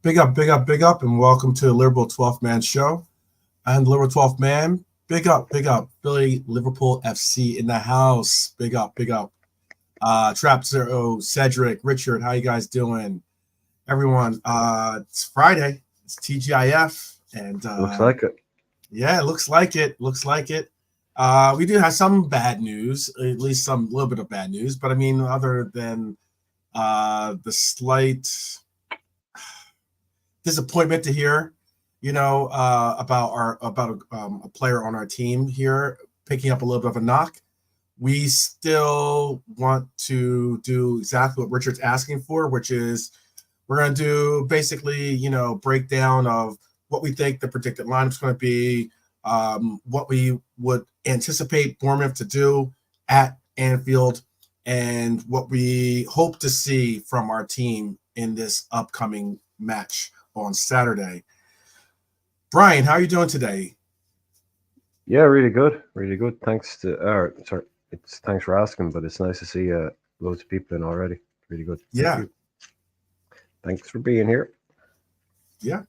big up, and welcome to the Liberal 12th Man Show. And Liberal 12th Man, big up, Philly Liverpool FC in the house. Big up. Trap Zero, Cedric, Richard, how you guys doing? Everyone, it's Friday. It's TGIF, and looks like it. Yeah, it looks like it. We do have some bad news, at least some little bit of bad news. But I mean, other than the slight disappointment to hear, about a player on our team here picking up a little bit of a knock. We still want to do exactly what Richard's asking for, which is we're going to do basically, breakdown of what we think the predicted lineup is going to be, what we would anticipate Bournemouth to do at Anfield, and what we hope to see from our team in this upcoming match on Saturday. Brian, how are you doing today? Yeah, really good. Thanks for asking, but it's nice to see loads of people in already. Really good. Thanks for being here. Yeah.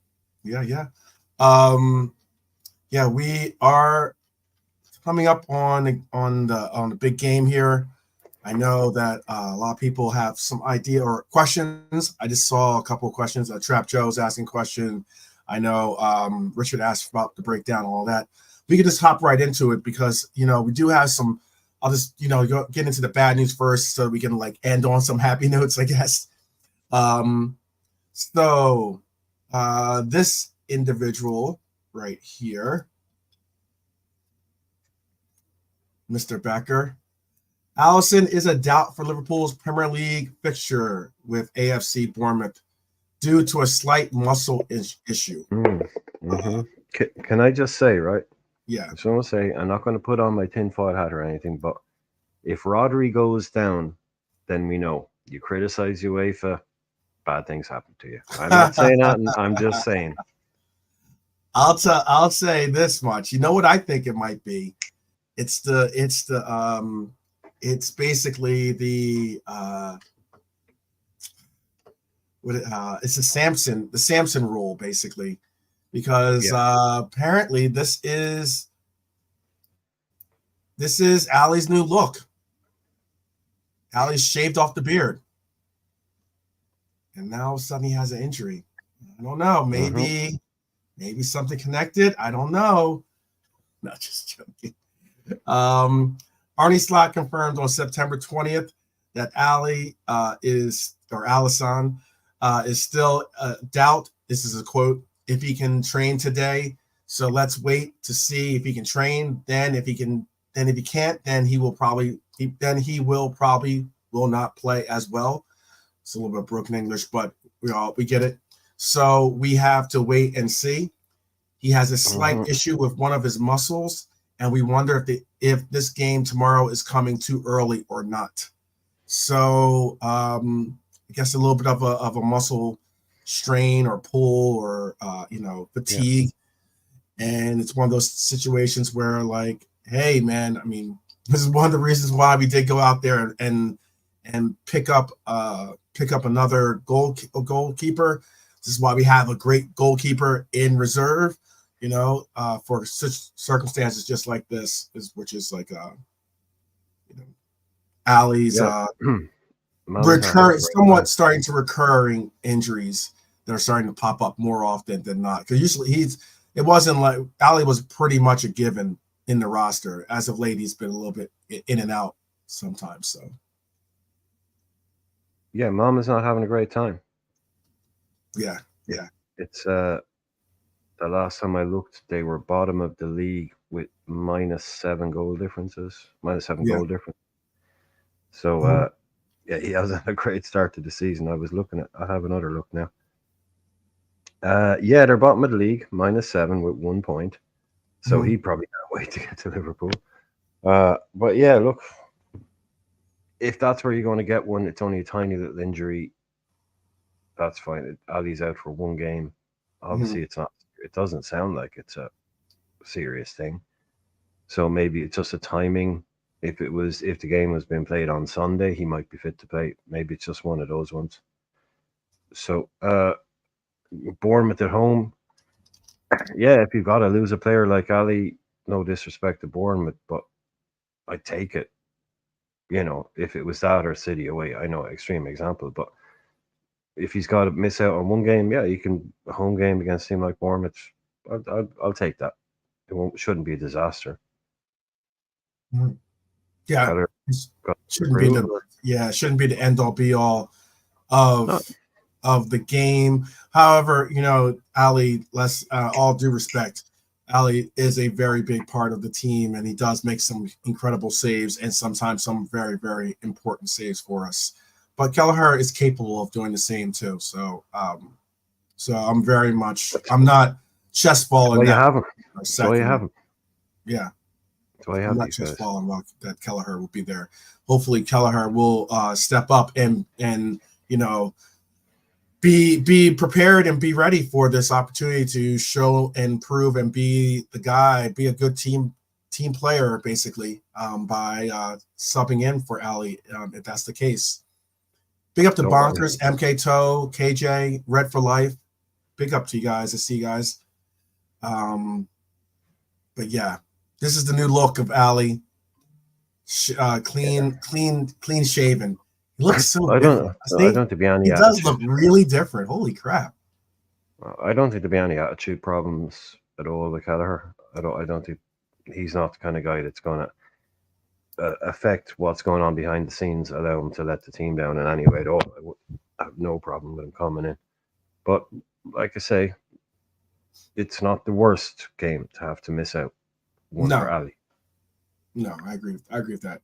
We are coming up on the big game here. I know that a lot of people have some idea or questions. I just saw a couple of questions. Trap Joe's asking a question. I know Richard asked about the breakdown, all that. We can just hop right into it because, we do have some. I'll just, get into the bad news first so we can end on some happy notes, I guess. So this individual right here, Mr. Becker, Allison is a doubt for Liverpool's Premier League fixture with AFC Bournemouth due to a slight muscle issue. Can I just say, right? Yeah. I just want to say, I'm not going to put on my tinfoil hat or anything, but if Rodri goes down, then we know. You criticize UEFA, bad things happen to you. I'm not saying that. I'm just saying. I'll say this much. You know what I think it might be? It's basically the it's the Samson rule, basically, because apparently this is Ali's new look. Ali's shaved off the beard, and now all of a sudden he has an injury. I don't know. Maybe something connected. I don't know. Not just joking. Arnie Slot confirmed on September 20th that Alisson is still a doubt. This is a quote. If he can train today, so let's wait to see if he can train. Then if he can't, then he will probably will not play as well. It's a little bit broken English, but we get it. So we have to wait and see. He has a slight issue with one of his muscles, and we wonder if this game tomorrow is coming too early or not. So I guess a little bit of a muscle strain or pull or fatigue, and it's one of those situations where hey man, I mean, this is one of the reasons why we did go out there and pick up another goalkeeper. This is why we have a great goalkeeper in reserve. For such circumstances just like this, which is Ali's starting to recurring injuries that are starting to pop up more often than not. Because usually it wasn't like Ali was pretty much a given in the roster. As of late, he's been a little bit in and out sometimes. So yeah, Mom is not having a great time. Yeah. It's the last time I looked, they were bottom of the league with -7 goal differences. Goal difference. So he hasn't had a great start to the season. I have another look now. They're bottom of the league, -7 with 1 point. So he probably can't wait to get to Liverpool. But yeah, look, if that's where you're going to get one, it's only a tiny little injury. That's fine. Ali's out for one game. Obviously, it's not. It doesn't sound like it's a serious thing. So maybe it's just a timing. If the game was being played on Sunday, he might be fit to play. Maybe it's just one of those ones. So Bournemouth at home. Yeah, if you've got to lose a player like Ali, no disrespect to Bournemouth, but I take it. You know, if it was that or City away, I know extreme example, but if he's got to miss out on one game, yeah, you can a home game against a team like Bournemouth. I'll take that. Shouldn't be a disaster. Yeah, Keller shouldn't be the end all be all of no. of the game. However, Ali, let's all due respect, Ali is a very big part of the team, and he does make some incredible saves and sometimes some very, very important saves for us. But Kelleher is capable of doing the same too. So, I'm not chest falling. You have him. So you have him. Yeah. So I have these guys. Falling that Kelleher will be there. Hopefully, Kelleher will step up and be prepared and be ready for this opportunity to show and prove and be the guy, be a good team player, basically, by subbing in for Ali, if that's the case. Big up to Bonkers, MK Toe, KJ, Red for Life. Big up to you guys. I see you guys. But yeah, this is the new look of Ali. Clean shaven. He looks so different. I don't to be any. He does look really different. Holy crap! I don't think there'll be any attitude problems at all with Kelleher. I don't think he's not the kind of guy that's going to affect what's going on behind the scenes. Allow him to let the team down in any way at all. I have no problem with him coming in. But like I say, it's not the worst game to have to miss out one for Ali. No, I agree with that.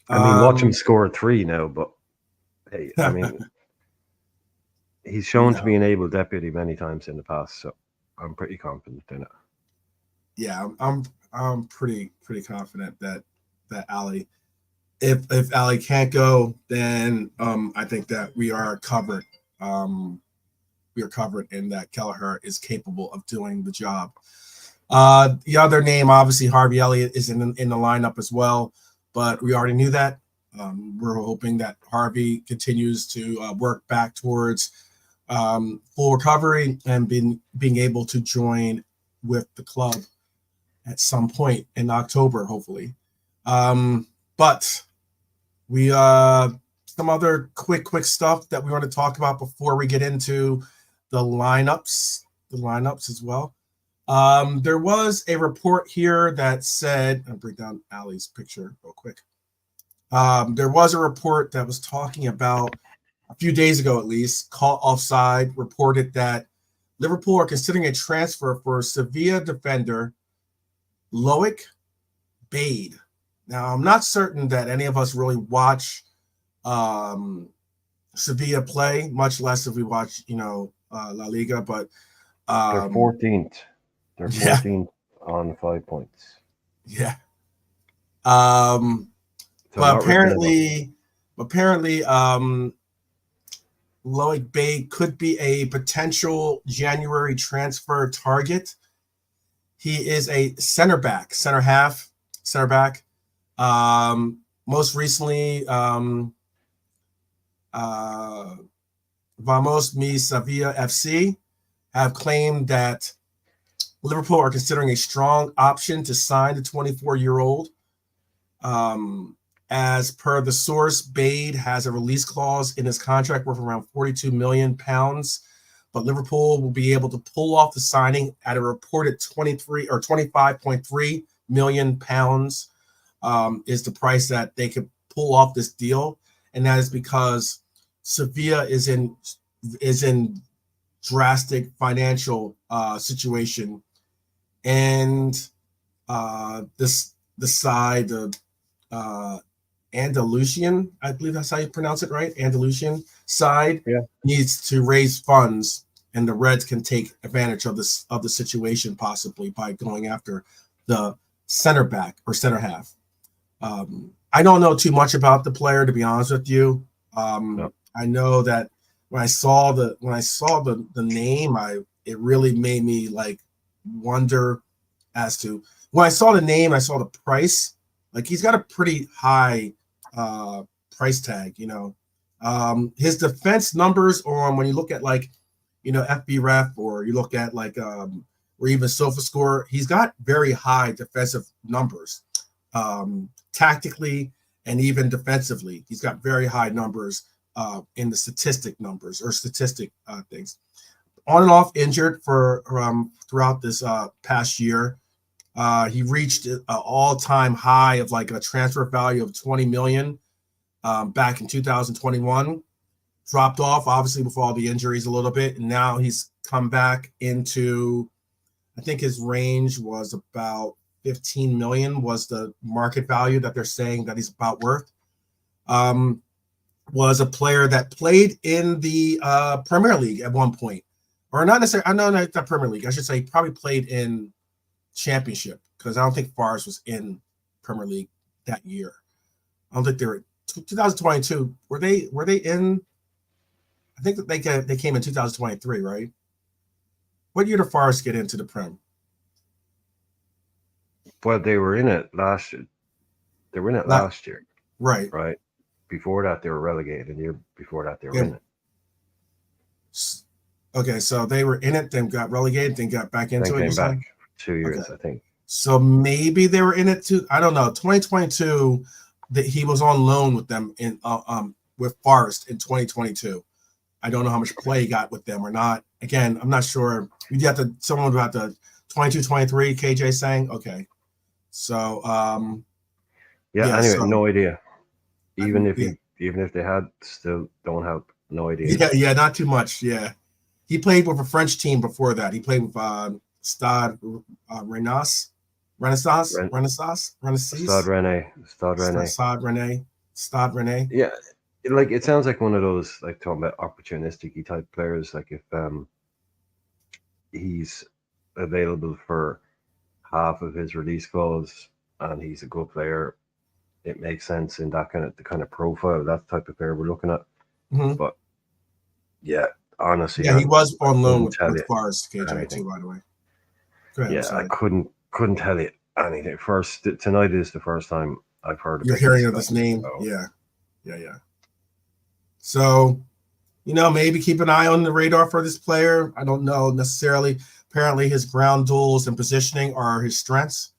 I mean, watch him score 3 now, but hey, I mean, he's shown to be an able deputy many times in the past, so I'm pretty confident in it. Yeah, I'm pretty confident that Ali, if Ali can't go, then I think that we are covered. We are covered in that Kelleher is capable of doing the job. The other name, obviously, Harvey Elliott is in the lineup as well, but we already knew that. We're hoping that Harvey continues to work back towards full recovery and being able to join with the club at some point in October, hopefully. But we some other quick stuff that we want to talk about before we get into the lineups as well. There was a report here that said, I'll break down Ali's picture real quick. There was a report that was talking about a few days ago, at least, Caught Offside reported that Liverpool are considering a transfer for Sevilla defender Loic Bade. Now, I'm not certain that any of us really watch Sevilla play, much less if we watch, La Liga, but they're 14th. They're 14th on 5 points. Yeah. But apparently, Loic Bade could be a potential January transfer target. He is a center back. Most recently, Vamos Mi Sevilla FC have claimed that Liverpool are considering a strong option to sign the 24-year-old. As per the source, Bade has a release clause in his contract worth around £42 million, but Liverpool will be able to pull off the signing at a reported 23 or 25.3 million pounds is the price that they could pull off this deal, and that is because Sevilla is in drastic financial situation, and the side Andalusian, I believe that's how you pronounce it, right? Andalusian side needs to raise funds, and the Reds can take advantage of the situation possibly by going after the center back or center half. I don't know too much about the player, to be honest with you. No. I know that when I saw the name, it really made me like wonder as to when I saw the name, I saw the price. Like, he's got a pretty high price tag, His defense numbers on when you look at FB Ref, or you look at like or even SofaScore, he's got very high defensive numbers, tactically and even defensively. He's got very high numbers in the statistic things. On and off injured for throughout this past year. He reached an all-time high of like a transfer value of 20 million back in 2021. Dropped off obviously with all the injuries a little bit, and now he's come back into, I think his range was about 15 million was the market value that they're saying that he's about worth. Was a player that played in the Premier League at one point, or not necessarily. I know not the Premier League. I should say he probably played in Championship, because I don't think Forest was in Premier League that year. I don't think they were 2022. Were they in? I think that they came in 2023, right? What year did Forest get into the Prem? Well, they were in it last year. They were in it last year. Right. Right. Before that, they were relegated. And the year before that, they were in it. Okay, so they were in it, then got relegated, then got back into it. Came back for 2 years, okay. I think. So maybe they were in it too. I don't know. 2022, that he was on loan with them in with Forest in 2022. I don't know how much play he got with them or not. Again, I'm not sure. You have to someone about the 22-23. KJ saying, okay. So anyway, so, no idea. Even if they had, still don't have no idea. Yeah, not too much. Yeah, he played with a French team before that. He played with Stade Renaissance. Yeah, like it sounds like one of those, like, talking about opportunistic type players. Like if he's available for half of his release clause and he's a good player, it makes sense in that kind of profile. That's the type of player we're looking at. Mm-hmm. But yeah, honestly, he was on loan with Forest, KJ, anything. too, by the way. Go ahead, I couldn't tell you anything. Tonight is the first time I've heard of. You're hearing of this name. So. Yeah. So, maybe keep an eye on the radar for this player. I don't know necessarily. Apparently his ground duels and positioning are his strengths.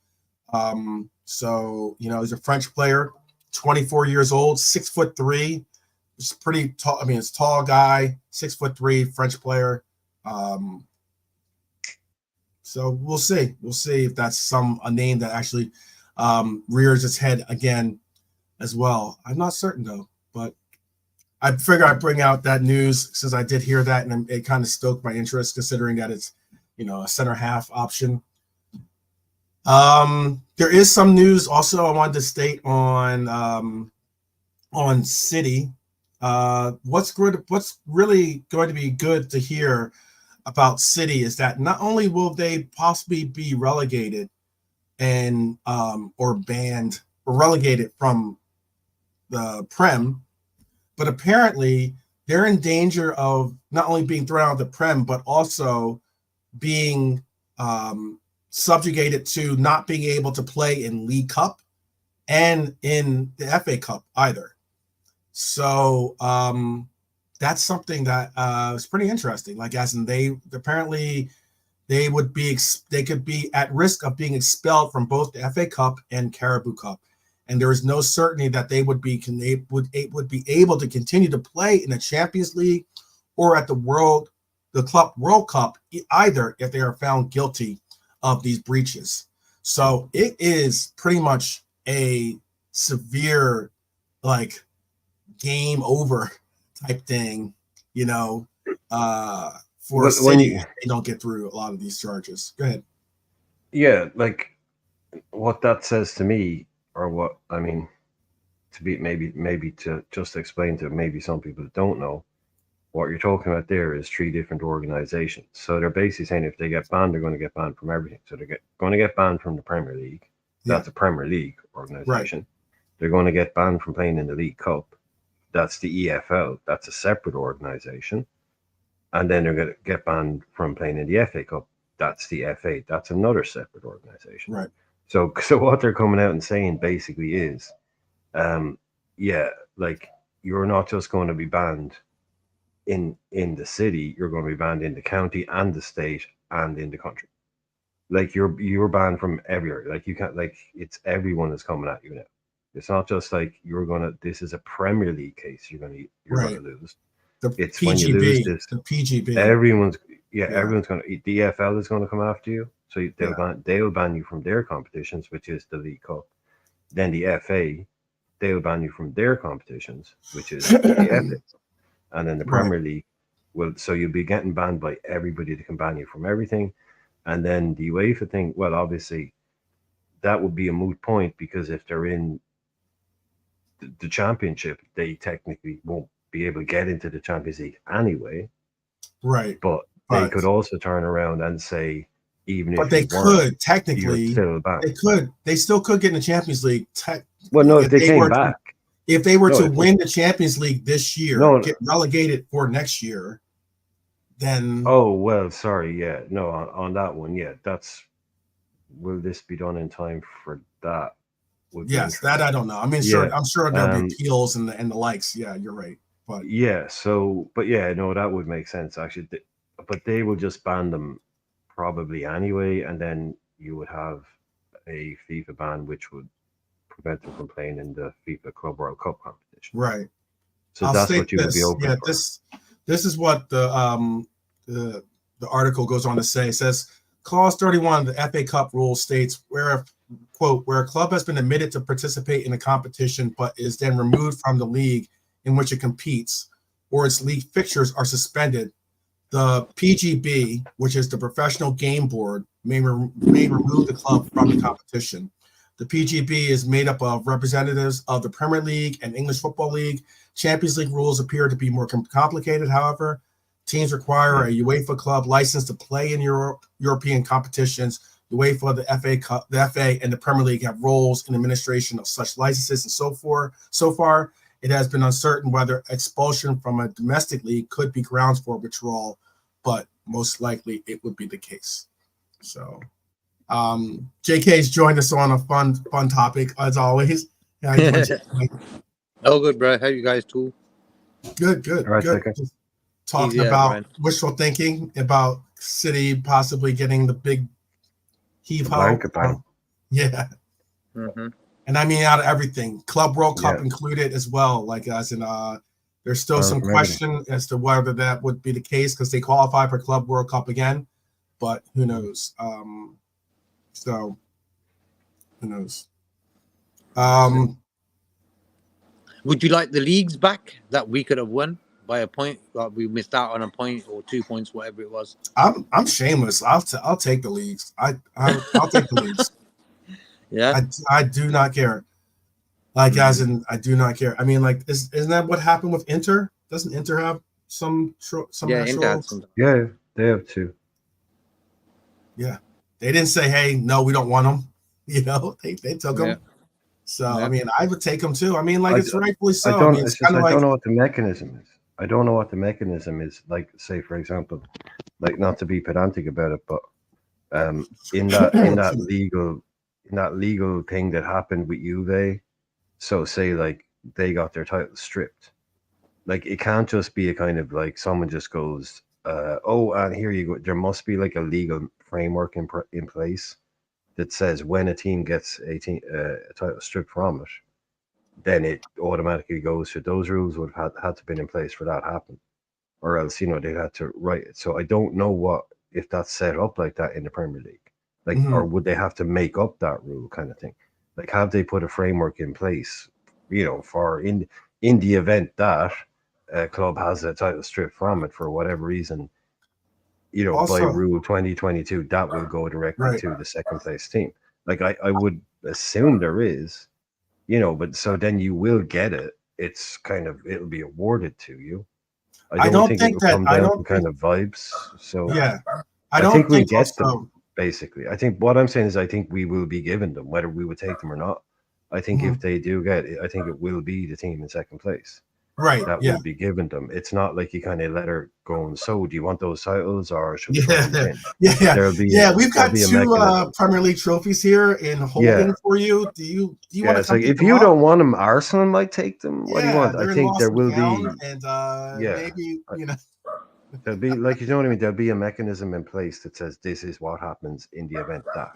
So, he's a French player, 24 years old, 6'3". It's pretty tall. I mean, it's a tall guy, 6'3", French player. So we'll see. We'll see if that's a name that actually rears its head again as well. I'm not certain though, but I figure I'd bring out that news since I did hear that, and it kind of stoked my interest, considering that it's, a center half option. There is some news also I wanted to state on City. What's really going to be good to hear about City is that not only will they possibly be relegated and or banned or relegated from the Prem, but apparently they're in danger of not only being thrown out of the Prem, but also being subjugated to not being able to play in League Cup and in the FA Cup either. So that's something that is pretty interesting. Like, as in they could be at risk of being expelled from both the FA Cup and Carabao Cup, and there is no certainty that they would be able to continue to play in the Champions League or at the Club World Cup either, if they are found guilty of these breaches. So it is pretty much a severe, like, game over type thing, for City, they don't get through a lot of these charges. Go ahead. Yeah, like what that says to me, or what I mean, to be maybe to just explain to maybe some people that don't know, what you're talking about there is 3 different organizations. So they're basically saying if they get banned, they're going to get banned from everything. So they're going to get banned from the Premier League. That's a Premier League organization. Right. They're going to get banned from playing in the League Cup. That's the EFL. That's a separate organization. And then they're going to get banned from playing in the FA Cup. That's the FA. That's another separate organization. Right. So what they're coming out and saying basically is, like, you're not just going to be banned in the city, you're going to be banned in the county and the state and in the country. Like you're banned from everywhere. Like you can't, like it's everyone is coming at you now. It's not just like this is a Premier League case you're gonna lose. The It's PGB, when you lose this, the PGB. everyone's the EFL is gonna come after you. So they'll ban you from their competitions, which is the League Cup. Then the FA, they'll ban you from their competitions, which is the FA. And then the Premier League so you'll be getting banned by everybody that can ban you from everything. And then the UEFA thing, well, obviously that would be a moot point, because if they're in the championship, they technically won't be able to get into the Champions League anyway. Right. But they could also turn around and say, even if they could technically, they still could get in the Champions League. Well, no, if they came back. If they were to win the Champions League this year, get relegated for next year, then. Oh, well, sorry. Yeah. No, on that one. Yeah. Will this be done in time for that? Yes, that I don't know. I mean, I'm sure there'll be appeals and the likes. Yeah, you're right. But no, that would make sense actually. But they will just ban them probably anyway, and then you would have a FIFA ban, which would prevent them from playing in the FIFA Club World Cup competition. Right. So that's what you would be open for. This is what the article goes on to say. It says Clause 31 of the FA Cup rules states where a club has been admitted to participate in a competition but is then removed from the league in which it competes, or its league fixtures are suspended, the PGB, which is the Professional Game Board, may remove the club from the competition. The PGB is made up of representatives of the Premier League and English Football League. Champions League rules appear to be more complicated, however. Teams require a UEFA club license to play in European competitions. UEFA, the FA, and the Premier League have roles in administration of such licenses and so forth. So far, it has been uncertain whether expulsion from a domestic league could be grounds for withdrawal, but most likely it would be the case. So, JK's joined us on a fun topic as always. Oh, good, bro. How you guys too? Good. All right, good. Just talking about wishful thinking about City possibly getting the big heave-ho. Yeah. Mm-hmm. And I mean, out of everything, Club World Cup included as well. Like, as in, there's still some question as to whether that would be the case because they qualify for Club World Cup again, but who knows? So, who knows? Would you like the leagues back that we could have won by a point? Like we missed out on a point or 2 points, whatever it was. I'm shameless. I'll take the leagues. I'll take the leagues. Yeah, I do not care. Like, as in, I do not care. I mean, like, isn't that what happened with Inter? Doesn't Inter have some? Yeah, Inter had some. Yeah, they have two. Yeah, they didn't say, "Hey, no, we don't want them." You know, they took them. So I mean, I would take them too. I mean, like, it's rightfully so. I don't know what the mechanism is. I don't know what the mechanism is. Like, say, for example, like, not to be pedantic about it, but in that legal thing that happened with Juve, so say like they got their title stripped, like it can't just be a kind of like someone just goes, and here you go. There must be like a legal framework in place that says when a team gets a title stripped from it, then it automatically goes to those rules would have had to been in place for that to happen, or else they'd had to write it. So I don't know if that's set up like that in the Premier League. Like, or would they have to make up that rule kind of thing? Like, have they put a framework in place, for in the event that a club has a title stripped from it for whatever reason, also, by Rule 2022, that will go directly to the second place team. Like, I would assume there is, but so then you will get it. It's kind of, it'll be awarded to you. I don't think it will come down to kind of vibes. So yeah, I think we get them. Basically, I think what I'm saying is I think we will be given them, whether we would take them or not. I think if they do get it, I think it will be the team in second place. Right. that Yeah. will be given them. It's not like you kind of let her go. And so, do you want those titles, or should Yeah. we win? Yeah. There'll be Yeah. We've got a 2 mechanism. Premier League trophies here in holding Yeah. for you. Do you Yeah, want to it's come like pick if them you up? don't want them, Arsenal might take them. What do you Yeah, want? I they're in think lost there and will found, be, and yeah, maybe there'll be, like, you know what I mean. There'll be a mechanism in place that says this is what happens in the event that,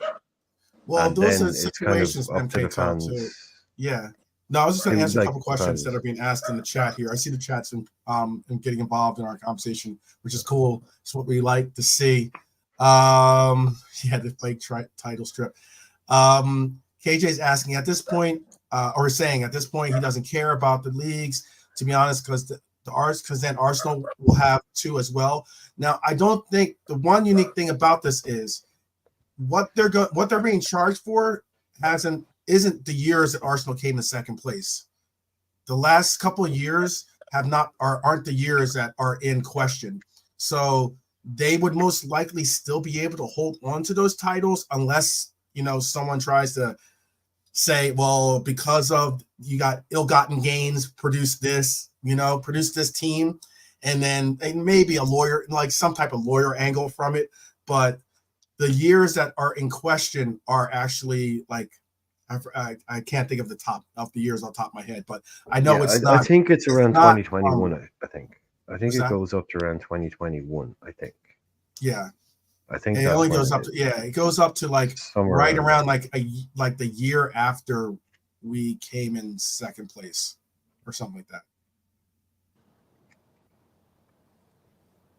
well, and those are then it's kind of situations, up to the MK talk fans. too. Yeah. No, I was just going to answer a Like couple questions that fans. are being asked in the chat here. I see the chats and getting involved in our conversation, which is cool. It's what we like to see. Yeah, the fake title strip. KJ's asking at this point, or saying at this point, he doesn't care about the leagues, to be honest, because because then Arsenal will have 2 as well. Now, I don't think the one unique thing about this is what they're being charged for isn't the years that Arsenal came in second place. The last couple of years aren't the years that are in question. So they would most likely still be able to hold on to those titles unless, someone tries to say, well, because of you got ill-gotten gains, produce this team, and then maybe a lawyer, like some type of lawyer angle from it. But the years that are in question are actually like, I can't think of the top of the years on top of my head, but I know it's not. I think it's around not, 2021. I think it goes up to around 2021. I think. Yeah. I think it only goes up to it goes up to like somewhere right around like the year after we came in second place or something like that.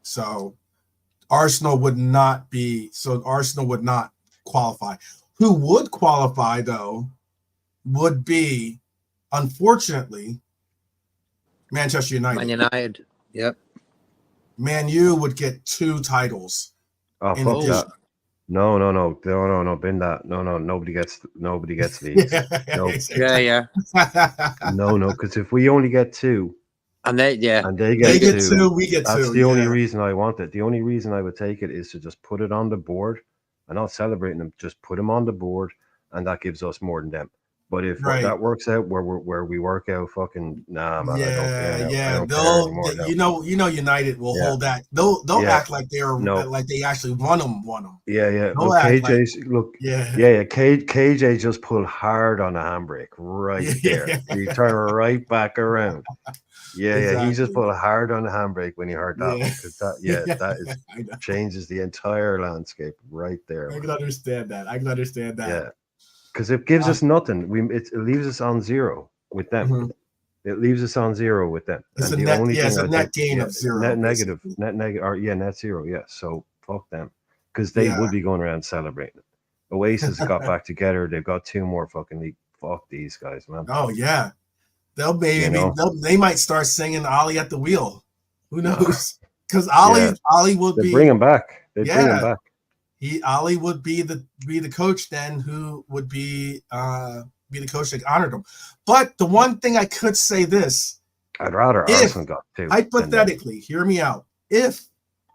So Arsenal would not qualify. Who would qualify though would be, unfortunately, Manchester United. Man United. Yep. Man U would get 2 titles. Oh, fuck that. No. Bin that. No. Nobody gets leagues. No. Yeah. No. Because if we only get 2, and they get 2, we get 2. That's the only reason I want it. The only reason I would take it is to just put it on the board. I'm not celebrating them. Just put them on the board, and that gives us more than them. But if that works out where we work out, fucking nah, man. I don't care anymore. United will hold that. They'll act like like they actually won them. Yeah. Look, KJ's KJ just pulled hard on the handbrake right there. He turned right back around. Yeah, exactly. He just pulled hard on the handbrake when he heard that one, because that changes the entire landscape right there. I can understand that. Yeah. Because it gives us nothing. It leaves us on 0 with them. Mm-hmm. It leaves us on 0 with them. It's a net gain of 0. Net negative. Net 0. Yeah. So fuck them, because they would be going around celebrating. Oasis got back together. They've got 2 more fucking league. Fuck these guys, man. Oh yeah, they might start singing "Ollie at the wheel." Who knows? Because Ollie will be. Bring him back. They bring him back. Ollie would be the coach then, who would be the coach that honored him. But the one thing I could say this: I'd rather Arsenal got 2. Hypothetically, hear me out. If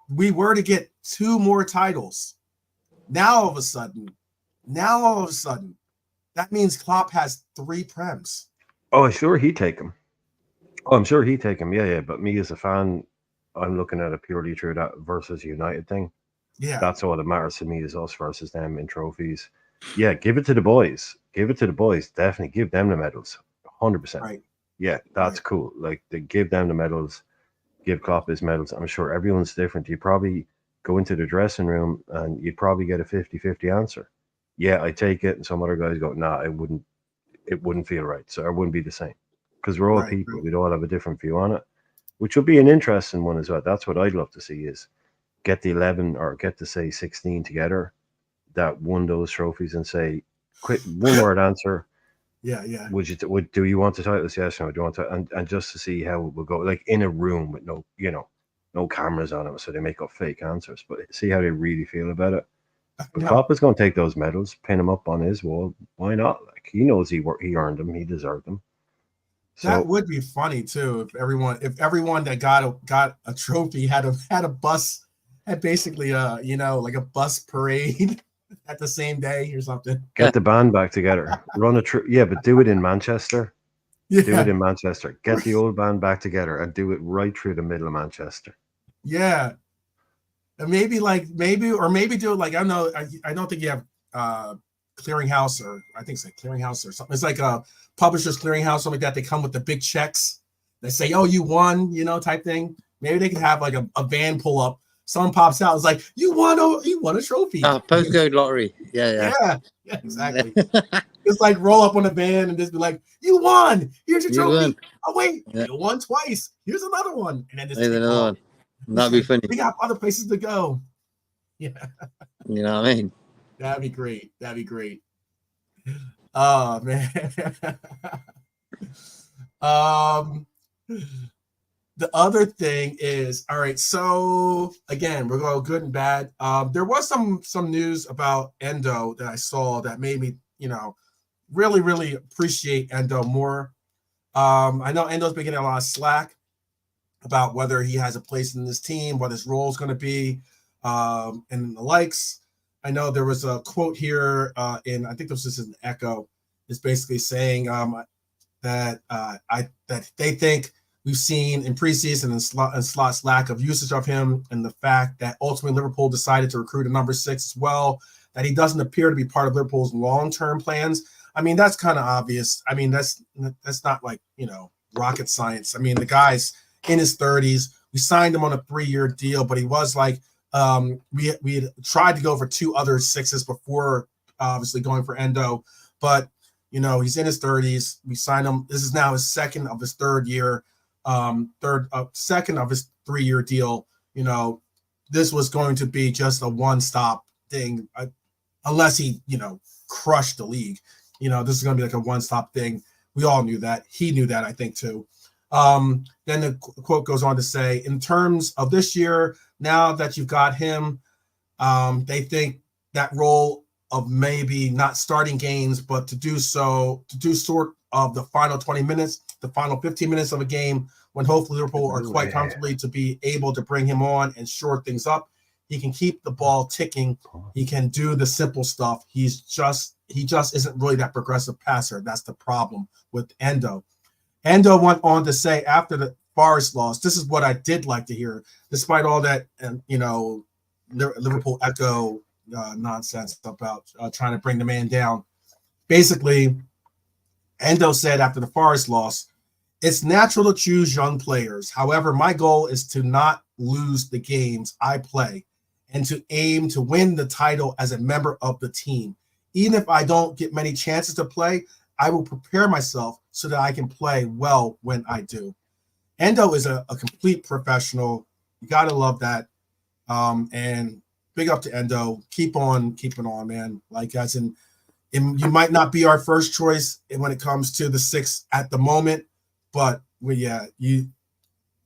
we were to get 2 more titles, now all of a sudden, that means Klopp has 3 prems. Oh, I'm sure he'd take him. Yeah. But me as a fan, I'm looking at it purely through that versus United thing. Yeah, that's all that matters to me, is us versus them in trophies. Yeah, give it to the boys. Definitely give them the medals. 100%. Right. Yeah, that's cool. Like, they give them the medals. Give Klopp his medals. I'm sure everyone's different. You probably go into the dressing room and you'd probably get a 50-50 answer. Yeah, I take it. And some other guys go, nah, it wouldn't feel right. So it wouldn't be the same, because we're all people. Right. We'd all have a different view on it, which would be an interesting one as well. That's what I'd love to see, is get the 11 or get to say 16 together that won those trophies and say, quick, one word answer. Yeah. Do you want the titles? Yes or no? Do you want to? And just to see how it will go, like in a room with no cameras on them, so they make up fake answers, but see how they really feel about it. But Klopp is going to take those medals, pin them up on his wall. Why not? Like, he knows he earned them, he deserved them. So, that would be funny too if everyone that got a trophy had a bus, had basically like a bus parade at the same day or something. Get the band back together, run a trip. Yeah, but do it in Manchester. Do it Yeah, in Manchester. Get the old band back together and do it right through the middle of Manchester. yeah. And maybe do it like I don't know. I don't think you have clearinghouse, or I think it's like clearinghouse or something. It's like a publisher's clearinghouse, something like that. They come with the big checks. They say, "Oh, you won," type thing. Maybe they could have like a van pull up. Someone pops out. It's like you won a trophy. Postcode lottery. Yeah. Yeah, exactly. Just like roll up on a van and just be like, "You won. Here's your You trophy." won. Oh wait, Yeah. you won twice. Here's another one, and then just Here's take another off. one. That'd be funny. We got other places to go. Yeah, You know what I mean? that'd be great. Oh man. The other thing is, all right. So again, we're going good and bad. There was some news about Endo that I saw that made me, really, really appreciate Endo more. I know Endo's been getting a lot of slack about whether he has a place in this team, what his role is going to be, and the likes. I know there was a quote here I think this is an Echo. It's basically saying that they think we've seen in preseason and Slot's lack of usage of him, and the fact that ultimately Liverpool decided to recruit a number 6 as well, that he doesn't appear to be part of Liverpool's long-term plans. I mean, that's kind of obvious. I mean, that's not like, rocket science. I mean, the guy's in his 30s. We signed him on a 3-year deal, but he was like, we had tried to go for 2 other 6s before obviously going for Endo, but he's in his 30s. We signed him. This is now his second of his 3-year deal. This was going to be just a one-stop thing, unless he, crushed the league. This is going to be like a one-stop thing. We all knew that. He knew that, I think, too. Then the quote goes on to say, in terms of this year, now that you've got him, they think that role of maybe not starting games, but to do sort of the final 20 minutes, the final 15 minutes of a game, when hopefully Liverpool are quite comfortably to be able to bring him on and shore things up. He can keep the ball ticking. He can do the simple stuff. He just isn't really that progressive passer. That's the problem with Endo. Endo went on to say after the Forest loss, this is what I did like to hear, despite all that, Liverpool Echo nonsense about trying to bring the man down. Basically, Endo said after the Forest loss, it's natural to choose young players. However, my goal is to not lose the games I play and to aim to win the title as a member of the team. Even if I don't get many chances to play, I will prepare myself so that I can play well when I do. Endo is a complete professional. You got to love that. And big up to Endo. Keep on keeping on, man. Like, as in you might not be our first choice when it comes to the 6 at the moment, but Endo,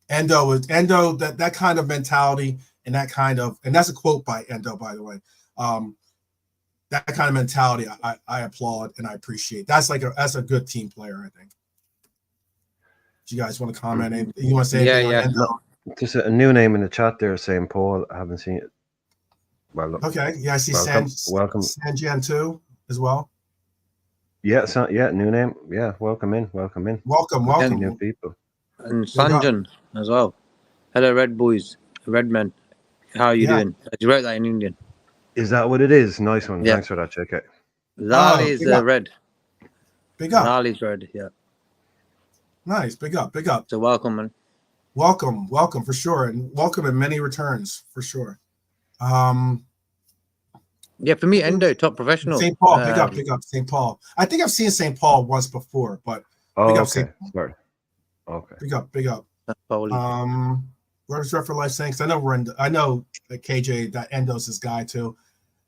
that kind of mentality and that's a quote by Endo, by the way. That kind of mentality I applaud and I appreciate. That's a good team player, I think. Do you guys want to comment? Anything? You want to say anything on Endo? No, just a new name in the chat there, St. Paul. I haven't seen it. Well, look, okay. Yeah, I see welcome. Sanjian too as well. Yeah, new name. Yeah, welcome in. Welcome. New people. And Sanjan as well. Hello, Red Boys, Red Men. How are you doing? You wrote that in Indian. Is that what it is? Nice one. Yeah. Thanks for that. Check it. Lal is red. Big up. Lal is red. Yeah. Nice. Big up. So welcome, man. Welcome for sure, and welcome in many returns for sure. Yeah, for me, Endo, top professional. St. Paul, big up St. Paul. I think I've seen St. Paul once before, but big up St. Paul. Sorry. Okay. Big up. Where's Ref for Life saying? I know KJ that Endo's his guy too.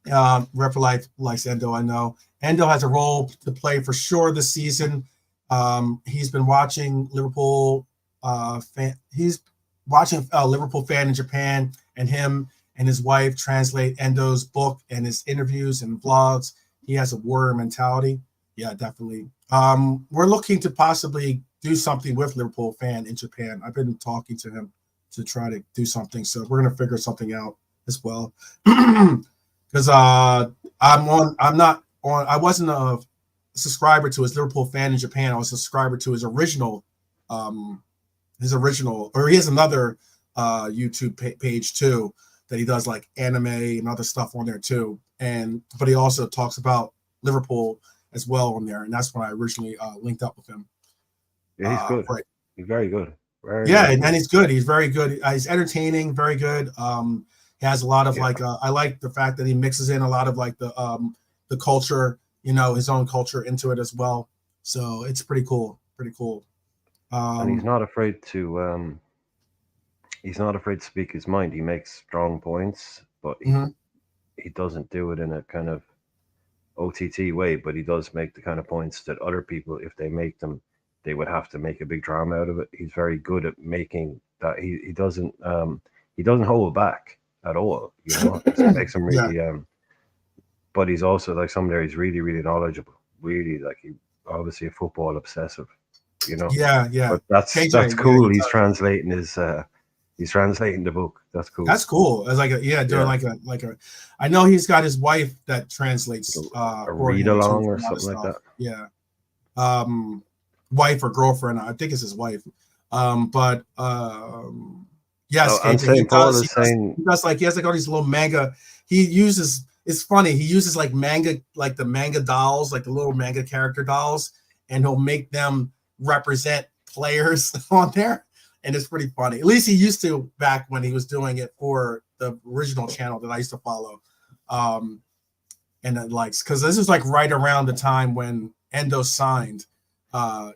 Ref for Life likes Endo. I know Endo has a role to play for sure this season. He's been watching Liverpool he's watching a Liverpool fan in Japan, and him and his wife translate Endo's book and his interviews and vlogs. He has a warrior mentality. Yeah, definitely. We're looking to possibly do something with Liverpool fan in Japan. I've been talking to him to try to do something, so we're gonna figure something out as well. Because I wasn't subscriber to his Liverpool fan in Japan. I was a subscriber to his original, or he has another YouTube page too that he does like anime and other stuff on there too. But he also talks about Liverpool as well on there, and that's when I originally linked up with him. Yeah, he's good. Right. He's very good. Very and he's good. He's very good. He's entertaining, very good. He has a lot of I like the fact that he mixes in a lot of like the culture, his own culture into it as well. So it's pretty cool. Pretty cool. And he's not afraid to speak his mind. He makes strong points, but he doesn't do it in a kind of OTT way, but he does make the kind of points that other people, if they make them, they would have to make a big drama out of it. He's very good at making that. He doesn't hold back at all. It makes him really. But he's also like he's really, really knowledgeable. Really, like he obviously a football obsessive. Yeah. But that's cool. He's translating he's translating the book. That's cool. That's cool. It's like a. I know he's got his wife that translates a read along or something like that. Yeah. Wife or girlfriend. I think it's his wife. Yes. And St. Paul is saying he has like all these little manga. It's funny. He uses like manga, like the manga dolls, like the little manga character dolls, and he'll make them represent players on there. And it's pretty funny. At least he used to back when he was doing it for the original channel that I used to follow. And then because this is like right around the time when Endo signed.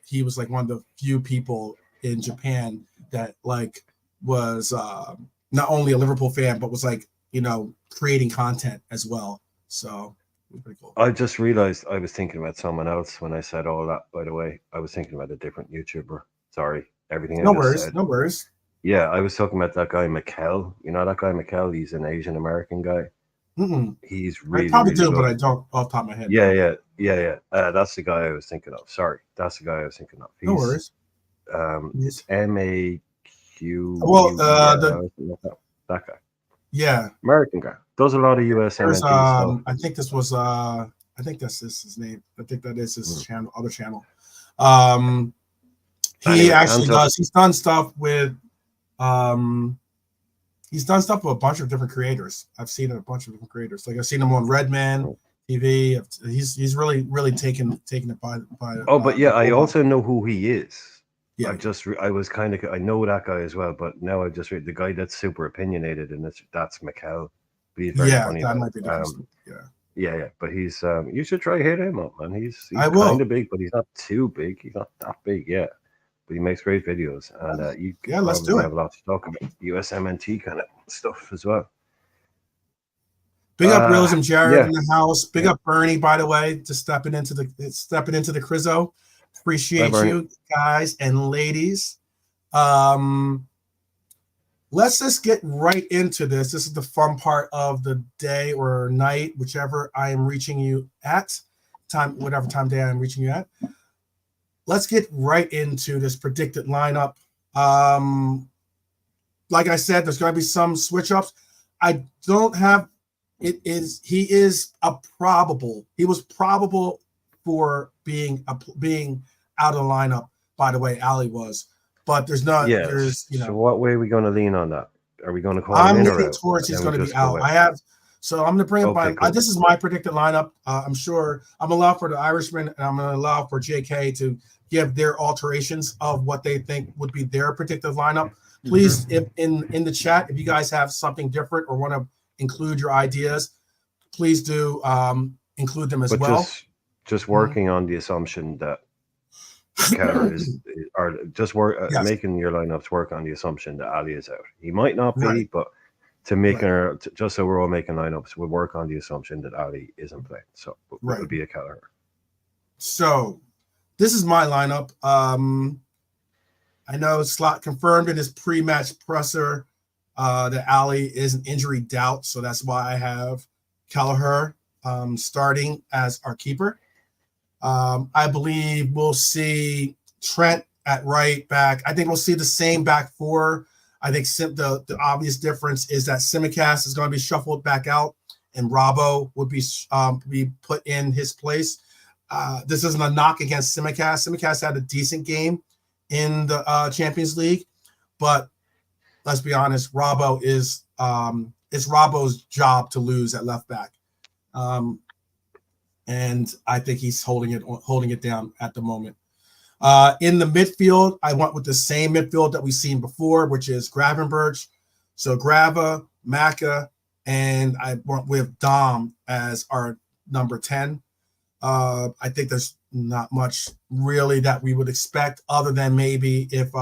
He was like one of the few people in Japan that like was not only a Liverpool fan, but was like, creating content as well. So it was pretty cool. I just realized I was thinking about someone else when I said all that, by the way. I was thinking about a different YouTuber. Sorry. Everything No worries. Yeah, I was talking about that guy Mikkel. You know that guy Mikkel? He's an Asian American guy. He's really. I probably really do, good. but I don't off the top of my head. Yeah. That's the guy I was thinking of. Sorry, that's the guy I was thinking of. No worries. It's MAQ. Well, that guy. Yeah, American guy does a lot of US MNT stuff. I think this was I think that's his name. I think that is his channel, other channel. He actually does. He's done stuff with a bunch of different creators. I've seen a bunch of different creators. Like I've seen him on Redman TV. He's really taken it by. But I also know who he is. Yeah, I know that guy as well, but now I just read the guy that's super opinionated, and that's Mikkel. But he's very funny. That might be the Yeah, but he's you should try hit him up, man. He's kind of big, but he's not too big. He's not that big yet. But he makes great videos, and let's do it. Have a lot to talk about USMNT kind of stuff as well. Big up Realism Jared in the house. Big up Bernie, by the way, to stepping into the Crizzo. Appreciate you guys and ladies. Let's just get right into this. This is the fun part of the day or night, whichever I am reaching you at whatever time of day I'm reaching you at. Let's get right into this predicted lineup. Like I said, there's going to be some switch ups. I don't have it. He was probable for being out of the lineup. By the way, Ali was, but there's not. Yeah. So what way are we going to lean on that? Are we going to call him in or out? I'm leaning towards he's going to be out. So I'm going to bring up cool. This is my predicted lineup. I'm sure I'm going to allow for the Irishman and I'm going to allow for JK to give their alterations of what they think would be their predicted lineup. Please, if in the chat, if you guys have something different or want to include your ideas, please do include them as well. Just working on the assumption that Keller making your lineups work on the assumption that Ali is out. He might not be, but just so we're all making lineups, we'll work on the assumption that Ali isn't playing. So it would be a Keller. So this is my lineup. I know Slot confirmed in his pre-match presser that Ali is an injury doubt, so that's why I have Kelleher starting as our keeper. I believe we'll see Trent at right back. I think we'll see the same back four. I think the obvious difference is that Simicast is going to be shuffled back out, and Robbo would be put in his place. this isn't a knock against Simicast. Simicast had a decent game in the Champions League, but let's be honest, Robbo is it's Robbo's job to lose at left back, and I think he's holding it down at the moment. In the midfield, I went with the same midfield that we've seen before, which is Gravenberch. So Grava, Maka, and I went with Dom as our number 10. I think there's not much really that we would expect other than maybe if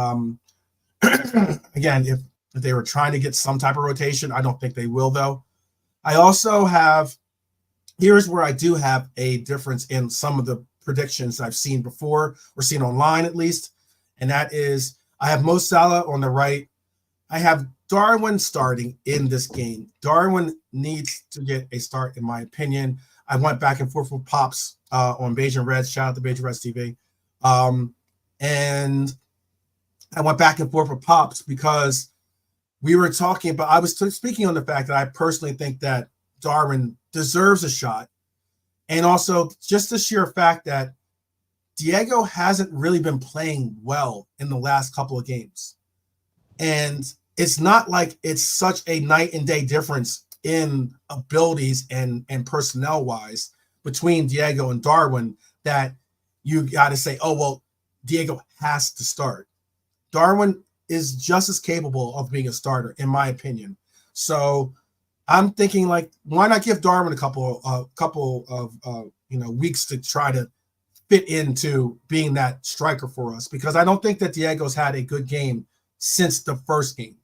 again, if they were trying to get some type of rotation. I don't think they will, though. I also have, here's where I do have a difference in some of the predictions I've seen before, or seen online at least, and that is I have Mo Salah on the right. I have Darwin starting in this game. Darwin needs to get a start, in my opinion. I went back and forth with Pops on Beijing Reds. Shout out to Beijing Reds TV. And I went back and forth with Pops because we were talking about, I was speaking on the fact that I personally think that Darwin deserves a shot. And also just the sheer fact that Diego hasn't really been playing well in the last couple of games. And it's not like it's such a night and day difference in abilities and personnel wise between Diego and Darwin that you got to say, oh, well, Diego has to start. Darwin is just as capable of being a starter, in my opinion. So I'm thinking, like, why not give Darwin a couple of weeks to try to fit into being that striker for us? Because I don't think that Diego's had a good game since the first game.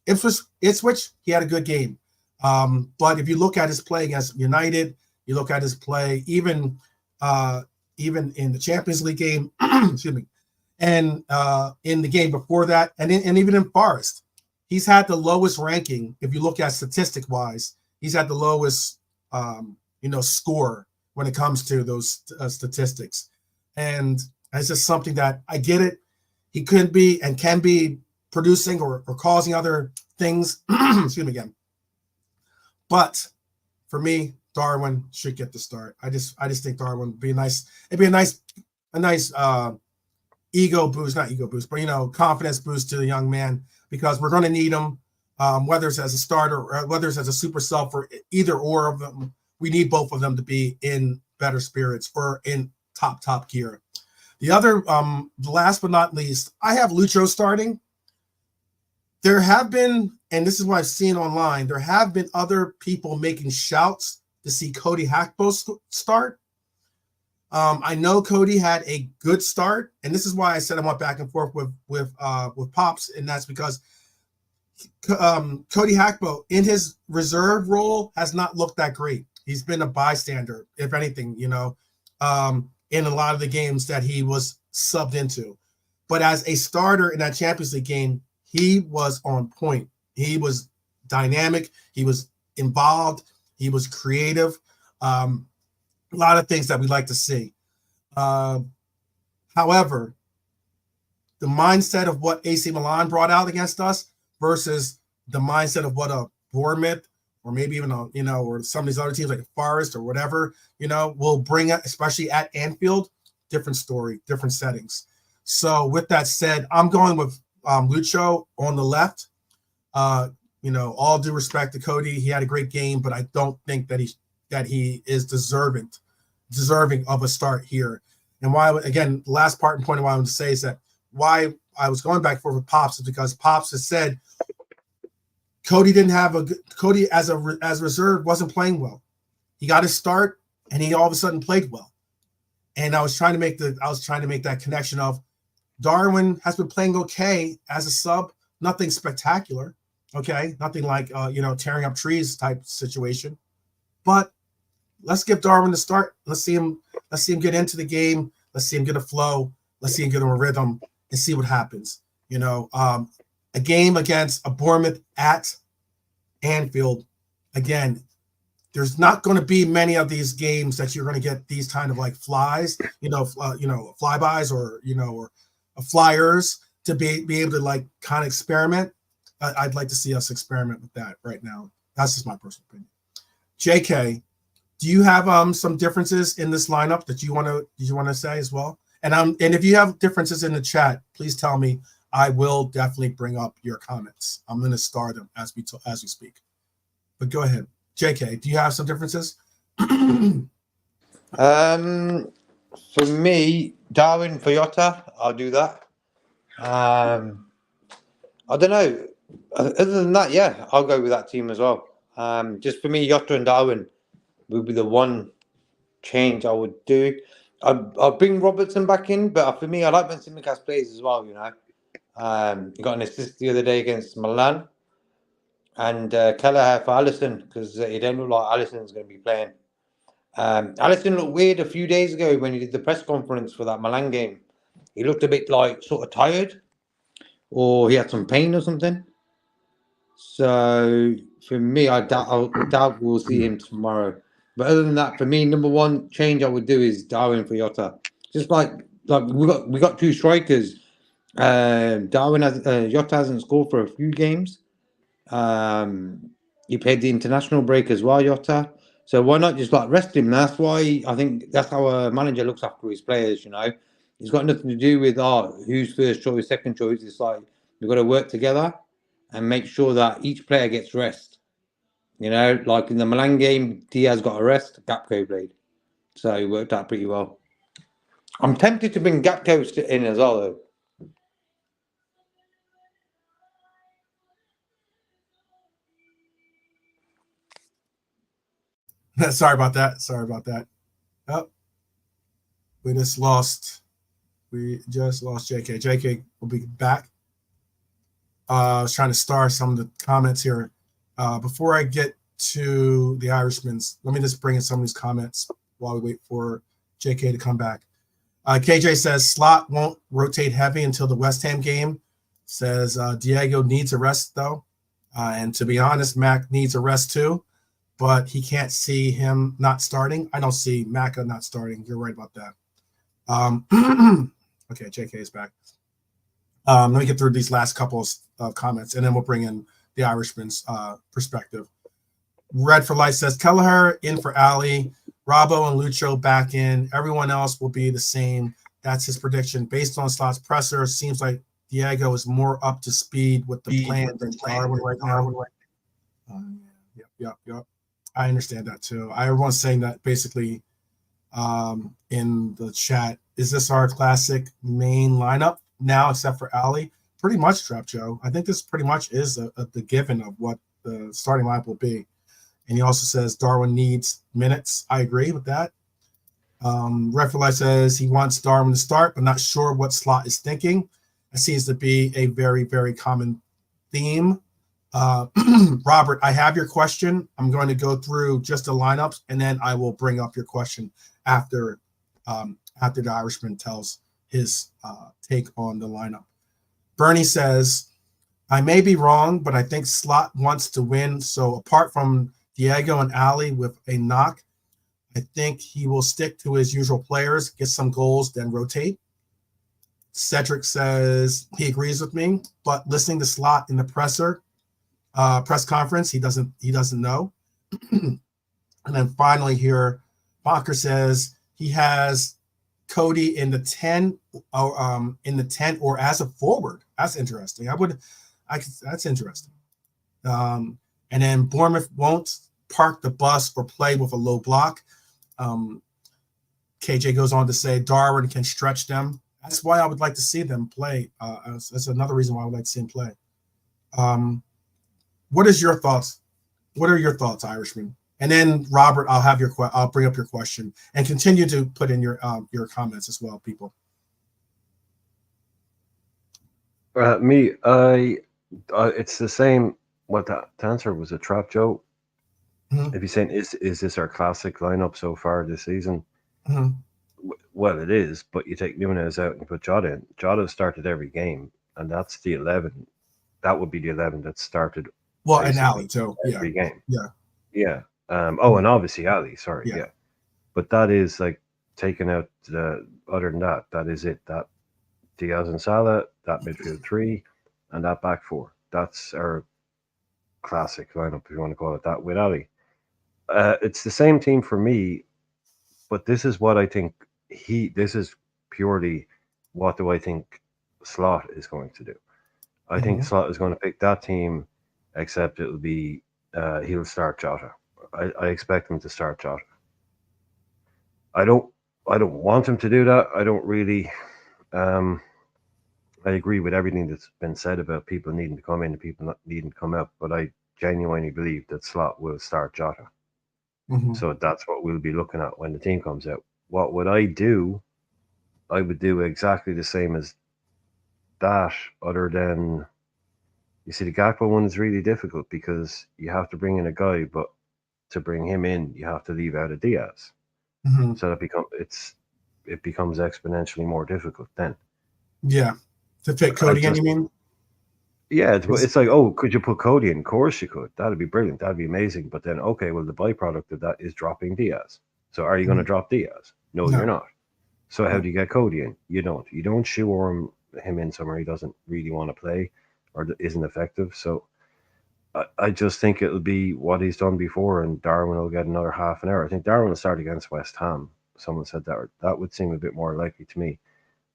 Ipswich, he had a good game. But if you look at his play against United, you look at his play even in the Champions League game, excuse me, and in the game before that, and even in Forest, he's had the lowest ranking. If you look at statistic-wise, he's had the lowest, score when it comes to those statistics. And it's just something that I get it. He could be and can be producing or causing other things. Excuse me again. But for me, Darwin should get the start. I just think Darwin would be nice. It'd be a nice ego boost, not ego boost, but confidence boost to the young man, because we're going to need him, whether it's as a starter or whether it's as a super sub, for either or of them. We need both of them to be in better spirits or in top gear. The other, last but not least, I have Lucho starting. There have been, and this is what I've seen online, there have been other people making shouts to see Cody Hakpo start. I know Cody had a good start, and this is why I said I went back and forth with Pops, and that's because Cody Hakpo in his reserve role has not looked that great. He's been a bystander, if anything, in a lot of the games that he was subbed into. But as a starter in that Champions League game, he was on point. He was dynamic. He was involved. He was creative. A lot of things that we like to see. However, the mindset of what AC Milan brought out against us versus the mindset of what a Bournemouth or maybe even or some of these other teams like Forest or whatever, will bring it, especially at Anfield, different story, different settings. So with that said, I'm going with Lucho on the left. All due respect to Cody, he had a great game, but I don't think that he is deserving of a start here. And why, again, the last part and point of what I want to say is that why I was going back and forth with Pops is because Pops has said Cody as a reserve wasn't playing well. He got his start and he all of a sudden played well. And I was trying to make that connection of Darwin has been playing okay as a sub, nothing spectacular. Okay, nothing like tearing up trees type situation. But let's give Darwin the start. Let's see him get into the game. Let's see him get a flow. Let's see him get a rhythm and see what happens. A game against a Bournemouth at Anfield. Again, there's not going to be many of these games that you're going to get these kind of like flies, flybys or flyers to be able to like kind of experiment. I'd like to see us experiment with that right now. That's just my personal opinion. JK, Do you have some differences in this lineup that you want to say as well? And if you have differences in the chat, please tell me. I will definitely bring up your comments. I'm going to star them as we speak. But go ahead, JK. Do you have some differences? For me, Darwin for Jota, I'll do that. I don't know. Other than that, yeah, I'll go with that team as well. Just for me, Jota and Darwin would be the one change I would do. I'll bring Robertson back in, but for me, I like when Tsimikas plays as well. He got an assist the other day against Milan, and Kelleher for Alisson because it don't look like Alisson's going to be playing. Alisson looked weird a few days ago when he did the press conference for that Milan game. He looked a bit like sort of tired, or he had some pain or something. So for me, I doubt we'll see him tomorrow. But other than that, for me, number one change I would do is Darwin for Jota. Just like we got two strikers. Jota hasn't scored for a few games. He played the international break as well, Jota. So why not just rest him? That's why I think that's how a manager looks after his players. It's got nothing to do with who's first choice, second choice. It's like we've got to work together and make sure that each player gets rest. Like in the Milan game, Diaz got a rest, Gakpo played. So it worked out pretty well. I'm tempted to bring Gakpo in as well, though. Sorry about that. Oh, we just lost JK. JK will be back. I was trying to star some of the comments here. Before I get to the Irishmen's, let me just bring in some of these comments while we wait for JK to come back. KJ says Slot won't rotate heavy until the West Ham game. Says Diego needs a rest, though. And to be honest, Mac needs a rest, too. But he can't see him not starting. I don't see Maka not starting. You're right about that. Okay, JK is back. Let me get through these last couple of comments, and then we'll bring in the Irishman's perspective. Red for Life says Kelleher in for Ali, Robbo and Lucho back in. Everyone else will be the same. That's his prediction. Based on Slot's presser, seems like Diego is more up to speed with the plan than Darwin right now. Yep. I understand that too. Everyone's saying that basically in the chat. Is this our classic main lineup now, except for Ali? Pretty much, Trap Joe. I think this pretty much is the given of what the starting lineup will be. And he also says Darwin needs minutes. I agree with that. Red for Life says he wants Darwin to start, but not sure what Slot is thinking. It seems to be a very, very common theme. Robert, I have your question. I'm going to go through just the lineups, and then I will bring up your question after the Irishman tells his take on the lineup. Bernie says, I may be wrong, but I think Slot wants to win. So apart from Diego and Ali with a knock, I think he will stick to his usual players, get some goals, then rotate. Cedric says he agrees with me, but listening to Slot in the press conference, he doesn't know. And then finally here, Bacher says he has Cody in the 10 or as a forward. That's interesting. That's interesting. And then Bournemouth won't park the bus or play with a low block. KJ goes on to say Darwin can stretch them. That's why I would like to see them play. That's another reason why I would like to see him play. What is your thoughts? What are your thoughts, Irishman? And then Robert, I'll bring up your question and continue to put in your comments as well, people. It's the same. What the answer was a Trap Joe. Mm-hmm. If you're saying is this our classic lineup so far this season? Mm-hmm. Well, it is, but you take Nunez out and you put Jota in. Jota started every game, and that's the 11. That would be the 11 that started. Well, and Ali too. Every game. Yeah. And obviously Ali. Sorry. Yeah. But that is like taking out the. Other than that, that is it. That Diaz and Salah, that midfield 3, and that back 4. That's our classic lineup, if you want to call it that, with Ali. It's the same team for me, but this is what I think this is purely what do I think Slot is going to do. I think Slot is going to pick that team, except it'll be he'll start Jota. I expect him to start Jota. I don't want him to do that. I don't really. I agree with everything that's been said about people needing to come in and people not needing to come out, but I genuinely believe that Slot will start Jota. So that's what we'll be looking at when the team comes out. What would I do? I would do exactly the same as that, other than, you see, the Gakpo one is really difficult because you have to bring in a guy, but to bring him in, you have to leave out a Diaz. So that it becomes exponentially more difficult then. Yeah. To fit Cody in, you mean? Yeah, it's like, oh, could you put Cody in? Of course you could. That'd be brilliant. That'd be amazing. But then, okay, well, the byproduct of that is dropping Diaz. So are you going to drop Diaz? No, you're not. So how do you get Cody in? You don't. You don't shoehorn him in somewhere he doesn't really want to play or isn't effective. So I just think it'll be what he's done before, and Darwin will get another half an hour. I think Darwin will start against West Ham. Someone said that. That would seem a bit more likely to me.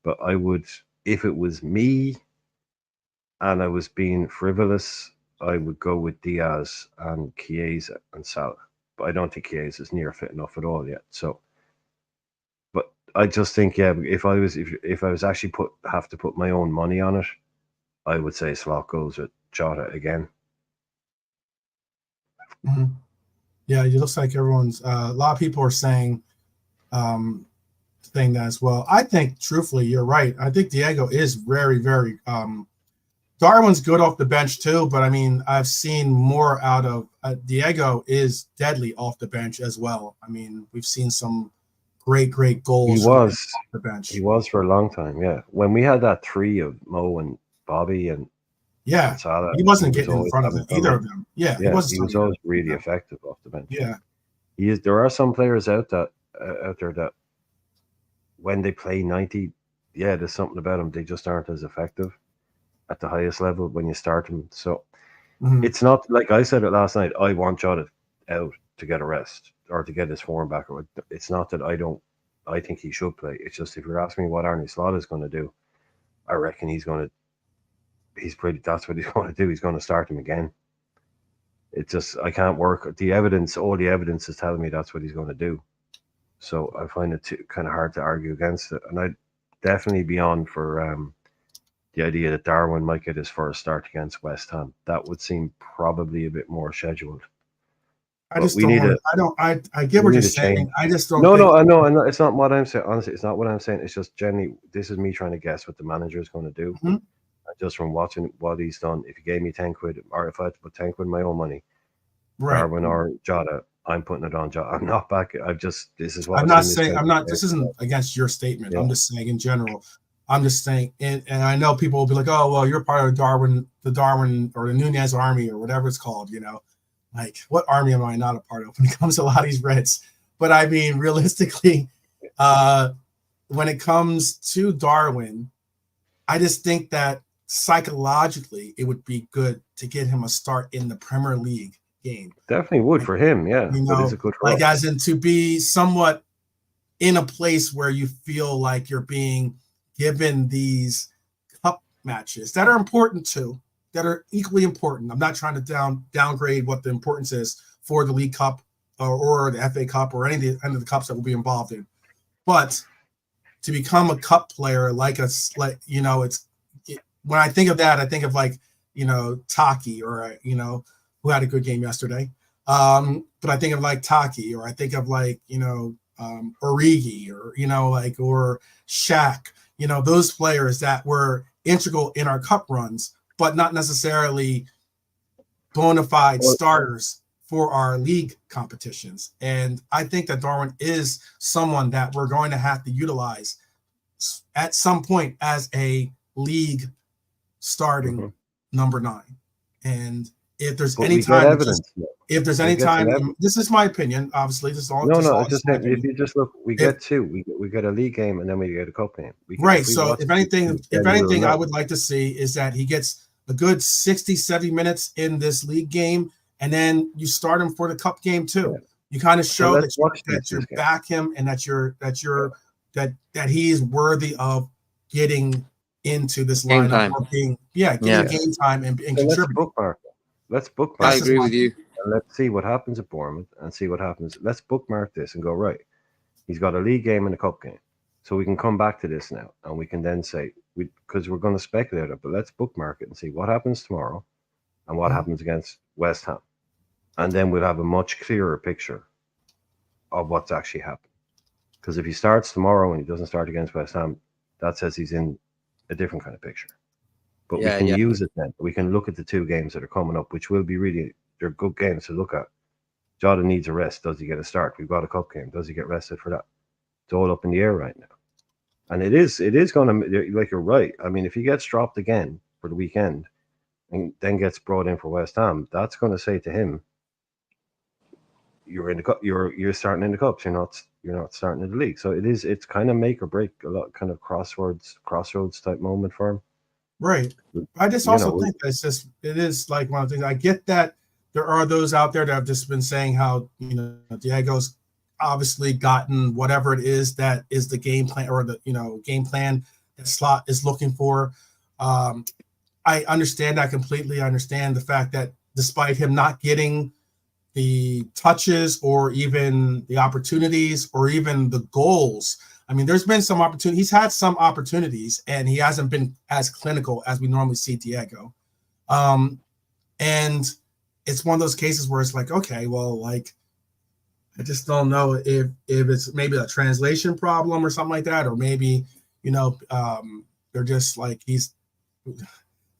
But I would, if it was me and I was being frivolous, I would go with Diaz and Chiesa and Salah. But I don't think Chiesa is near fit enough at all yet. So, but I just think, yeah, if I was actually have to put my own money on it, I would say Slot goes with Jota again. Yeah, it looks like everyone's. A lot of people are saying that as well. I think, truthfully, you're right. I think Diego is very, very. Darwin's good off the bench too, but I mean, I've seen more out of Diego is deadly off the bench as well. I mean, we've seen some great goals. He was off the bench. He was for a long time. Yeah, when we had that three of Mo and Bobby and Salah, he wasn't getting in front of either of them. Yeah, he was always really effective off the bench. Yeah, he is. There are some players out there that when they play 90, there's something about them. They just aren't as effective at the highest level when you start them. So it's not like I said it last night. I want Jota out to get a rest or to get his form back. It's not that I think he should play. It's just, if you're asking me what Arne Slot is going to do, I reckon that's what he's going to do. He's going to start him again. It's just, I can't work. All the evidence is telling me that's what he's going to do. So I find it kind of hard to argue against it. And I'd definitely be on for the idea that Darwin might get his first start against West Ham. That would seem probably a bit more scheduled. I just don't want to. I get what you're saying. I just don't. No, I know. It's not what I'm saying. Honestly, it's not what I'm saying. It's just generally, this is me trying to guess what the manager is going to do. Just from watching what he's done. If he gave me 10 quid, or if I had to put 10 quid my own money, Darwin or Jota, I'm putting it on Jota. I'm not back. This is what I'm not saying. I'm not. This isn't against your statement. Yeah. I'm just saying in general. I'm just saying, and I know people will be like, "Oh, well, you're part of the Darwin or the Nunez army or whatever it's called." You know, like, what army am I not a part of when it comes to a lot of these Reds? But I mean, realistically, when it comes to Darwin, I just think that psychologically it would be good to get him a start in the Premier League game. Definitely would for him, yeah. You know, a good like as in to be somewhat in a place where you feel like you're being given these cup matches that are important too, that are equally important. I'm not trying to downgrade what the importance is for the League Cup or the FA Cup or any of the cups that will be involved in. But to become a cup player, when I think of that, I think of Taki or who had a good game yesterday. But I think of Taki, or I think of Origi, or Shaq. Those players that were integral in our cup runs, but not necessarily bona fide starters for our league competitions. And I think that Darwin is someone that we're going to have to utilize at some point as a league starting number 9. And if there's any time, this is my opinion. Obviously, this is all. If you just look, we get 2. We get a league game and then we get a cup game. So if anything, I would like to see is that he gets a good 60, 70 minutes in this league game, and then you start him for the cup game too. You kind of So show let's that you, watch this game. back him and that he is worthy of getting into this Game lineup time. or getting game time and So let's contributing. bookmark it. Let's I bookmark agree with you. and let's see what happens at Bournemouth and see what happens. Let's bookmark this and go, right, he's got a league game and a cup game. So we can come back to this now and we can then say, because we're going to speculate it, but let's bookmark it and see what happens tomorrow and what happens against West Ham. And then we'll have a much clearer picture of what's actually happened. Because if he starts tomorrow and he doesn't start against West Ham, that says he's in a different kind of picture. But we can use it then. We can look at the 2 games that are coming up, which will be really, they're good games to look at. Jota needs a rest. Does he get a start? We've got a cup game. Does he get rested for that? It's all up in the air right now. And it is going to, like, you're right. I mean, if he gets dropped again for the weekend and then gets brought in for West Ham, that's going to say to him, you're in the cup, you're starting in the cups, you're not starting in the league. So it's kind of make or break, a lot kind of crossroads type moment for him. Right. I just also think that it is like one of the things. I get that there are those out there that have just been saying how, Diego's obviously gotten whatever it is that is the game plan or the, game plan that Slot is looking for. I understand that completely. I understand the fact that despite him not getting the touches or even the opportunities or even the goals, I mean, there's been some opportunity. He's had some opportunities, and he hasn't been as clinical as we normally see Diego. And it's one of those cases where it's like, okay, well, like, I just don't know if it's maybe a translation problem or something like that, or maybe, they're just like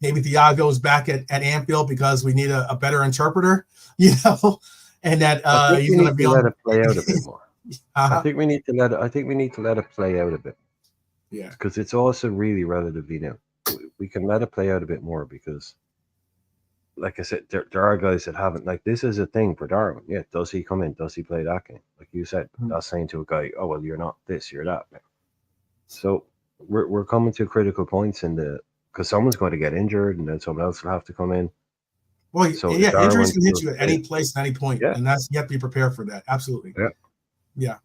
maybe Thiago's back at Anfield because we need a better interpreter, and that he's going to be let it play out a bit more. Uh-huh. I think we need to let it play out a bit. Yeah, because it's also really relatively new. We can let it play out a bit more because, like I said, there are guys that haven't. Like, this is a thing for Darwin. Yeah, does he come in? Does he play that game? Like you said, that's saying to a guy, "Oh well, you're not this, you're that." So we're coming to critical points because someone's going to get injured, and then someone else will have to come in. Well, injuries can hit you at any place, at any point, and you have to be prepared for that. Absolutely. Yeah.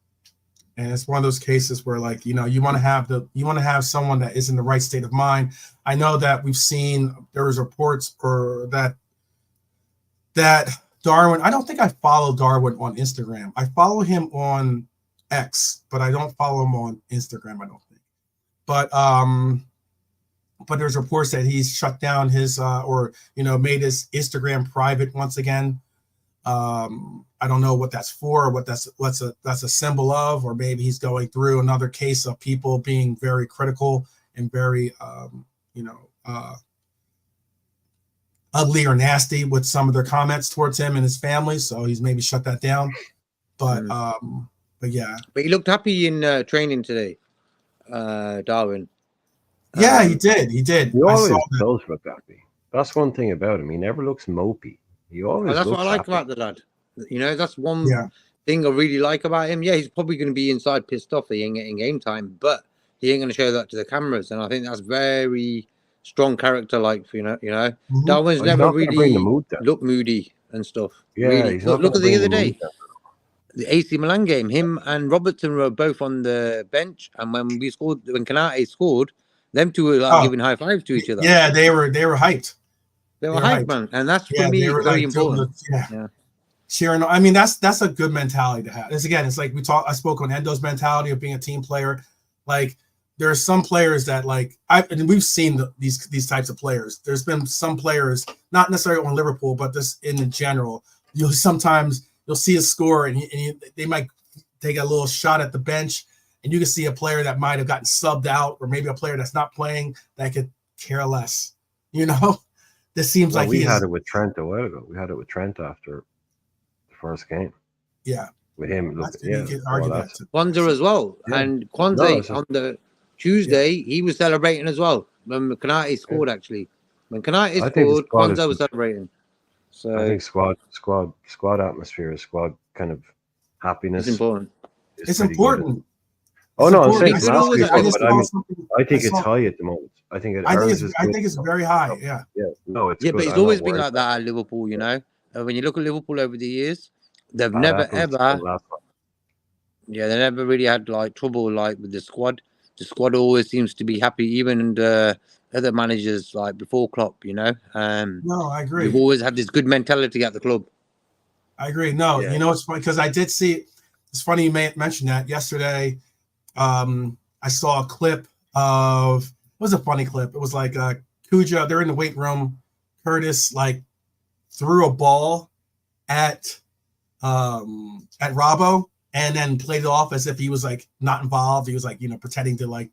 And it's one of those cases where, like, you want to have someone that is in the right state of mind. I know that we've seen there was reports or that Darwin. I don't think I follow Darwin on Instagram. I follow him on X, but I don't follow him on Instagram. I don't think. But there's reports that he's shut down his made his Instagram private once again. I don't know what that's for, that's a symbol of, or maybe he's going through another case of people being very critical and very ugly or nasty with some of their comments towards him and his family. So he's maybe shut that down. But yeah. But he looked happy in training today, Darwin. Yeah, he did. He always does look happy. That's one thing about him. He never looks mopey. That's what I like about the lad. That's one thing I really like about him. Yeah, he's probably going to be inside pissed off that he ain't getting game time, but he ain't going to show that to the cameras. And I think that's very strong character. Like, Mm-hmm. Darwin's never really looked moody and stuff. Yeah, really. Look at the other day. The AC Milan game, him and Robertson were both on the bench, and when Canate scored, them two were giving high fives to each other. Yeah, they were hyped. They were hyped, man, and that's for me very important. Cheering. I mean, that's a good mentality to have. It's like I spoke on Endo's mentality of being a team player. Like, there are some players that, like, and we've seen these types of players. There's been some players, not necessarily on Liverpool, but just in general. You'll see a score and they might take a little shot at the bench, and you can see a player that might have gotten subbed out, or maybe a player that's not playing that could care less. This seems like we had it with Trent a while ago. We had it with Trent after the first game. Yeah, with him. Kwanzaa as well, and Kwanzaa on the Tuesday he was celebrating as well when Canate scored. Actually, when Canate scored, Kwanzaa was celebrating. So I think squad atmosphere, squad kind of happiness. It's important. It's important. Oh no, I'm saying I think it's high at the moment. I think it's very high. Yeah. Yeah. No, it's but it's always been like that at Liverpool. When you look at Liverpool over the years, they've Bad never apples ever, don't last long. yeah, they never really had like trouble like with the squad. The squad always seems to be happy, even the other managers like before Klopp. No, I We've agree. always had this good mentality at the club. I agree. No, Yeah. you know, it's funny because I did see. It's funny you mentioned that yesterday. I saw a clip of. It was a funny clip. It was like Cujo. They're in the weight room. Curtis like threw a ball at Robbo and then played it off as if he was like not involved. He was like, you know, pretending to like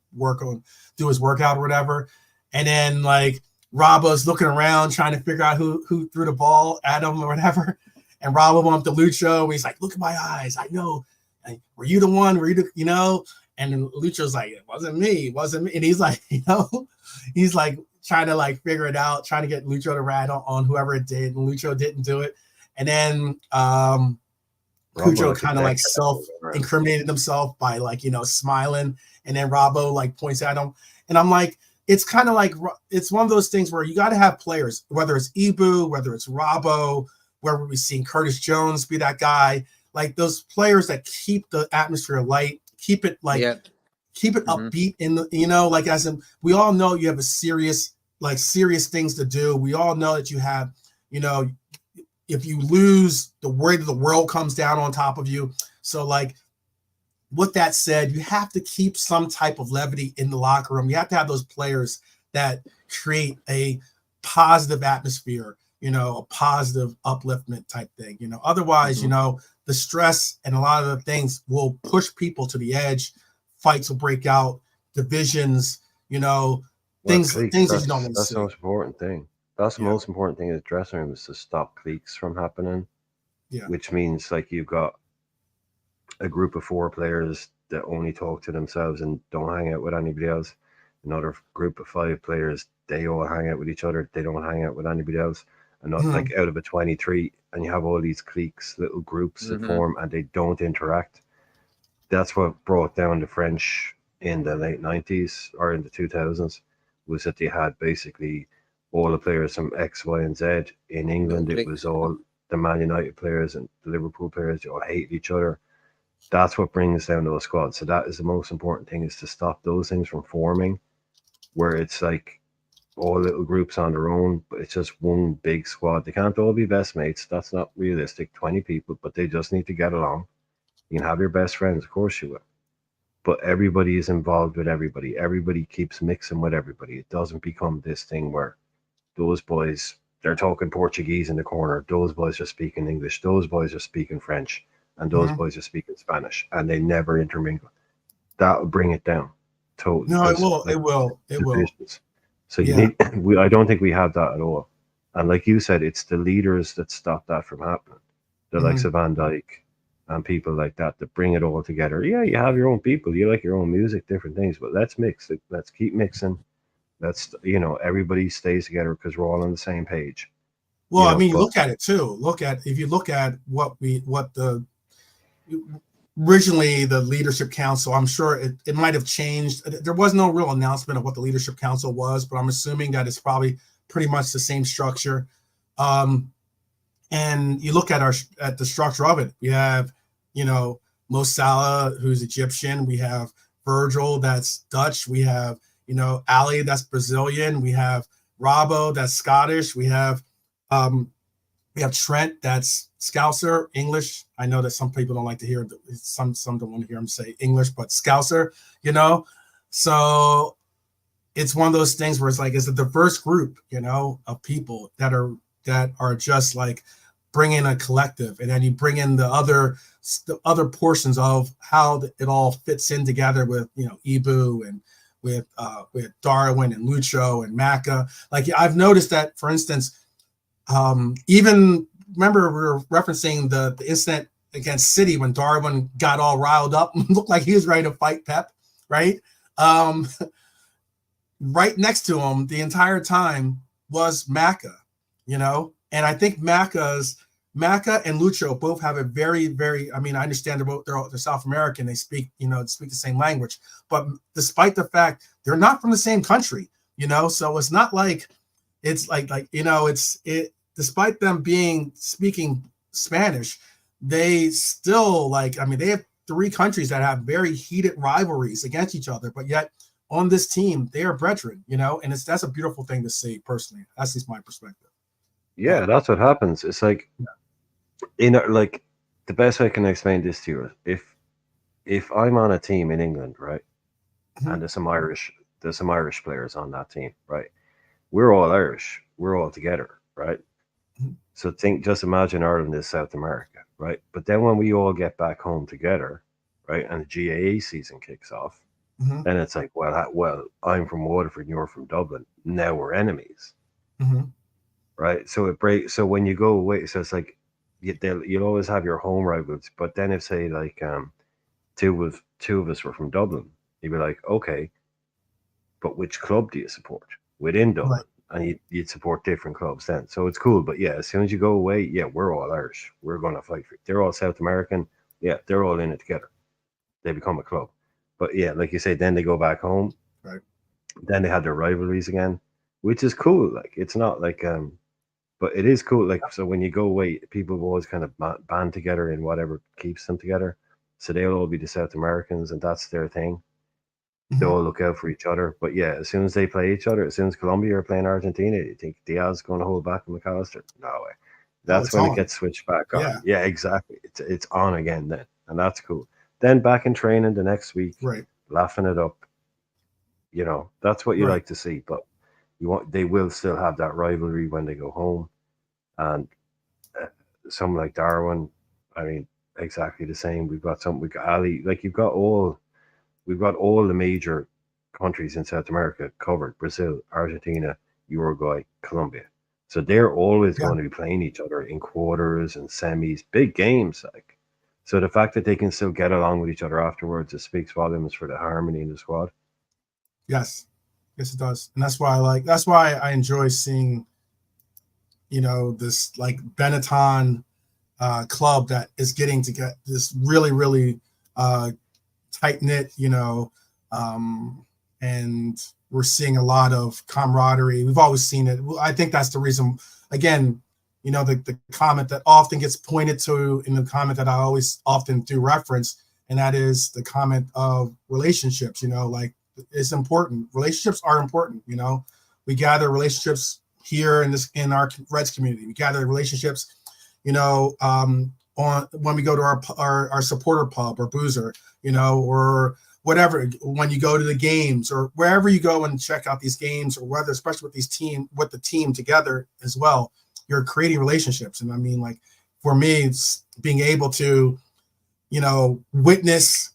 do his workout or whatever. And then like Robbo's looking around trying to figure out who threw the ball at him or whatever. And Robbo went up to Lucho. He's like, look at my eyes. I know. Like, were you the one? Were you the, you know? And then Lucho's like, it wasn't me. It wasn't me. And he's like, you know, he's like trying to like figure it out, trying to get Lucho to rat on whoever it did. And Lucho didn't do it. And then Cujo kind of like self-incriminated himself by like, you know, smiling. And then Robbo like points at him. And I'm like, it's kind of like, it's one of those things where you got to have players, whether it's Ibu, whether it's Robbo, where we've seen Curtis Jones be that guy, like those players that keep the atmosphere light, keep it like, keep it upbeat in the, you know, like as in, we all know you have a serious things to do. We all know that you have, you know, if you lose, the weight of the world comes down on top of you. So like, with that said, you have to keep some type of levity in the locker room. You have to have those players that create a positive atmosphere, you know, a positive upliftment type thing, you know, otherwise, you know, the stress and a lot of the things will push people to the edge. Fights will break out, divisions, you know, things that you don't want to That's see. the most important thing. That's the most important thing in the dressing room, is to stop cliques from happening. Yeah. Which means like you've got a group of 4 players that only talk to themselves and don't hang out with anybody else. Another group of 5 players, they all hang out with each other. They don't hang out with anybody else. And not like out of a 23, and you have all these cliques, little groups that form, and they don't interact. That's what brought down the French in the late 90s or in the 2000s, was that they had basically all the players from X, Y, and Z. In England, it was all the Man United players and the Liverpool players. They all hated each other. That's what brings down those squads. So that is the most important thing, is to stop those things from forming, where it's like all little groups on their own, but it's just one big squad. They can't all be best mates. That's not realistic. 20 people, but they just need to get along. You can have your best friends, of course you will. But everybody is involved with everybody. Everybody keeps mixing with everybody. It doesn't become this thing where those boys, they're talking Portuguese in the corner. Those boys are speaking English. Those boys are speaking French. And those boys are speaking Spanish. And they never intermingle. That will bring it down. Totally. No, it will. Like, it will. So you need, I don't think we have that at all. And like you said, it's the leaders that stop that from happening. The likes of Van Dijk and people like that bring it all together. Yeah, you have your own people. You like your own music, different things. But let's mix it. Let's keep mixing. Let's, you know, everybody stays together because we're all on the same page. Well, you know, I mean, look at it too. If you look at originally the leadership council, I'm sure it might have changed. There was no real announcement of what the leadership council was, but I'm assuming that it's probably pretty much the same structure. And you look at the structure of it. We have, you know, Mo Salah, who's Egyptian. We have Virgil, that's Dutch. We have, you know, Ali, that's Brazilian. We have Robbo, that's Scottish. We have Trent, that's Scouser, English. I know that some people don't like to hear, some don't want to hear him say English, but Scouser, you know. So it's one of those things where it's like, it's a diverse group, you know, of people that are just like bringing a collective, and then you bring in the other portions of how it all fits in together with, you know, Ibu and with Darwin and Lucho and Maka. Like, I've noticed that, for instance, even remember we were referencing the incident against City when Darwin got all riled up and looked like he was ready to fight Pep, right? Right next to him the entire time was Maka, you know, and I think Maka and Lucho both have a very, very, I mean, I understand they're South American, they speak the same language, but despite the fact they're not from the same country, you know, so it's not like it's like you know, despite them speaking Spanish, they still like, I mean, they have 3 countries that have very heated rivalries against each other, but yet on this team, they are brethren, you know, and that's a beautiful thing to see personally. That's just my perspective. Yeah, that's what happens. It's like, like the best way I can explain this to you is if I'm on a team in England, right, and there's some Irish players on that team, right? We're all Irish. We're all together, right? So just imagine Ireland is South America, right? But then when we all get back home together, right, and the GAA season kicks off, then it's like, well, I'm from Waterford, you're from Dublin. Now we're enemies, right? So it breaks. So when you go away, so it's like you'll always have your home rivals. But then if say like two of us were from Dublin, you'd be like, okay, but which club do you support within Dublin? Right. And you'd support different clubs then. So it's cool. But yeah, as soon as you go away, yeah, we're all Irish. We're going to fight for it. They're all South American. Yeah, they're all in it together. They become a club. But yeah, like you say, then they go back home. Right. Then they had their rivalries again, which is cool. Like, it's not like, but it is cool. Like, so when you go away, people have always kind of band together in whatever keeps them together. So they'll all be the South Americans, and that's their thing. They all look out for each other. But yeah, as soon as they play each other, as soon as Colombia are playing Argentina, you think Diaz is going to hold back on McAllister? No way. That's when it gets switched back on. Yeah, exactly. It's on again then, and that's cool. Then back in training the next week, right, laughing it up. You know, that's what you like to see. But they will still have that rivalry when they go home, and someone like Darwin, I mean, exactly the same. We've got Ali. Like we've got all the major countries in South America covered: Brazil, Argentina, Uruguay, Colombia. So they're always going to be playing each other in quarters and semis, big games. Like, so the fact that they can still get along with each other afterwards, it speaks volumes for the harmony in the squad. Yes, it does, and that's why I enjoy seeing, you know, this like Benetton club that is getting to get this really, really tight knit, you know, and we're seeing a lot of camaraderie. We've always seen it. I think that's the reason. Again, you know, the comment that often gets pointed to in the comment that I always often do reference, and that is the comment of relationships. You know, like, it's important. Relationships are important. You know, we gather relationships here in our Reds community. We gather relationships, you know, on when we go to our supporter pub or boozer, you know, or whatever, when you go to the games or wherever you go and check out these games, or whether, especially with the team together as well, you're creating relationships. And I mean, like, for me, it's being able to, you know, witness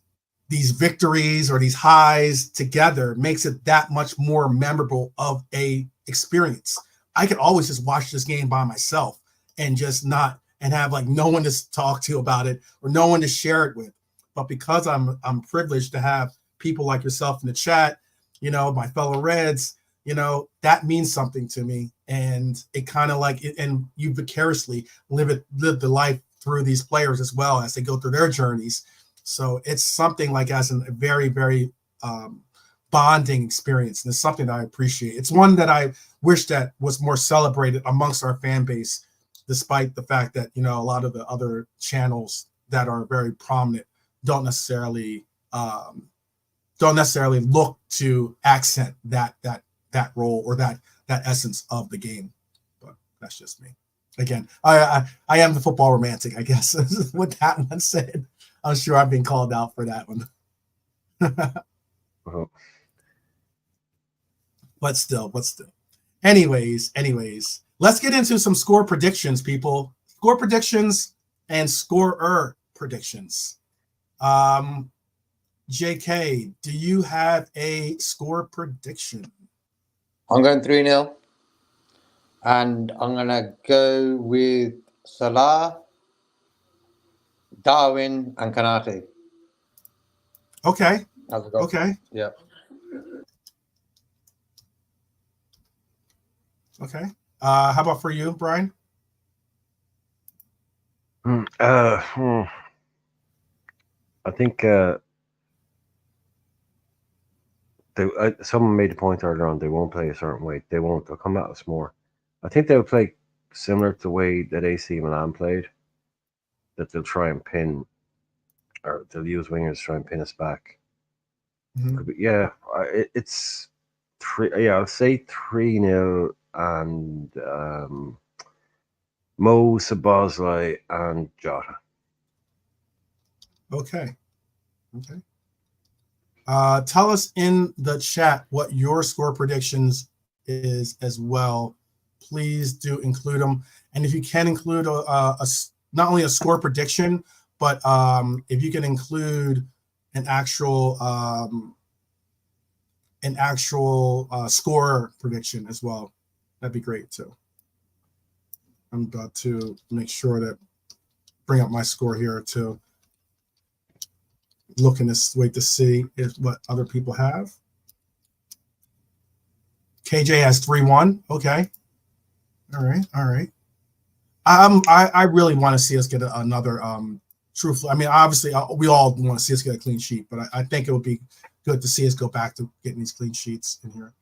these victories or these highs together makes it that much more memorable of a experience. I could always just watch this game by myself and just not, and have like no one to talk to about it or no one to share it with. But because I'm privileged to have people like yourself in the chat, you know, my fellow Reds, you know, that means something to me. And it kind of like, and you vicariously live the life through these players as well as they go through their journeys. So it's something like as a very, very bonding experience. And it's something that I appreciate. It's one that I wish that was more celebrated amongst our fan base, despite the fact that, you know, a lot of the other channels that are very prominent don't necessarily look to accent that role or that essence of the game. But that's just me. Again, I am the football romantic, I guess. With that one said, I'm sure I've been called out for that one. But still. Anyways, let's get into some score predictions, people. Score predictions and scorer predictions. JK, do you have a score prediction? I'm going 3-0. And I'm going to go with Salah, Darwin, and Kanate. Okay. Okay. Yeah. Okay. How about for you, Brian? I think someone made a point earlier on. They won't play a certain way. They'll come at us more. I think they'll play similar to the way that AC Milan played. that they'll try and pin, or they'll use wingers to try and pin us back. Mhm. But yeah, it's 3. Yeah, I'll say 3-0, and Mo, Sabozlai, and Jota. Okay. Okay. Tell us in the chat what your score predictions is as well. Please do include them, and if you can include not only a score prediction, but if you can include an actual score prediction as well, that'd be great too. I'm about to make sure that bring up my score here too. Looking this way to see what other people have. KJ has 3-1. Okay. All right. All right. I really want to see us get another truthful. I mean, obviously, we all want to see us get a clean sheet, but I think it would be good to see us go back to getting these clean sheets in here.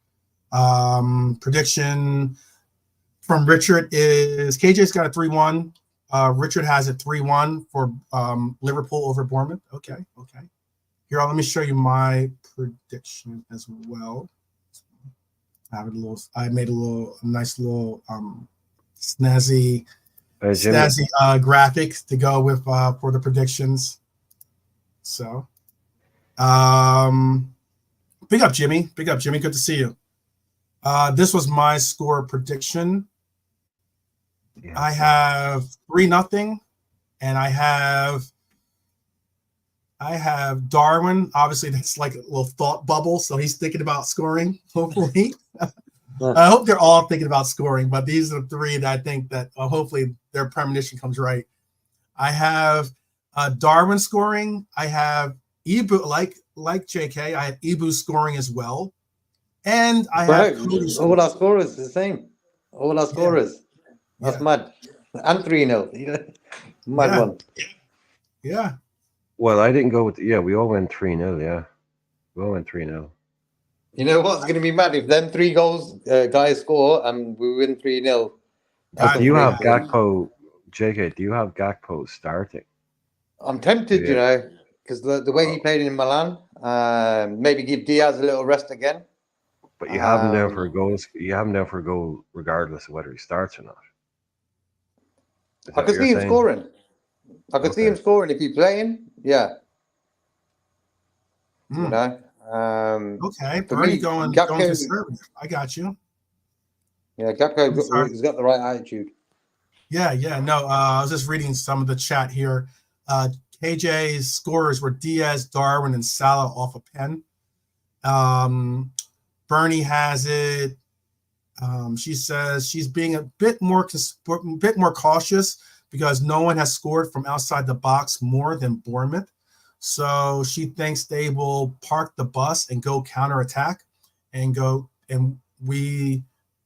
Prediction from Richard is KJ's got a 3-1. Richard has a 3-1 for Liverpool over Bournemouth. Okay. Okay. Here, let me show you my prediction as well. I made a nice little snazzy graphic to go with for the predictions. So, big up, Jimmy. Big up, Jimmy. Good to see you. This was my score prediction. Yeah, I have 3-0, and I have Darwin. Obviously, that's like a little thought bubble, so he's thinking about scoring, hopefully. I hope they're all thinking about scoring, but these are the 3 that I think that hopefully their premonition comes right. I have Darwin scoring. I have Ibu, like JK, I have Ibu scoring as well. And I have all our scorers the same. All our scorers. Yeah. That's mad. And 3-0. Mad one. Yeah. Well, I didn't go with we all went 3-0, yeah. We all went 3-0. You know what's going to be mad if them 3 goals guys score and we win 3-0. Do you have Gakpo, JK? Do you have Gakpo starting? I'm tempted, you know, because the way he played in Milan, maybe give Diaz a little rest again. But you have him down for a goal. You have him down for a goal, regardless of whether he starts or not. I could see him scoring. I could see him scoring if he's playing. Yeah. You know. Okay, Bernie going conservative. I got you. Yeah, Gakpo, he's got the right attitude. Yeah, yeah. No, I was just reading some of the chat here. KJ's scorers were Diaz, Darwin, and Salah off a pen. Bernie has it. She says she's being a bit more cautious because no one has scored from outside the box more than Bournemouth. So she thinks they will park the bus and go counterattack and we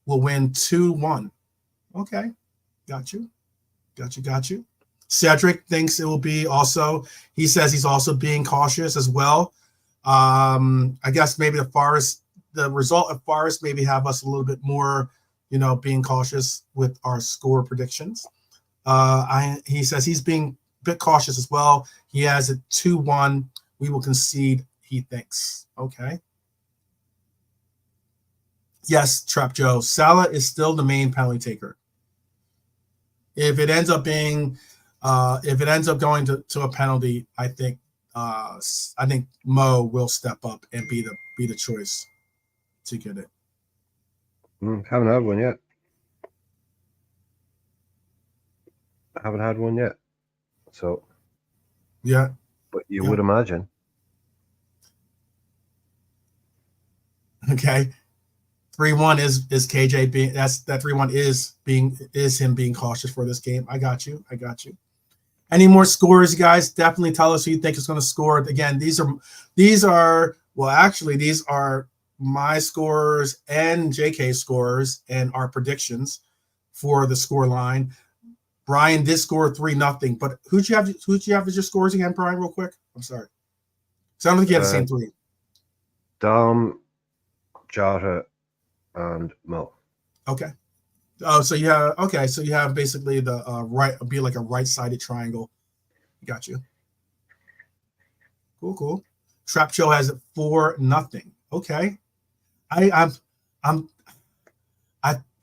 will win 2-1. Okay. Got you. Cedric thinks it will be also, he says he's also being cautious as well. I guess maybe the result of Forest maybe have us a little bit more, being cautious with our score predictions. He says he's being a bit cautious as well. He has a 2-1. We will concede, he thinks. Okay. Yes, Trap Joe. Salah is still the main penalty taker. If it ends up going to a penalty, I think Mo will step up and be the choice to get it. Haven't had one yet. So yeah, but you would imagine. Okay. 3-1 is KJ being that 3-1 is him being cautious for this game. I got you. Any more scores, you guys? Definitely tell us who you think is going to score. Again, these are my scores and JK's scores and our predictions for the score line. Brian did score 3-0, but who'd you have as your scores again, Brian, real quick? I'm sorry. So I don't think you had the same 3. Dom, Jota, and Mo. Okay. Oh, so you have basically the right, be like a right-sided triangle. Got you. Cool. Trap Show has it 4-0. Okay. I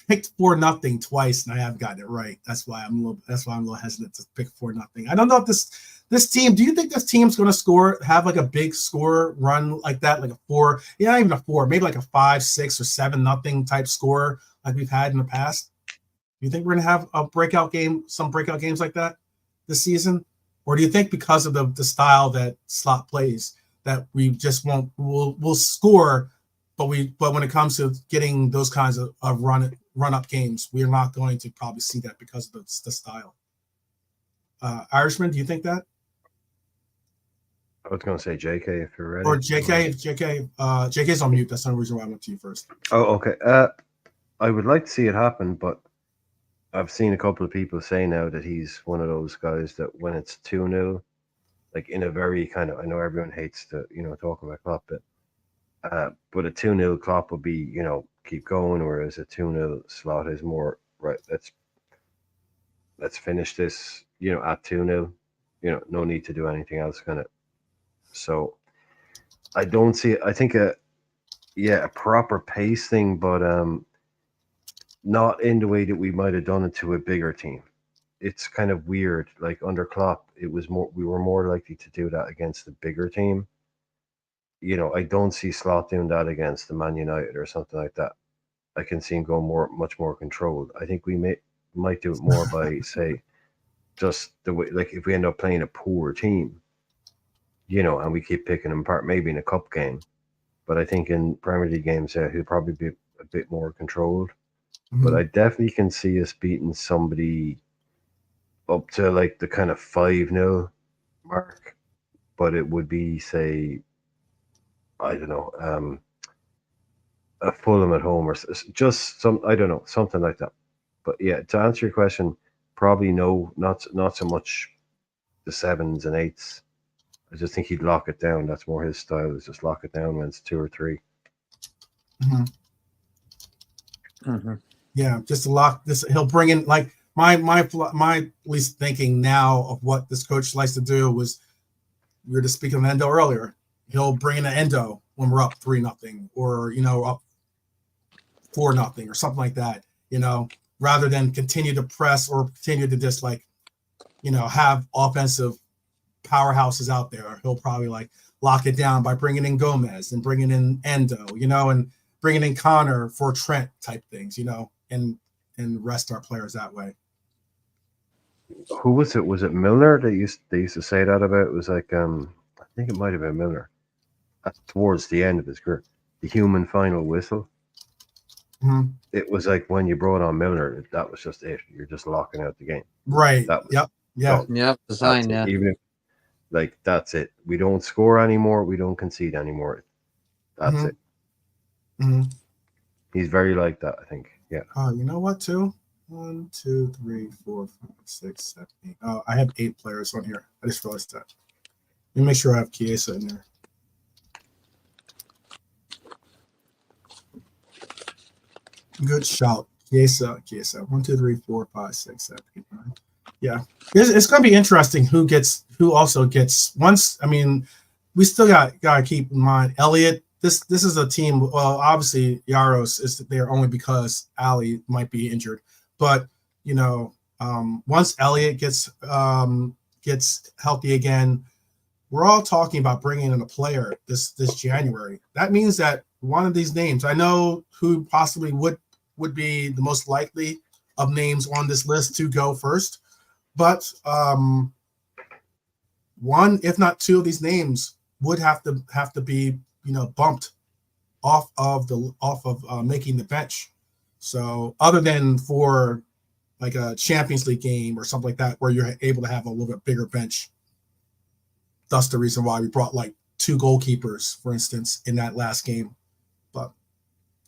picked 4-0 twice and I have gotten it right. That's why I'm a little hesitant to pick 4-0. I don't know if this team. Do you think this team's going to have like a big score run like that, like a 4? Yeah, not even a 4, maybe like a 5, 6, or 7-0 type score like we've had in the past. Do you think we're going to have a breakout game, some breakout games like that this season, or do you think because of the style that Slot plays that we just won't? We'll score. But when it comes to getting those kinds of run up games, we're not going to probably see that because of the style. Irishman, do you think that? I was going to say JK if you're ready. Or JK's on mute. That's the reason why I went to you first. Oh, okay. I would like to see it happen, but I've seen a couple of people say now that he's one of those guys that when it's 2-0, like in a very kind of, I know everyone hates to talk about Klopp, but a 2-0 Klopp would be, keep going, whereas a 2-0 Slot is more, right, let's finish this, at 2-0, no need to do anything else kind of. So I don't see it. I think a proper pace thing, but not in the way that we might have done it to a bigger team. It's kind of weird. Like under Klopp, we were more likely to do that against the bigger team. I don't see Slot doing that against the Man United or something like that. I can see him go much more controlled. I think we might do it more by say, just the way, like if we end up playing a poor team, and we keep picking them apart, maybe in a cup game. But I think in Premier League games, he'll probably be a bit more controlled. Mm-hmm. But I definitely can see us beating somebody up to like the kind of 5-0 mark. But it would be, say, I don't know, a Fulham at home or just something like that. But yeah, to answer your question, probably no, not so much the 7s and 8s. I just think he'd lock it down. That's more his style, is just lock it down when it's 2 or 3. Mm-hmm. Mm-hmm. Yeah, just to lock this. He'll bring in like my least thinking now of what this coach likes to do was, we were just speaking of Endo earlier. He'll bring in an Endo when we're up 3-0 or up 4-0 or something like that. Rather than continue to press or continue to just have offensive powerhouses out there. He'll probably lock it down by bringing in Gomez and bringing in Endo, and bringing in Connor for Trent type things, and rest our players that way. Who was it? Was it Milner they used to say that about? It was like I think it might have been Milner. Towards the end of his career, the human final whistle. Mm-hmm. It was like when you brought on Milner, that was just it. You're just locking out the game. Right. Yep. The sign. Yeah. Even if that's it. We don't score anymore. We don't concede anymore. That's it. Mm-hmm. He's very like that, I think. Yeah. You know what? Too. 1, 2, 3, 4, 5, 6, 7, 8. Oh, I have 8 players on here. I just realized that. Let me make sure I have Chiesa in there. Good shout. Chiesa. 1, 2, 3, 4, 5, 6, 7, 8, 9. Yeah. It's going to be interesting who also gets once. I mean, we still got to keep in mind Elliott. This is a team. Well, obviously Yaros is there only because Ali might be injured. But once Elliott gets healthy again, we're all talking about bringing in a player this January. That means that one of these names, I know who possibly would be the most likely of names on this list to go first, but one, if not two of these names would have to be bumped off of making the bench. So other than for like a Champions League game or something like that, where you're able to have a little bit bigger bench. That's the reason why we brought 2 goalkeepers, for instance, in that last game. But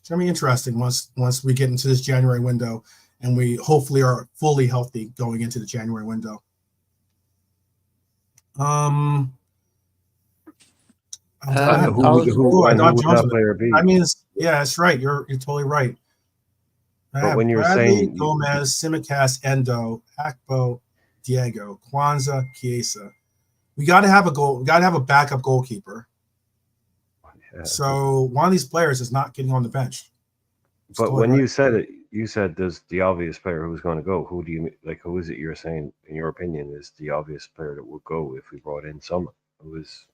it's going to be interesting once we get into this January window and we hopefully are fully healthy going into the January window. Who would that player be? I mean, yeah, that's right. You're totally right. But when you're Bradley, saying Gomez, Simicast, Endo, Akpo, Diego, Kwanzaa, Chiesa. We got to have a goal. We got to have a backup goalkeeper. Yeah. So one of these players is not getting on the bench. But when you said it, you said there's the obvious player who's going to go. Who do you like? Who is it you're saying, in your opinion, is the obvious player that would go if we brought in someone? Who is?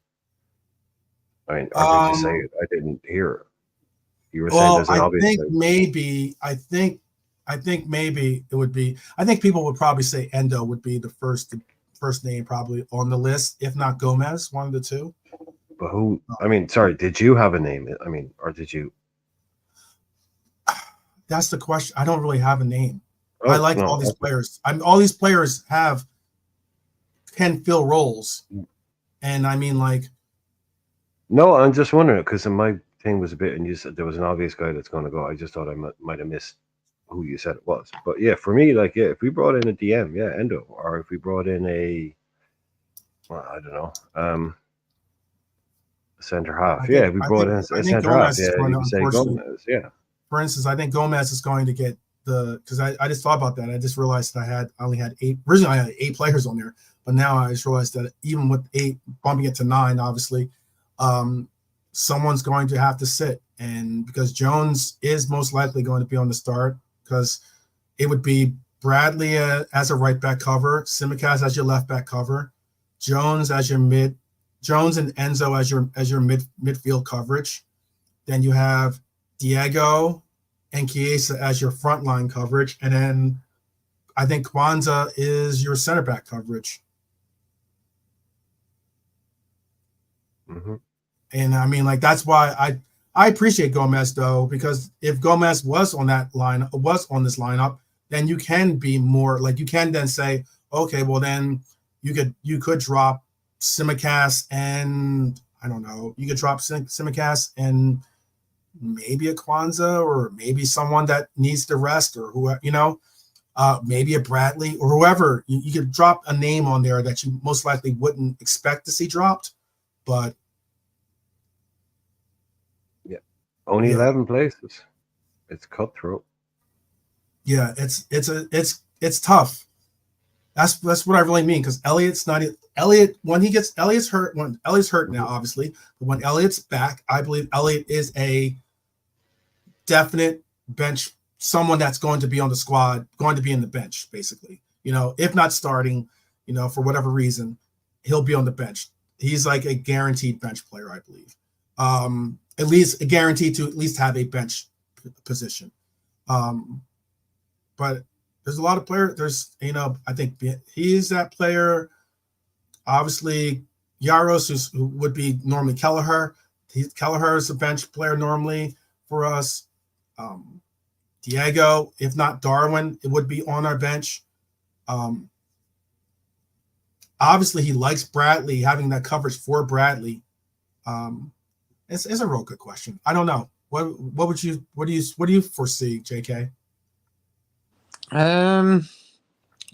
I mean, or did you say it? I didn't hear it. You were saying there's an obvious player. I think maybe it would be. I think people would probably say Endo would be the first name probably on the list, if not Gomez, one of the two. But who? I mean, sorry, did you have a name? I mean, or did you? That's the question. I don't really have a name. Oh, I like all these players. All these players can fill roles, and I mean, like. No, I'm just wondering because my thing was a bit, and you said there was an obvious guy that's going to go. I just thought I might have missed who you said it was. But yeah, for me, like, yeah, if we brought in a DM, yeah, Endo, or if we brought in well, I don't know, center half, yeah, if we brought in a center half, yeah, you could say Gomez, yeah. For instance, I think Gomez is going to get because I just thought about that. I just realized that I only had 8. Originally, I had 8 players on there, but now I just realized that even with 8, bumping it to 9, obviously, someone's going to have to sit, and because Jones is most likely going to be on the start, because it would be Bradley as a right back cover, Simicast as your left back cover, Jones as your Jones and Enzo as your midfield coverage. Then you have Diego and Chiesa as your front line coverage, and then I think Kwanzaa is your center back coverage. Mm-hmm. And I mean, like, that's why I appreciate Gomez though, because if Gomez was on this lineup, then you can be more like, you can then say, okay, well then you could drop Simicast and I don't know, you could drop Simicast and maybe a Kwanzaa or maybe someone that needs the rest or who, maybe a Bradley or whoever. You could drop a name on there that you most likely wouldn't expect to see dropped, but yeah, only 11 places. It's cutthroat. Yeah, it's tough. That's what I really mean, because Elliott's hurt now, obviously, but when Elliott's back, I believe Elliott is a definite bench, someone that's going to be on the squad, going to be in the bench, basically. If not starting, for whatever reason, he'll be on the bench. He's like a guaranteed bench player, I believe. At least guaranteed to at least have a bench position. But there's a lot of players. There's, I think he's that player. Obviously, Yaros, who would be normally Kelleher. Kelleher is a bench player normally for us. Diego, if not Darwin, it would be on our bench. Obviously, he likes Bradley, having that coverage for Bradley. It's a real good question. I don't know. What do you foresee, JK?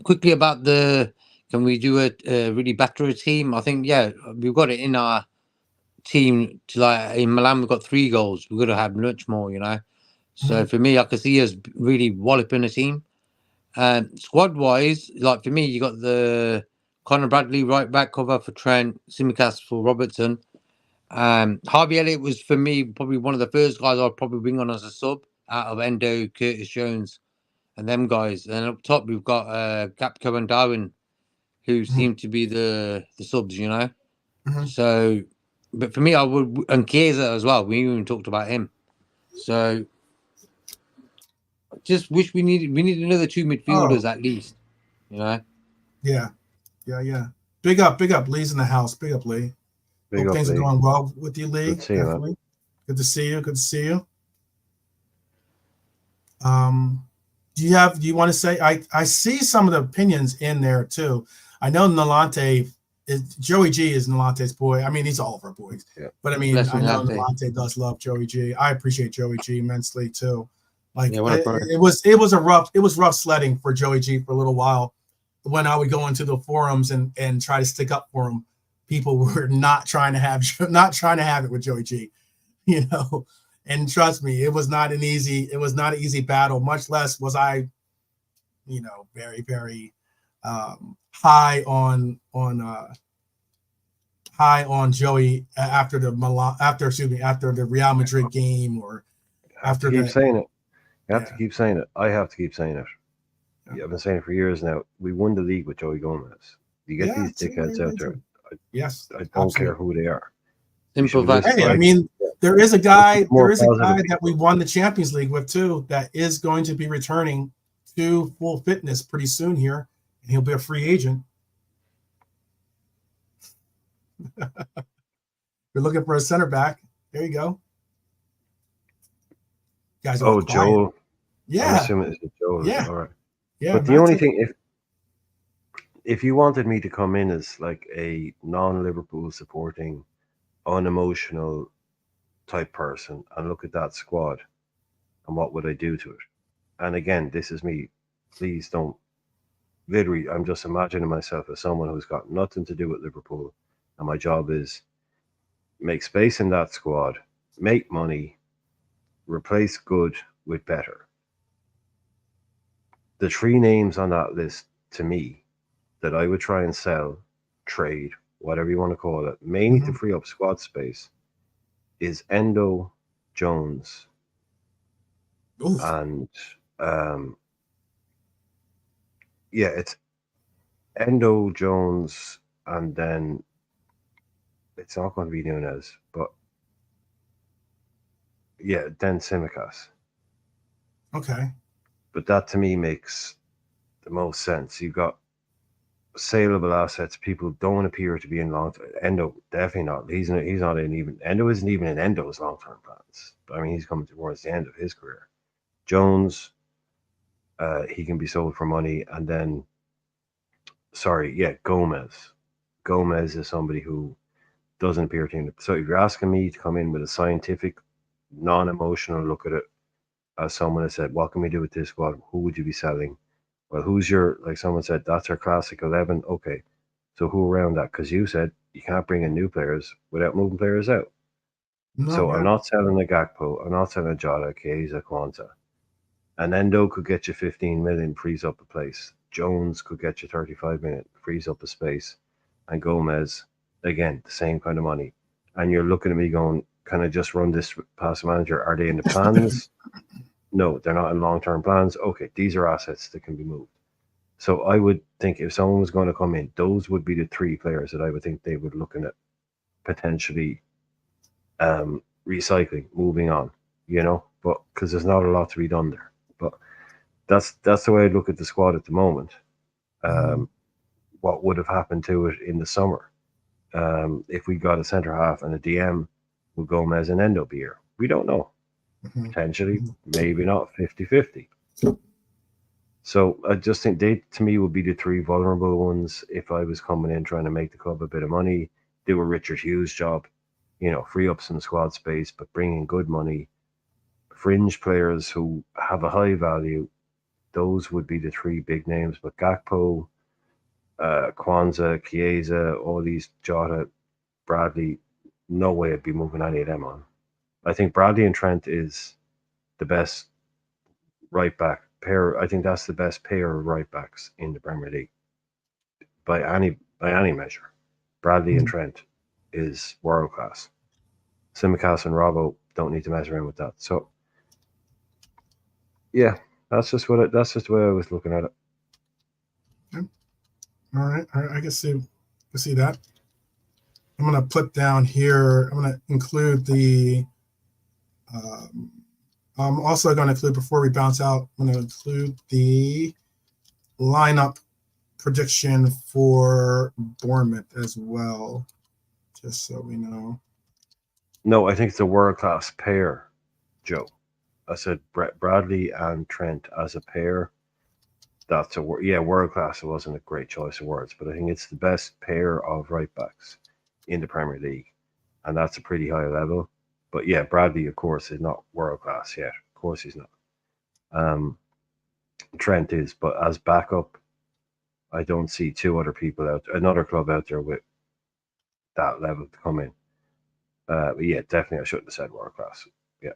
Quickly about can we do a really better team? I think, yeah, we've got it in our team to, like, in Milan we've got 3 goals. We've got to have much more, So for me, I can see us really walloping a team. Squad wise, like for me, you got the Conor Bradley right back cover for Trent, Simicast for Robertson. Harvey Elliott was for me probably one of the first guys I'd probably bring on as a sub out of Endo, Curtis Jones, and them guys. And up top we've got Gapco and Darwin, who seem to be the subs, So, but for me, I would, and Chiesa as well. We even talked about him. So, just wish we need another 2 midfielders at least, Yeah. Big up, Lee's in the house. Big up, Lee. Hope things are going well with you, Lee. Definitely. Good to see you. Good to see you. Do you want to say? I see some of the opinions in there too. I know Nalante Joey G is Nalante's boy. I mean, he's all of our boys. Yeah. But I mean, I know Nalante does love Joey G. I appreciate Joey G immensely too. Like, it was rough sledding for Joey G for a little while when I would go into the forums and try to stick up for him. People were not trying to have it with Joey G, And trust me, it was not an easy battle. Much less was I, very, very high on high on Joey after the Real Madrid game or after keep the saying it. You have Yeah. to keep saying it. I have to keep saying it. Yeah. I've been saying it for years now. We won the league with Joey Gomez. You get these dickheads out there. Yes, I don't care who they are. Simple should fact. Hey, I Right. mean, there is a guy More that positive we won the Champions League with too that is going to be returning to full fitness pretty soon here, and he'll be a free agent. We're looking for a center back. There you go. Guys are Oh, quiet. Joel. I'm Yeah, assuming it's Joel. Yeah. All right. yeah. But the that's only it. thing, if you wanted me to come in as like a non-Liverpool supporting, unemotional type person and look at that squad, and what would I do to it? And again, this is me. Please don't. Literally, I'm just imagining myself as someone who's got nothing to do with Liverpool, and my job is make space in that squad, make money, replace good with better. The three names on that list to me that I would try and sell, trade, whatever you want to call it, mainly to free up squad space, is Endo, Jones, Oof. and it's Endo, Jones, and then it's not going to be Nunez, but then Simicas. Okay. But that to me makes the most sense. You've got saleable assets. People don't appear to be in long term. Endo definitely not. He's not in even. Endo isn't even in Endo's long term plans. I mean, he's coming towards the end of his career. Jones, he can be sold for money, and then, Gomez. Gomez is somebody who doesn't appear to. So if you're asking me to come in with a scientific, non-emotional look at it, as someone has said, what can we do with this squad? Who would you be selling? Well, who's your, like someone said, that's our classic 11. Okay, so who around that? Because you said you can't bring in new players without moving players out. So I'm not selling a Gakpo. I'm not selling a Jota, Chiesa, Quanta. And Endo could get you 15 million, frees up a place. Jones could get you 35 million, frees up a space. And Gomez, again, the same kind of money. And you're looking at me going, can I just run this past the manager? Are they in the plans? No, they're not in long-term plans. Okay, these are assets that can be moved. So I would think if someone was going to come in, those would be the three players that I would think they would looking at potentially recycling, moving on, but because there's not a lot to be done there. But that's the way I look at the squad at the moment. What would have happened to it in the summer if we got a centre half and a DM with Gomez and Endo be here? We don't know. Potentially, maybe not 50-50. So I just think they, to me, would be the three vulnerable ones if I was coming in trying to make the club a bit of money. Do a Richard Hughes job, free up some squad space, but bring in good money. Fringe players who have a high value, those would be the three big names. But Gakpo, Kwanzaa, Chiesa, all these, Jota, Bradley, no way I'd be moving any of them on. I think Bradley and Trent is the best right back pair. I think that's the best pair of right backs in the Premier League by any measure. Bradley and Trent is world class. Simicas and Robbo don't need to mess around with that. So yeah, that's just the way I was looking at it. All right, I can see that. I'm gonna put down here. I'm gonna include the. I'm also going to include, before we bounce out, I'm going to include the lineup prediction for Bournemouth as well, just so we know. No, I think it's a world-class pair, Joe. I said Bradley and Trent as a pair. That's world-class. It wasn't a great choice of words, but I think it's the best pair of right-backs in the Premier League, and that's a pretty high level. But yeah, Bradley, of course, is not world-class yet. Of course he's not. Trent is, but as backup, I don't see another club out there with that level to come in. But yeah, definitely I shouldn't have said world class. Yeah.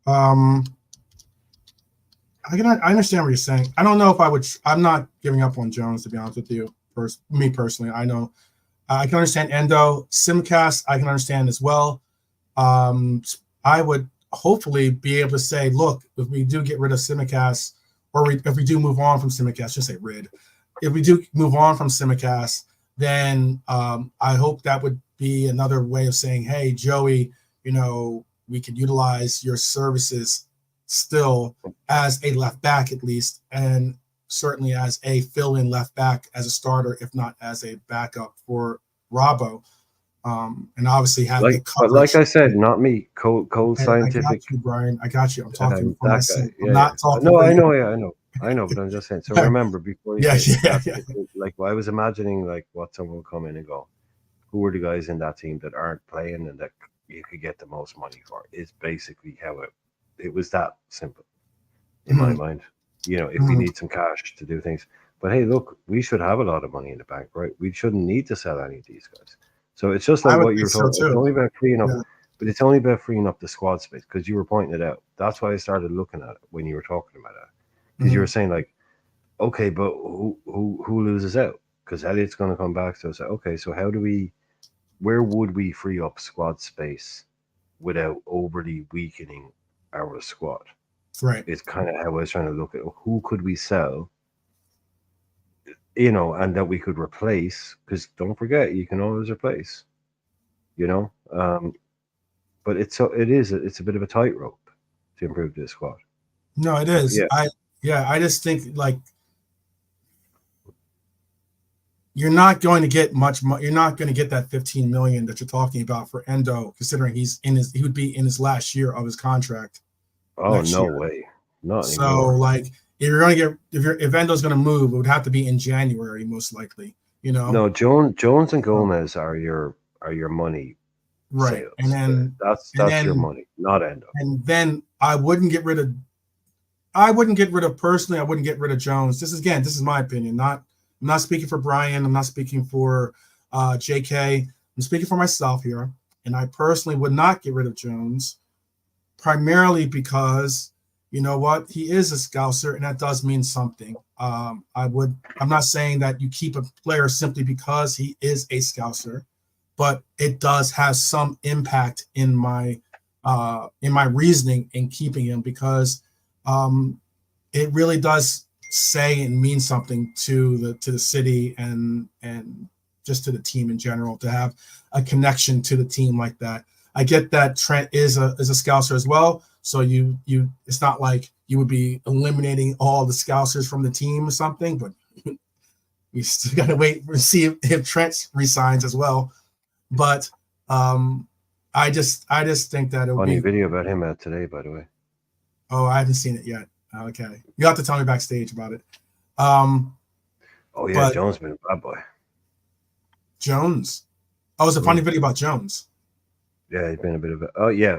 I understand what you're saying. I don't know if I would. I'm not giving up on Jones, to be honest with you. Me personally, I know I can understand Endo. Simcast, I can understand as well. I would hopefully be able to say, look, if we do get rid of Simicast, or if we do move on from Simicast, just say rid. If we do move on from Simicast, then I hope that would be another way of saying, hey, Joey, we could utilize your services still as a left back at least, and certainly as a fill-in left back as a starter, if not as a backup for Robbo. And obviously have the coverage. But like I said, not me. Cold scientific. I got you, Brian. I got you. I'm talking for myself. Yeah, I'm not talking. No, I know, but I'm just saying. So remember, before you like, I was imagining like what someone would come in and go, who are the guys in that team that aren't playing and that you could get the most money for? It's basically how it was that simple in my mind. If you need some cash to do things. But hey, look, we should have a lot of money in the bank, right? We shouldn't need to sell any of these guys. So it's just like what you're talking. It's only about freeing up, but it's only about freeing up the squad space, because you were pointing it out. That's why I started looking at it when you were talking about it, because you were saying like, okay, but who loses out? Because Elliot's going to come back. So it's like, okay, so where would we free up squad space without overly weakening our squad? Right. It's kind of how I was trying to look at who could we sell, and that we could replace, because don't forget, you can always replace, but it's a bit of a tightrope to improve this squad. No, it is. I just think like you're not going to get much. You're not going to get that 15 million that you're talking about for Endo, considering he would be in his last year of his contract. Oh, no way. Not so anymore. Like if you're going to get if Endo's going to move, it would have to be in January most likely. No, Jones and Gomez are your money, right? Sales. And then that's your money, not Endo. And then I wouldn't get rid of personally. I wouldn't get rid of Jones. This is my opinion. I'm not speaking for Brian. I'm not speaking for JK. I'm speaking for myself here. And I personally would not get rid of Jones, primarily because you know what, he is a Scouser, and that does mean something. I'm not saying that you keep a player simply because he is a Scouser, but it does have some impact in my reasoning in keeping him, because it really does say and mean something to the city and just to the team in general to have a connection to the team like that. I get that Trent is a Scouser as well, so you it's not like you would be eliminating all the Scousers from the team or something, but you still got to wait and see if Trent resigns as well. But I just think that it would Funny be video about him out today, by the way. Oh, I haven't seen it yet. Okay, you have to tell me backstage about it. Oh yeah, Jones been a bad boy. Jones. Oh, it's a funny video about Jones. Yeah, he's been a bit of a. Oh yeah,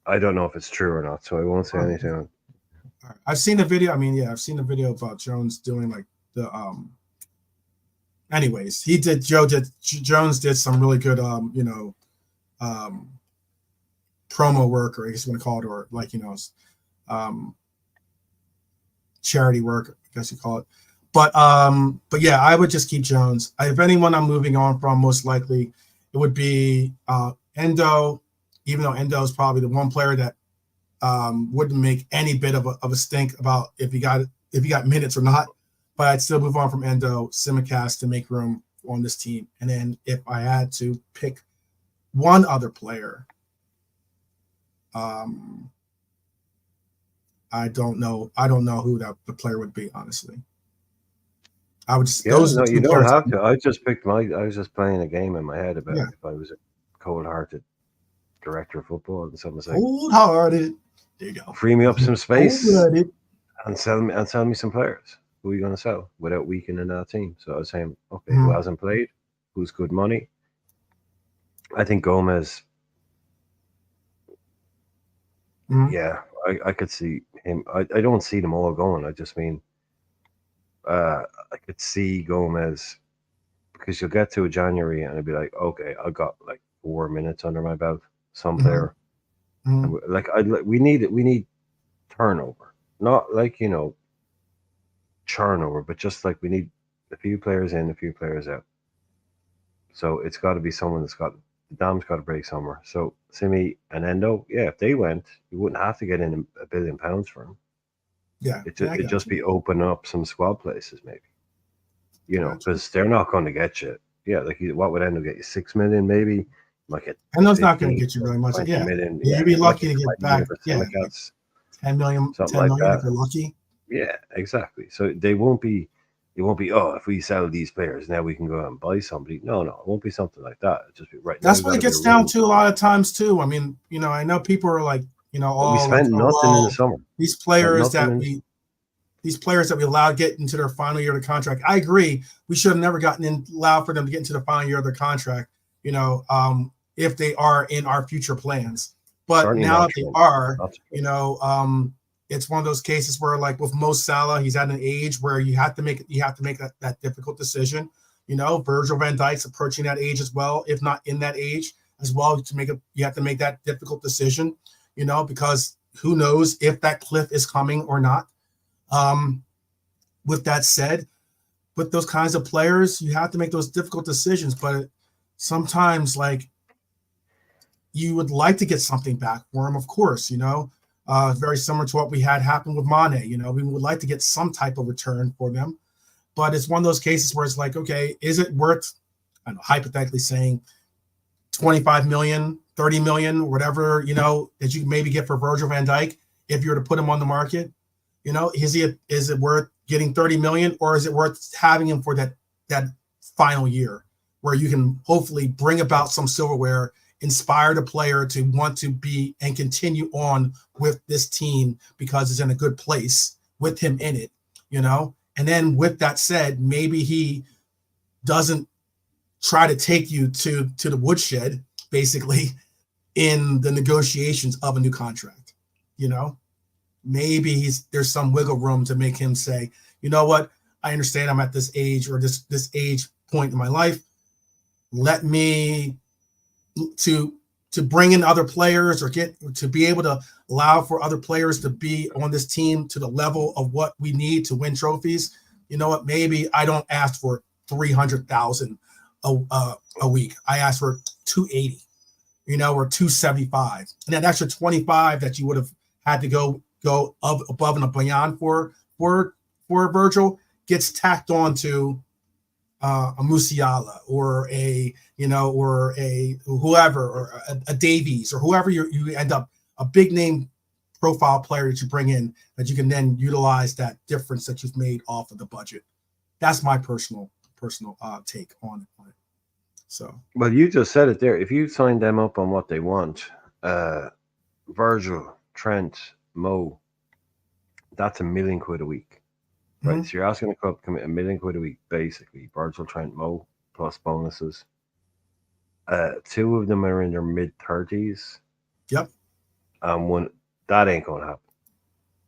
I don't know if it's true or not, so I won't say anything. All right. I've seen the video. I've seen the video about Jones doing like the Anyways, Jones did some really good promo work, or I guess you want to call it, or like charity work, I guess you call it. But yeah, I would just keep Jones. If anyone I'm moving on from, most likely it would be Endo, even though Endo is probably the one player that wouldn't make any bit of a stink about if he got minutes or not. But I'd still move on from Endo, Simicast to make room on this team. And then if I had to pick one other player, I don't know who the player would be, honestly. I would just you don't have to. I was just playing a game in my head about if I was a cold-hearted director of football and someone was like, cold-hearted. There you go. Free me up some space and sell me some players. Who are you going to sell without weakening that team? So I was saying, okay, who hasn't played? Who's good money? I think Gomez. Yeah, I could see him. I don't see them all going. I just mean, I could see Gomez, because you'll get to January and it'd be like, okay, I got like 4 minutes under my belt. Some player, we need turnover, not like churnover, but just like we need a few players in, a few players out. So it's got to be someone that's got the dam's got to break somewhere. So Simi and Endo, yeah, if they went, you wouldn't have to get in £1 billion for them. Yeah, It'd just be open up some squad places, maybe. You know, Gotcha. because they're not going to get you. Yeah, like what would Endo get you? 6 million, maybe. Like Endo's not going to get you very much. 20 Yeah, million. you'd be lucky to get 20 back. for Yeah, Simicats, 10 million, something 10 like million that. if you're lucky. Yeah, exactly. So they won't be. It won't be. Oh, if we sell these players, now we can go out and buy somebody. No, it won't be something like that. It'll just be right. That's what it gets down to a lot of times too. I mean, you know, I know people are like, you know, we spent nothing in the summer. These players that we allowed get into their final year of the contract. I agree. We should have never allowed for them to get into the final year of their contract. You know, if they are in our future plans. But certainly now that they are, you know, it's one of those cases where, like with Mo Salah, he's at an age where you have to make that difficult decision. You know, Virgil van Dijk's approaching that age as well, if not in that age as well. You have to make that difficult decision. You know, because who knows if that cliff is coming or not. With that said, with those kinds of players, you have to make those difficult decisions. But sometimes, like, you would like to get something back for him, of course, you know. Very similar to what we had happen with Mane. You know, we would like to get some type of return for them, but it's one of those cases where it's like, okay, is it worth, I don't know, hypothetically saying 25 million, 30 million, whatever, you know, that you maybe get for Virgil van Dijk if you were to put him on the market? You know, is it worth getting 30 million, or is it worth having him for that final year where you can hopefully bring about some silverware, inspire the player to want to be and continue on with this team because it's in a good place with him in it, you know? And then with that said, maybe he doesn't try to take you to the woodshed, basically, in the negotiations of a new contract, you know? Maybe there's some wiggle room to make him say, you know what, I understand I'm at this age or this age point in my life. Let me to bring in other players or to be able to allow for other players to be on this team to the level of what we need to win trophies. You know what? Maybe I don't ask for 300,000 a week. I ask for 280, you know, or 275, and that extra 25 that you would have had to go above and beyond for Virgil gets tacked on to a Musiala or a whoever, or a Davies, or whoever you end up, a big name profile player that you bring in that you can then utilize that difference that you've made off of the budget. That's my personal take on it. So, well, you just said it there. If you sign them up on what they want, Virgil, Trent, Mo, that's £1 million a week. Right, so you're asking the club to commit £1 million a week, basically. Virgil, Trent, Mo, plus bonuses. 2 of them are in their mid-30s. Yep. One that ain't gonna happen.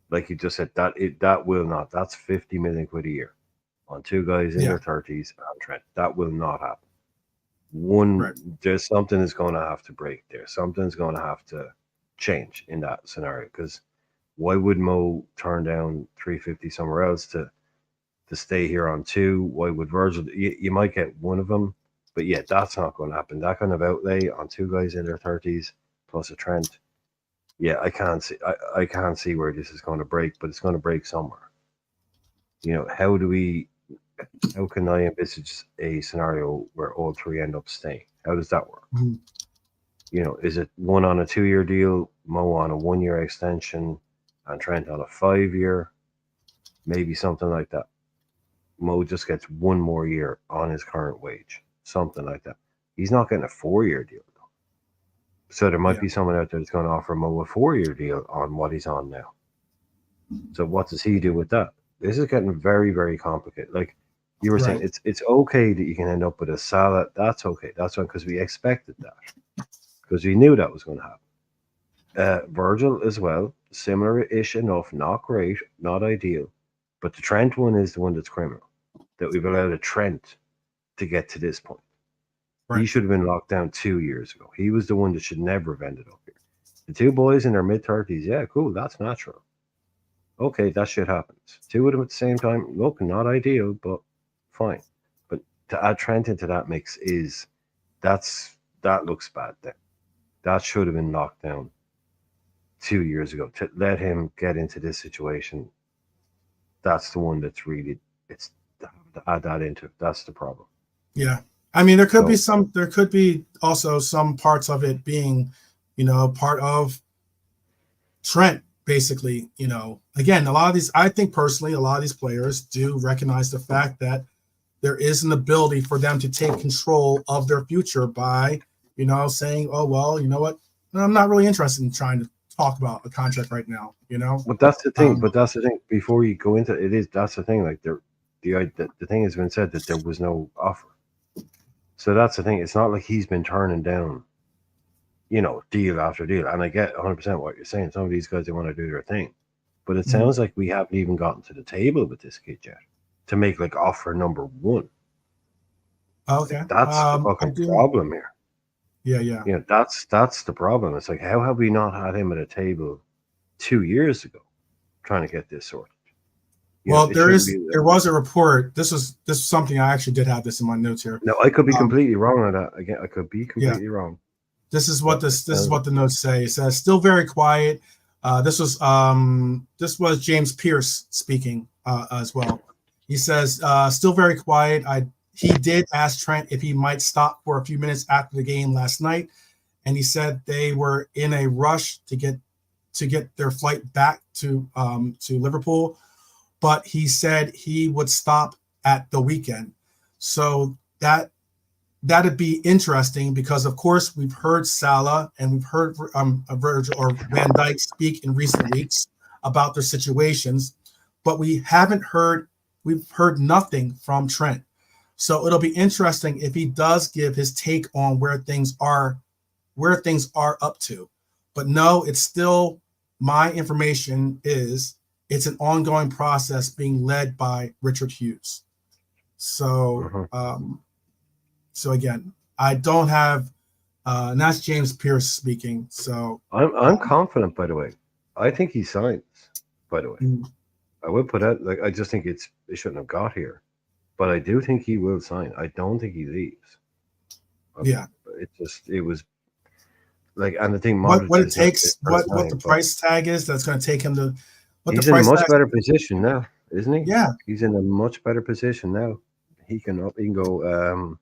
Like you just said, that will not. That's 50 million quid a year on 2 guys in their 30s and Trent. That will not happen. There's something is going to have to break there. Something's going to have to change in that scenario, because why would Mo turn down 350 somewhere else to stay here on 2? Why would Virgil? You might get one of them, but yeah, that's not going to happen. That kind of outlay on 2 guys in their 30s plus a Trent. Yeah, I can't see where this is going to break, but it's going to break somewhere. You know, how can I envisage a scenario where all 3 end up staying? How does that work? Mm-hmm. You know, is it one on a 2-year deal, Mo on a 1-year extension, and Trent on a 5-year? Maybe something like that. Mo just gets 1 more year on his current wage, something like that. He's not getting a 4-year deal, though. So there might be someone out there that's going to offer Mo a 4-year deal on what he's on now. So what does he do with that? This is getting very, very complicated. Like you were saying, it's okay that you can end up with a Salah. That's okay. That's one, because we expected that, because we knew that was going to happen. Virgil as well, similar-ish enough, not great, not ideal, but the Trent one is the one that's criminal, that we've allowed a Trent to get to this point. He should have been locked down 2 years ago. He was the one that should never have ended up here. The 2 boys in their mid-30s, yeah, cool, that's natural. Okay, that shit happens. 2 of them at the same time, look, not ideal, but fine. But to add Trent into that mix that looks bad then. That should have been knocked down 2 years ago. To let him get into this situation, that's the one that's really, it's to add that into it. That's the problem. Yeah. I mean, there could be also some parts of it being, part of Trent, basically. Again, a lot of these, I think personally, a lot of these players do recognize the fact that there is an ability for them to take control of their future by, saying, oh, well, you know what? I'm not really interested in trying to talk about a contract right now, But that's the thing. Before you go into it, that's the thing. Like the thing has been said that there was no offer. So that's the thing. It's not like he's been turning down, deal after deal. And I get 100% what you're saying. Some of these guys, they want to do their thing. But it sounds like we haven't even gotten to the table with this kid yet to make like offer number one. Okay. That's the fucking problem here. Yeah. That's the problem. It's like, how have we not had him at a table 2 years ago trying to get this sorted? There was a report. This is something I actually did have this in my notes here. No, I could be completely wrong on that. Again, I could be completely wrong. This is what the notes say. It says still very quiet. This was James Pierce speaking as well. He says still very quiet. He did ask Trent if he might stop for a few minutes after the game last night, and he said they were in a rush to get their flight back to Liverpool. But he said he would stop at the weekend. So that'd be interesting because, of course, we've heard Salah and we've heard Virgil or Van Dijk speak in recent weeks about their situations, but we've heard nothing from Trent. So it'll be interesting if he does give his take on where things are up to. But no, it's still, my information is, it's an ongoing process being led by Richard Hughes. So, so again, I don't have, and that's James Pierce speaking. So I'm confident, by the way. I think he signs, by the way. I would put out, I just think it shouldn't have got here, but I do think he will sign. I don't think he leaves. Yeah. It was like, and the thing, what it takes, what the price tag is that's going to take him to. He's in a much better position now, isn't he? Yeah, he's in a much better position now. He can go.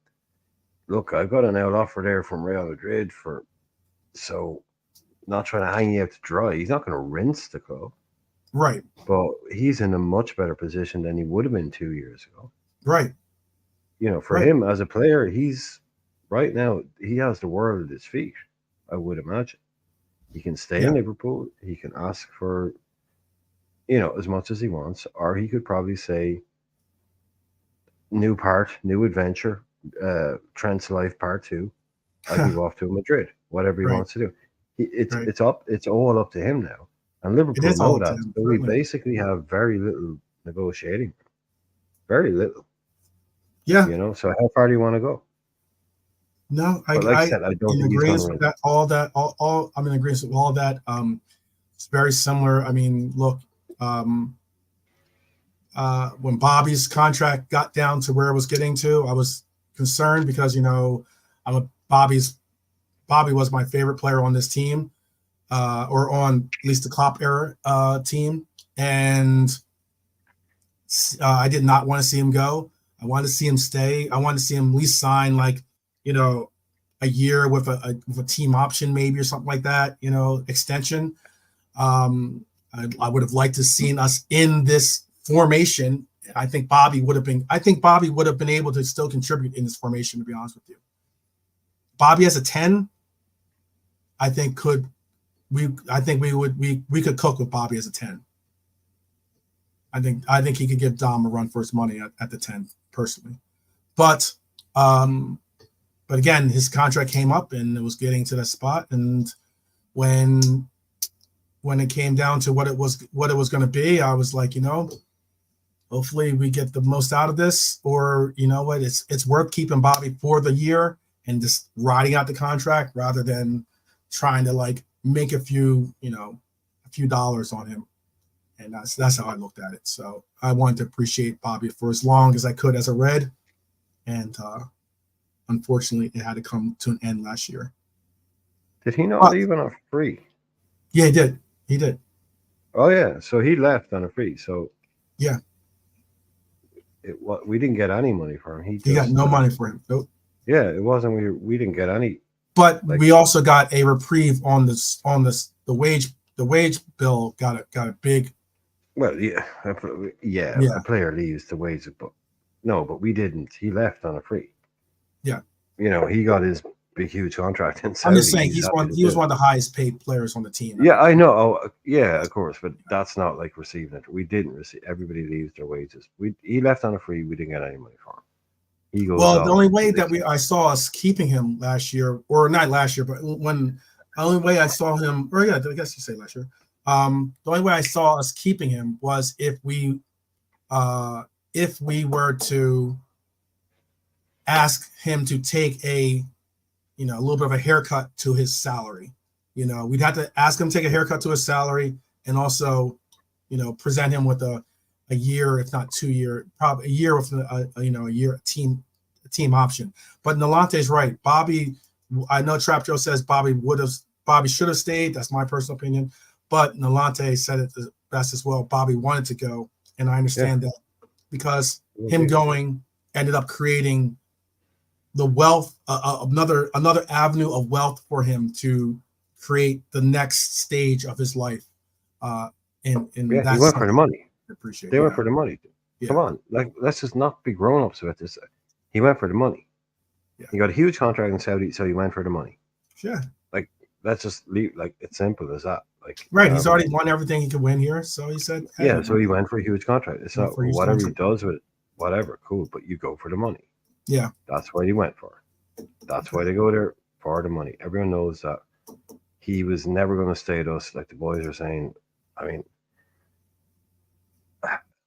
Look, I've got an out offer there from Real Madrid so not trying to hang you out to dry. He's not going to rinse the club, right? But he's in a much better position than he would have been 2 years ago, right? For him as a player, he's right now he has the world at his feet. I would imagine he can stay in Liverpool. He can ask for, as much as he wants, or he could probably say, new adventure, Trent's life part 2. I can go off to Madrid, whatever he wants to do. It's all up to him now, and Liverpool know that. So we basically have very little negotiating, very little. Yeah, So how far do you want to go? No, I said, I don't think he's with that. All I'm in agreement with all of that. It's very similar. I mean, look. When Bobby's contract got down to where it was getting to, I was concerned because Bobby was my favorite player on this team, or on at least the Klopp era team, and I did not want to see him go. I wanted to see him stay. I wanted to see him at least sign a year with a team option maybe or something like that. Extension. I would have liked to seen us in this formation. I think Bobby would have been able to still contribute in this formation, to be honest with you. Bobby as a 10, I think we could cook with Bobby as a 10. I think he could give Dom a run for his money at the 10 personally. But again, his contract came up and it was getting to that spot, and when it came down to what it was going to be, I was like, hopefully we get the most out of this, or it's worth keeping Bobby for the year and just riding out the contract rather than trying to make a few dollars on him. And that's how I looked at it. So I wanted to appreciate Bobby for as long as I could as a Red. And unfortunately, it had to come to an end last year. Did he not leave on a free? Yeah, he did. He did. Oh, yeah. So he left on a free. So yeah, we didn't get any money for him. He got no money for him. Nope. Yeah, it wasn't. We didn't get any. But we also got a reprieve on this. The wage bill got a big. Well, yeah, a player leaves the wages, but but we didn't. He left on a free. Yeah, he got his big, huge contract in Saudi. I'm just saying he was one of the highest paid players on the team. Yeah, I know. Oh, yeah, of course, but that's not like receiving it. We didn't receive. Everybody leaves their wages. He left on a free. We didn't get any money for him. He goes. Well, the only way that I saw us keeping him last year, or not last year, but the only way I saw him, or yeah, I guess you say last year. The only way I saw us keeping him was if we were to ask him to take a little bit of a haircut to his salary. We'd have to ask him to take a haircut to his salary, and also, present him with a year, if not 2 year, probably a year with a year team option. But Nalante's right. Bobby, I know Trap Joe says Bobby should have stayed. That's my personal opinion. But Nalante said it the best as well. Bobby wanted to go, and I understand that because him going ended up creating the wealth, another avenue of wealth for him to create the next stage of his life. He went for the money. They went for the money. Yeah. Come on, let's just not be grown-ups with this. He went for the money. Yeah. He got a huge contract in Saudi, so he went for the money. Sure. Let's just leave. It's simple as that. Right. He's already won everything he could win here, so he said. Hey, yeah. So he went for a huge contract. It's not whatever he does with it, whatever. Cool, but you go for the money. Yeah. That's what he went for. That's why they go there for the money. Everyone knows that he was never going to stay at us, like the boys are saying. I mean,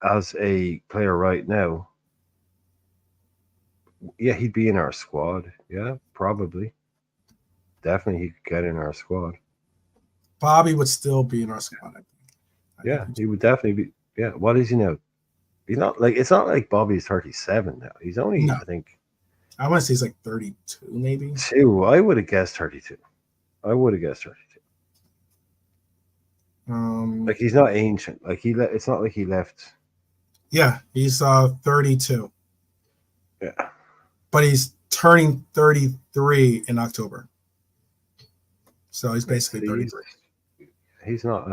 as a player right now, yeah, he'd be in our squad. Yeah, probably. Definitely, he could get in our squad. Bobby would still be in our squad. I think. He would definitely be. Yeah, what is he now? He's not it's not like Bobby's 37 now. He's only, I think. I want to say he's like 32, maybe. I would have guessed 32. I would have guessed 32. He's not ancient. It's not like he left. Yeah, he's 32. Yeah, but he's turning 33 in October. So he's basically 33. He's not.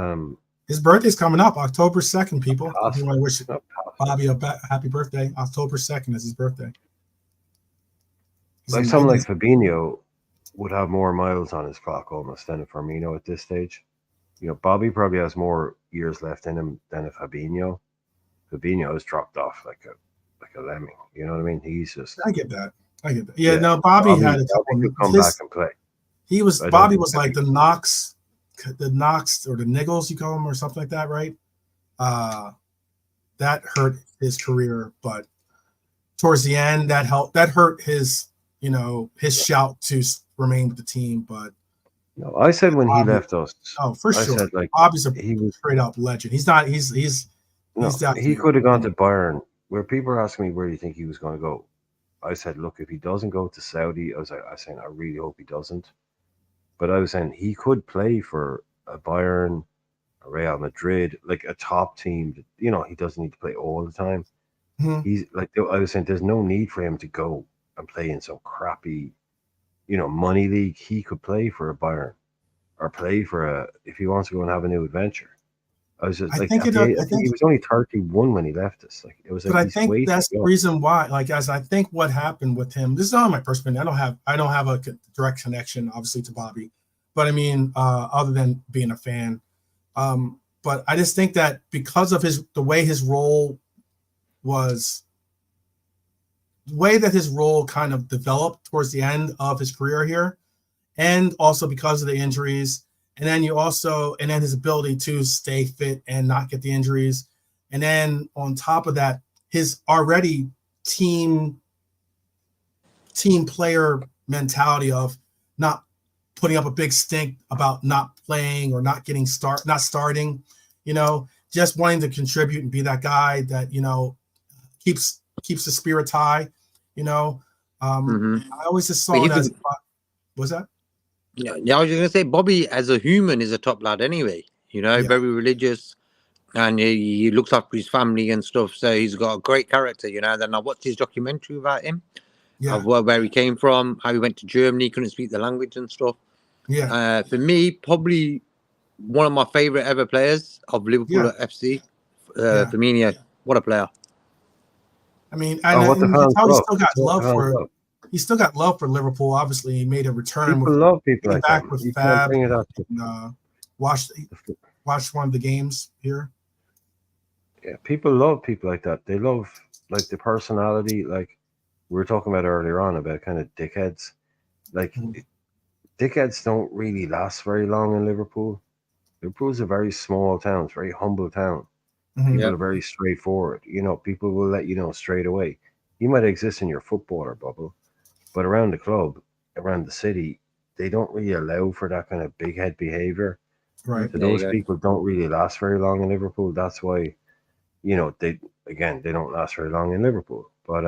His birthday's coming up, October 2nd, people. If you want to wish Bobby a happy birthday, October 2nd is his birthday. Someone like Fabinho would have more miles on his clock almost than a Firmino at this stage. Bobby probably has more years left in him than a Fabinho. Fabinho has dropped off like a lemming. You know what I mean? He's just. I get that. Yeah. No, Bobby had a couple. Could come back and play. Bobby was like the Knox or the Niggles, you call him, or something like that, right? That hurt his career, but towards the end, that hurt his, his shout to remain with the team. But no, I said when Bobby, he left us. Oh, for sure. Said, Bobby's he was straight up legend. He's not. He could have gone to Bayern. Where people are asking me where do you think he was going to go, I said, look, if he doesn't go to Saudi, I was saying I really hope he doesn't. But I was saying he could play for a Bayern, a Real Madrid, like a top team. He doesn't need to play all the time. Mm-hmm. He's I was saying, there's no need for him to go and play in some crappy, money league. He could play for a Bayern or play for if he wants to go and have a new adventure. I was just I think he was only 31 when he left us. It was. But I think that's the reason why. As I think what happened with him. This is not my personal opinion. I don't have a direct connection, obviously, to Bobby. But I mean, other than being a fan, but I just think that because of the way his role kind of developed towards the end of his career here, and also because of the injuries. And then his ability to stay fit and not get the injuries. And then on top of that, his already team player mentality of not putting up a big stink about not playing or not starting, just wanting to contribute and be that guy that, you know, keeps the spirits high, you know. I always just saw it as, what's that? Yeah, I was just gonna say Bobby as a human is a top lad anyway. You know, Yeah. very religious, and he looks after his family and stuff. So he's got a great character. You know. Then I watched his documentary about him, of where he came from, how he went to Germany, couldn't speak the language and stuff. Yeah. For me, probably one of my favorite ever players of Liverpool FC. Firmino, what a player! I mean, what the and you can fans tell he love. still got It's what the love fans for. love. He still got love for Liverpool. Obviously, he made a return. People love people like back that. with You can't Fab. bring it up. Watched one of the games here. Yeah, people love people like that. They love like the personality. Like we were talking about earlier on about kind of dickheads. Like dickheads don't really last very long in Liverpool. Liverpool's a very small town. It's a very humble town. People are very straightforward. You know, people will let you know straight away. You might exist in your footballer bubble, but around the club, around the city, they don't really allow for that kind of big head behavior. Right. So those people don't really last very long in Liverpool. That's why, you know, they don't last very long in Liverpool. But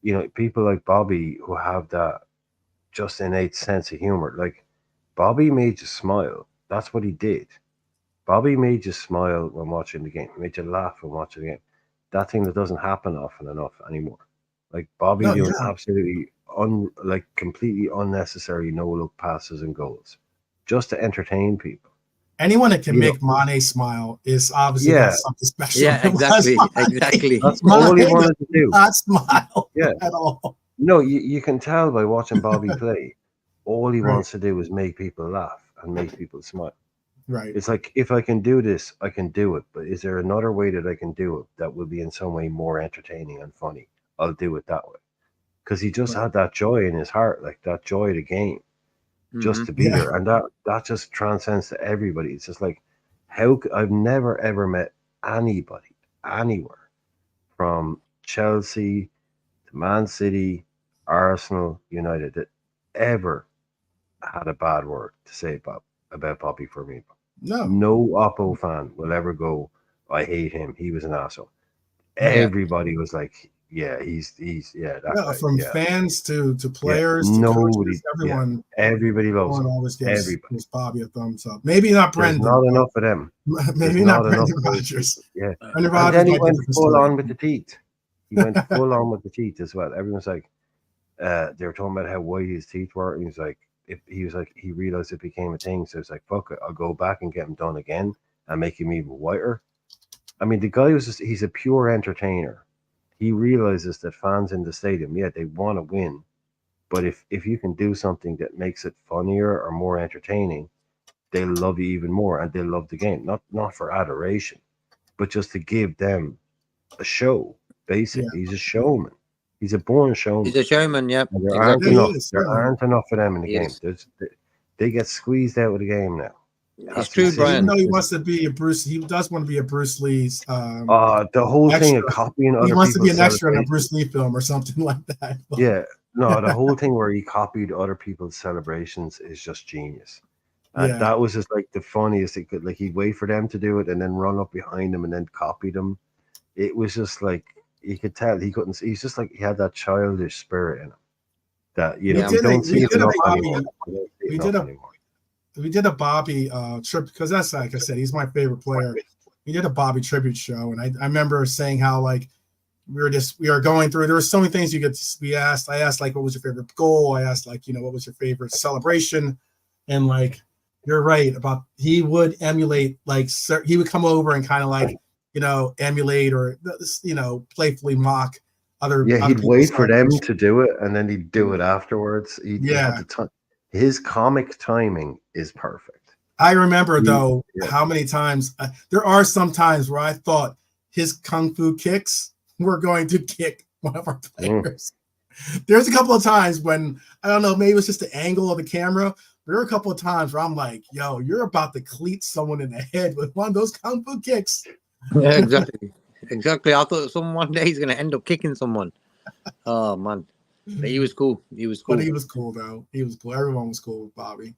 you know, people like Bobby who have that just innate sense of humor. Like Bobby made you smile. That's what he did. Bobby made you smile when watching the game. He made you laugh when watching the game. That thing that doesn't happen often enough anymore. Like Bobby doing absolutely completely unnecessary no-look passes and goals just to entertain people. Anyone that can make Mane smile is obviously got something special. Yeah, exactly. That's all he wanted to do. Not smile at all. No, you can tell by watching Bobby play. All he wants to do is make people laugh and make people smile. Right. It's like, if I can do this, I can do it. But is there another way that I can do it that will be in some way more entertaining and funny? I'll do it that way. Because he just had that joy in his heart, like that joy of the game, just to be there. And that just transcends to everybody. It's just like, I've never, ever met anybody, anywhere, from Chelsea to Man City, Arsenal, United, that ever had a bad word to say about Bobby Firmino. No Oppo fan will ever go, I hate him, he was an asshole. Everybody was like, he's from fans to players to coaches, everyone. Everybody loves him. Always gives Bobby a thumbs up. Maybe not Brendan. There's not enough of them. Maybe not Brendan Rodgers. Yeah. Brendan And then he went full story. on with the teeth. He went full on with the teeth as well. Everyone's like, they were talking about how white his teeth were, and he realized it became a thing, so it's like, fuck it, I'll go back and get him done again and make him even whiter. I mean, the guy he's a pure entertainer. He realizes that fans in the stadium, they want to win, but if you can do something that makes it funnier or more entertaining, they'll love you even more, and they'll love the game, not for adoration, but just to give them a show. Basically, he's a showman. He's a born showman. He's a showman, There aren't enough of them in the game. They get squeezed out of the game now. It's true, Brian. Even though he wants to be he does want to be a Bruce Lee's. The whole thing of copying other people's. He wants to be an extra in a Bruce Lee film or something like that. Yeah, no, the whole thing where he copied other people's celebrations is just genius. That was just like the funniest thing. Like, he'd wait for them to do it and then run up behind them and then copy them. It was just like, you could tell he couldn't. He's just like, he had that childish spirit in him that you don't see enough anymore. We did a Bobby trip, because that's, like I said, he's my favorite player. We did a Bobby tribute show, and I remember saying how, like, we were going through. There were so many things I asked, like, what was your favorite goal? I asked, like, what was your favorite celebration? And, like, you're right about, he would emulate, like, he would come over and kind of like, emulate or, playfully mock other. He'd wait for them to do it, and then he'd do it afterwards. His comic timing is perfect. I remember, though, how many times there are some times where I thought his kung fu kicks were going to kick one of our players. There's a couple of times when, I don't know, maybe it was just the angle of the camera. There were a couple of times where I'm like, yo, you're about to cleat someone in the head with one of those kung fu kicks. Yeah, exactly. I thought one day he's going to end up kicking someone. Oh, man. But he was cool. But he was cool, though. He was cool. Everyone was cool with Bobby.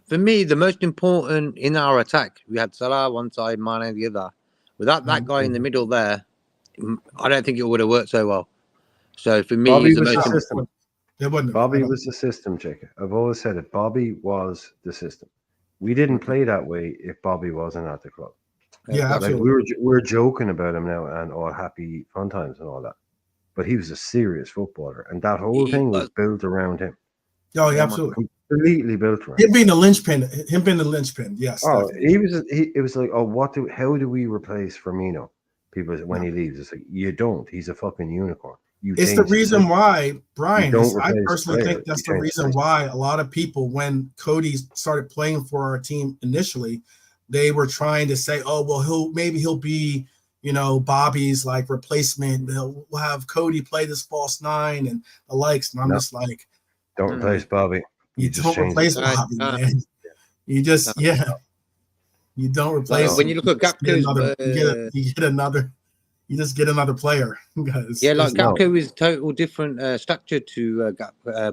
For me, the most important in our attack, we had Salah one side, Mane the other. Without that guy in the middle there, I don't think it would have worked so well. So for me, Bobby it's the was the most system. It wouldn't have. Bobby was the system, Chick. I've always said it. Bobby was the system. We didn't play that way if Bobby wasn't at the club. Yeah, Like absolutely. we're joking about him now and all happy fun times and all that. But he was a serious footballer, and that whole He thing was was. built around him. Oh, yeah, Yeah, absolutely. Completely built around Him being the linchpin. Him being the linchpin. Yes. Oh, definitely. it was like, oh, how do we replace Firmino? People when he leaves, it's like you don't. He's a fucking unicorn. You It's the change the reason system. why, Brian, don't I replace personally players, think that's you the change reason players. why a lot of people, when Cody started playing for our team initially, they were trying to say, oh, well, he'll be, Bobby's like replacement. We'll have Cody play this false nine and the likes. And I'm No. just like, Don't replace Bobby. you just don't change replace it. Bobby, man. You just, you don't replace when him. you look at Gapco's, You just get another player. Guys. yeah, like No. Gapco is total different structure to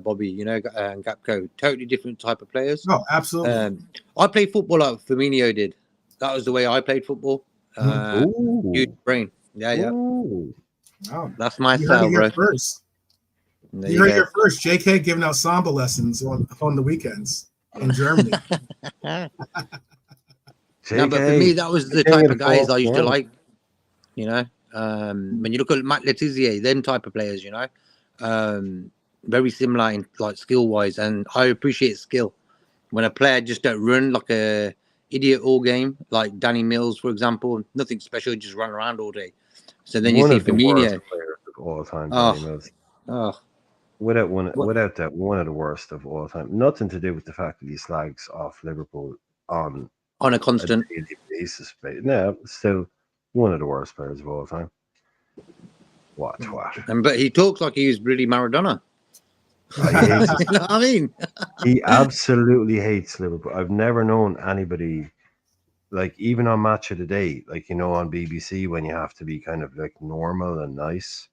Bobby, and Gapco, totally different type of players. No, absolutely. I played football like Firmino did. That was the way I played football. Ooh. Huge brain. Yeah. Ooh. Wow. That's my You heard style, it here bro. first. There You you heard it go. here first. JK giving out samba lessons on the weekends in Germany. No, but for me, that was the king type of of guys the I used to false like. When you look at Matt Letizia, them type of players, very similar in like skill wise, and I appreciate skill. When a player just don't run like a idiot all game, like Danny Mills, for example, nothing special, just run around all day. So then one you see of the worst Firmino. players of all time, Oh. Danny Mills. Oh, Without that, one of the worst of all time. Nothing to do with the fact that he slags off Liverpool on a constant. a daily basis. But no, still one of the worst players of all time. What twat. But he talks like he was really Maradona. He hates You know what I mean? He absolutely hates Liverpool. I've never known anybody, like even on Match of the Day, like on BBC when you have to be kind of like normal and nice.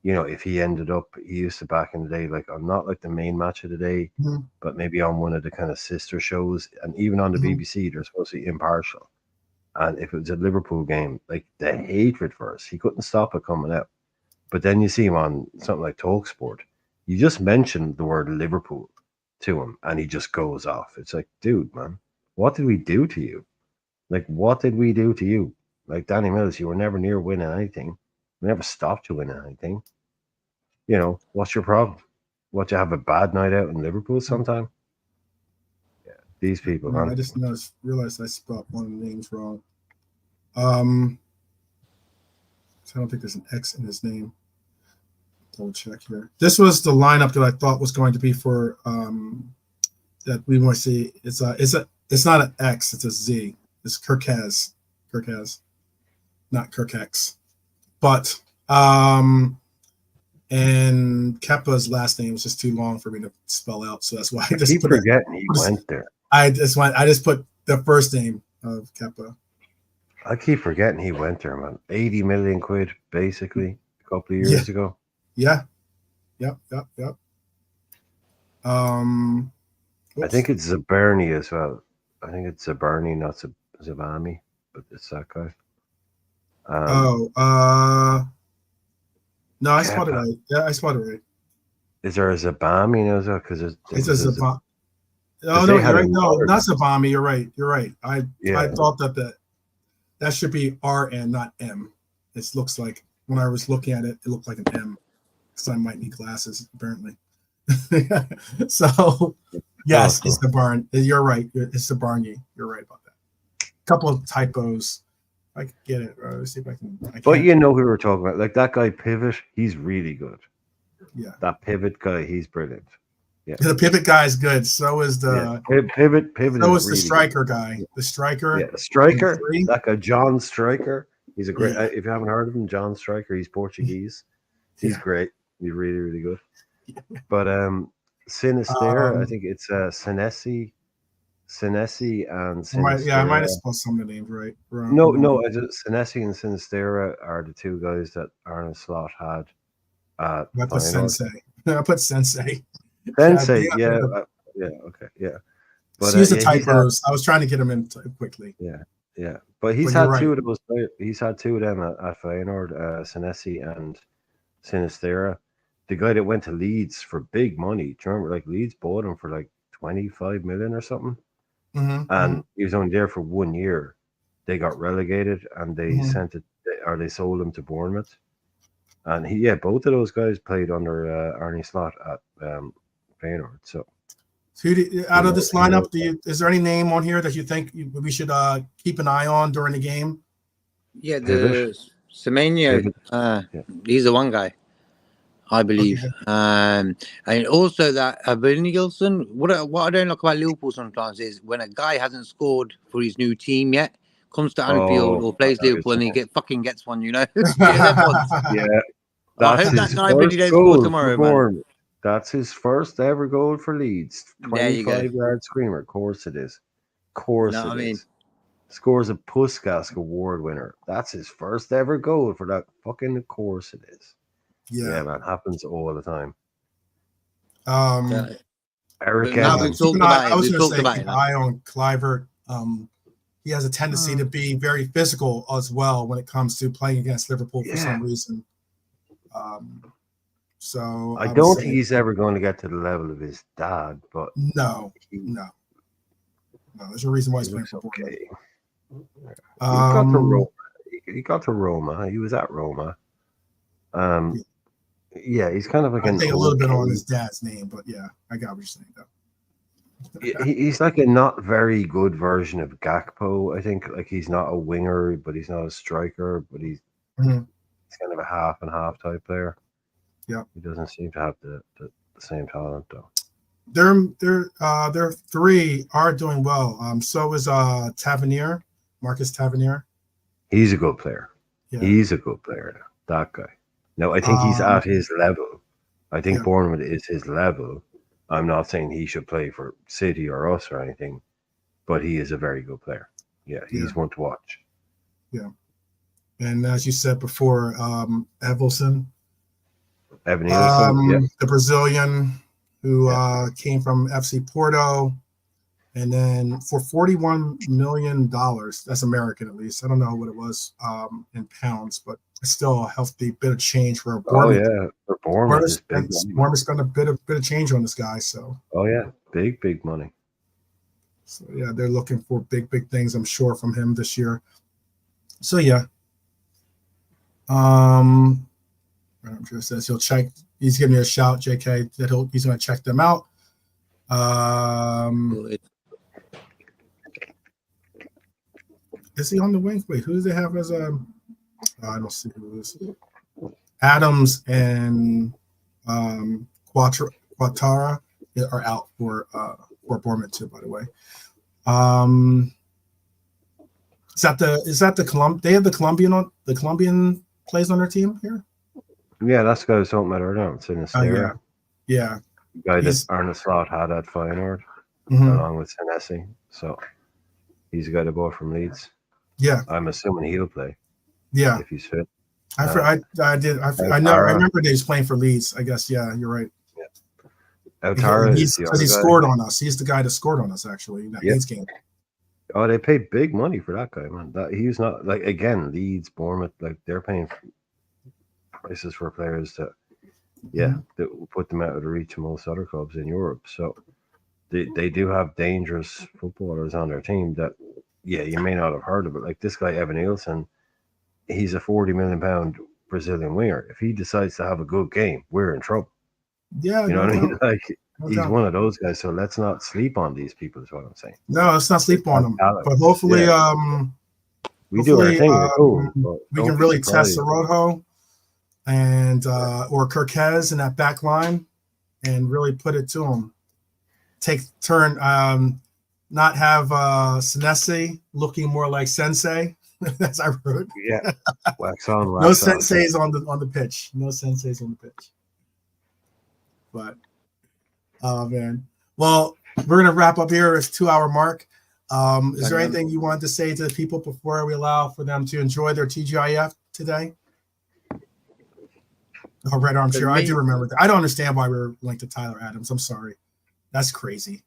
If he ended up, he used to back in the day, like I'm not like the main Match of the Day, but maybe on one of the kind of sister shows, and even on the BBC, they're supposed to be impartial. And if it was a Liverpool game, like the hatred for us, he couldn't stop it coming out. But then you see him on something like TalkSport. You just mentioned the word Liverpool to him, and he just goes off. It's like, dude, man, what did we do to you? Like, what did we do to you? Like Danny Mills, you were never near winning anything. We never stopped you winning anything. What's your problem? What, you have a bad night out in Liverpool sometime? Yeah, these people, man. I just realized I spelled one of the names wrong. I don't think there's an X in his name. Double check here. This was the lineup that I thought was going to be for that we want to see. It's not an X, it's a Z. It's Kirkaz, not Kirkx. But and Kepa's last name was just too long for me to spell out, so that's why I just keep forgetting he went there. I just put the first name of Kepa. I keep forgetting he went there, man. 80 million quid, basically, a couple of years ago. Yeah. Yep. I think it's Zaberni as well. I think it's Zaberni, not Zavami, but it's that guy. No, I spelled it right. Yeah, I spelled it right. Is there a Zabami? Because it's a Zabami. Oh no, you're right. No, not Zabami. You're right. I thought that should be RN, not M. It looks like when I was looking at it, it looked like an M. Because I might need glasses, apparently. So yes, it's the Barn. You're right. It's the Barney. You're right about that. A couple of typos. I can get it. Let's see if I can. But who we were talking about, like that guy Pivot, he's really good. Yeah, that Pivot guy, he's brilliant. Yeah, the Pivot guy is good. So is the Pivot. So is really the striker good. guy. The striker. Yeah, striker. That guy, John Striker. He's a great. If you haven't heard of him, John Striker. He's Portuguese. He's great. He's really, really good. But Sinister, I think it's Senesi and Sinister. I might have spelled some of the names right. No, Senesi and Sinistera are the two guys that Arne Slot had. I put Sensei. I put Sensei. Sensei, okay, yeah. Excuse the yeah, typos. I was trying to get them in quickly. yeah. But he's But you're had two right. of those. He's had two of them at Feyenoord, Senesi and Sinistera. The guy that went to Leeds for big money. Do you remember? Like Leeds bought him for like 25 million or something, and he was only there for 1 year. They got relegated, and they they sold him to Bournemouth. And both of those guys played under Arne Slot at Feyenoord. So, out of this lineup, is there any name on here that you think we should keep an eye on during the game? Yeah, the Semenyo. He's the one guy, I believe. Okay. And also that Vinilson. What I don't like about Liverpool sometimes is when a guy hasn't scored for his new team yet, comes to Anfield or plays Liverpool and he gets one, you know. Yeah. I hope that guy really don't score tomorrow, man. That's his first ever goal for Leeds. 25-yard screamer. Of course it is. Of course it is. Scores a Puskas Award winner. That's his first ever goal for that. Fucking of course it is. Yeah, man. Happens all the time. Eric Evans. I was going to say keep an eye on Kluivert. He has a tendency to be very physical as well when it comes to playing against Liverpool for some reason. So I don't think he's ever going to get to the level of his dad, but no. There's a reason why he's playing for Bournemouth. He got to Roma. He was at Roma. He's kind of like I think a little bit on his dad's name, but yeah, I got what you're saying though. He's like a not very good version of Gakpo. I think like he's not a winger, but he's not a striker, but he's kind of a half and half type player. Yeah, he doesn't seem to have the same talent though. Their three are doing well. So is Tavernier, Marcus Tavernier. He's a good player. Yeah. He's a good player now. That guy. No, I think he's at his level. I think Bournemouth is his level. I'm not saying he should play for City or us or anything, but he is a very good player. Yeah, he's one to watch. Yeah. And as you said before, Evanilson, the Brazilian who came from FC Porto, and then for $41 million, that's American at least. I don't know what it was in pounds, but it's still a healthy bit of change for Bournemouth. For Bournemouth, Bournemouth spent a bit of change on this guy. So big money. So yeah, they're looking for big things, I'm sure, from him this year. So yeah. I'm sure says he'll check. He's giving me a shout, JK, that he's going to check them out. Is he on the wing? Wait, who do they have as a? I don't see who this is. Adams and Quattara are out for Bournemouth too. By the way, is that the They have the Colombian plays on their team here. Yeah, that's the guy who's talking about earlier. It's in the Stera. Yeah. The guy that Arne Slot had at Feyenoord, along with Senesi. So he's a guy that bought from Leeds. Yeah. I'm assuming he'll play. Yeah. If he's fit. I remember that he's playing for Leeds. I guess. Yeah, you're right. Yeah. Because he scored on us. He's the guy that scored on us actually in that Leeds game. Oh, they paid big money for that guy, man. He's not like again Leeds, Bournemouth, like they're paying prices for players that will put them out of the reach of most other clubs in Europe. So they do have dangerous footballers on their team that you may not have heard of it. Like this guy Evanilson, he's a £40 million Brazilian winger. If he decides to have a good game, we're in trouble. Yeah, you know what I mean? Like he's one of those guys. So let's not sleep on these people. Is what I'm saying. No, let's not sleep on them. But hopefully, we do our thing. We can really test Sorojo and or Kirkez in that back line and really put it to him. Not have Senesi looking more like Sensei. That's I wrote. Yeah. Wax on, wax no off. senseis on the pitch. No senseis on the pitch. But oh man. Well, we're gonna wrap up here. It's 2-hour mark. Is there anything you wanted to say to the people before we allow for them to enjoy their TGIF today? Oh, Red Arm Chair. I do remember that. I don't understand why we're linked to Tyler Adams. I'm sorry. That's crazy.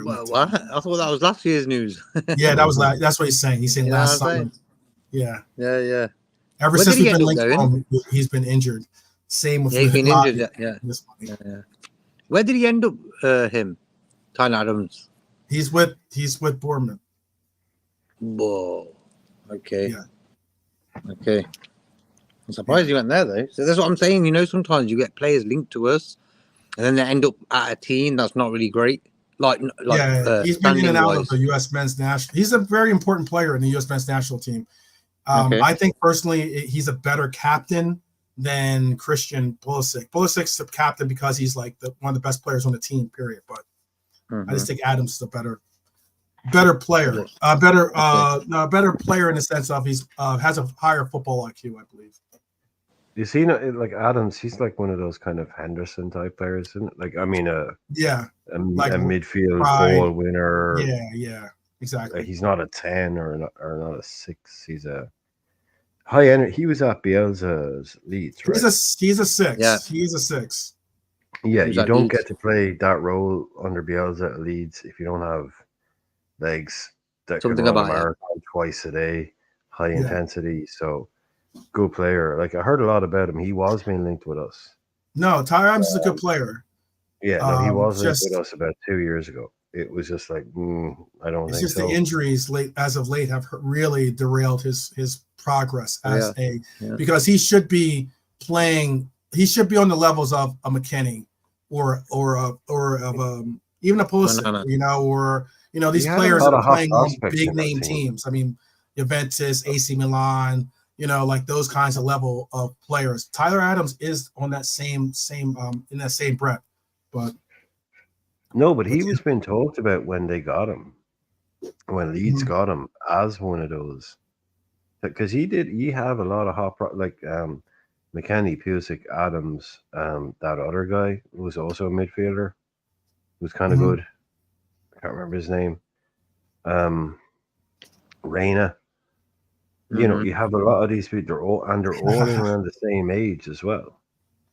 What? I thought that was last year's news. Yeah, that's what he's saying. He's saying You know last what I'm summer. Yeah. Yeah. Ever Where since did he we've been end up linked to going? him, he's been injured. Same with Yeah, he's been Lott. injured. Yeah. Yeah. Where did he end up? Him, Tyler Adams. He's with Bournemouth. Whoa. Okay. Yeah. Okay. I'm surprised you went there though. So that's what I'm saying. You know, sometimes you get players linked to us, and then they end up at a team that's not really great. He's been in and out of standing-wise. the U.S. men's national. He's a very important player in the U.S. men's national team. Okay. I think personally, he's a better captain than Christian Pulisic. Pulisic's the captain because he's like one of the best players on the team. Period. But I just think Adams is a better player. Better player in the sense of he's has a higher football IQ, I believe. You see, like Adams, he's like one of those kind of Henderson type players, isn't it? Like, I mean, a midfield ball winner. Yeah, exactly. Like, he's not a 10 or not a 6. He's a high energy. He was at Bielsa's Leeds, right? He's a 6. Yeah. He's a 6. Yeah, you don't get to play that role under Bielsa at Leeds if you don't have legs that can run a marathon twice a day, high intensity. So, good player. Like, I heard a lot about him. He was being linked with us. No, Tyler Adams is a good player. Yeah, no, he was linked with us about 2 years ago. It was just like, I don't think so. It's just the injuries as of late have really derailed his progress because he should be playing. He should be on the levels of a McKennie or of even a Pulisic, these players are playing on big name teams. I mean, Juventus, AC Milan, like those kinds of level of players. Tyler Adams is on that same in that same breath, but he was being talked about when they got him, when Leeds got him as one of those, because he have a lot of hot McKennie, Pulisic, Adams, that other guy who was also a midfielder, who was kind of good. I can't remember his name. Reina. You have a lot of these people. They're all around the same age as well.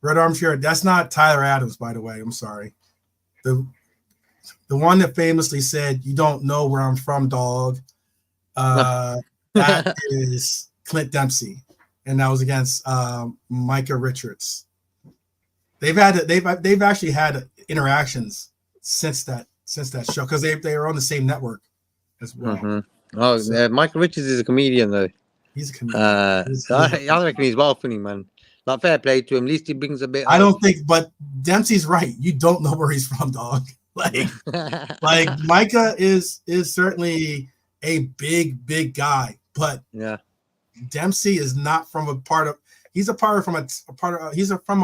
Red Armchair. That's not Tyler Adams, by the way. I'm sorry. The one that famously said, "You don't know where I'm from, dog." That is Clint Dempsey, and that was against Micah Richards. They've actually had interactions since that show because they are on the same network as well. Michael Richards is a comedian though. He's a comedian. I reckon he's well funny, man. Like, fair play to him. At least he brings a bit. I don't think, but Dempsey's right. You don't know where he's from, dog. Like Micah is certainly a big guy, but Dempsey is not from a part of. He's from a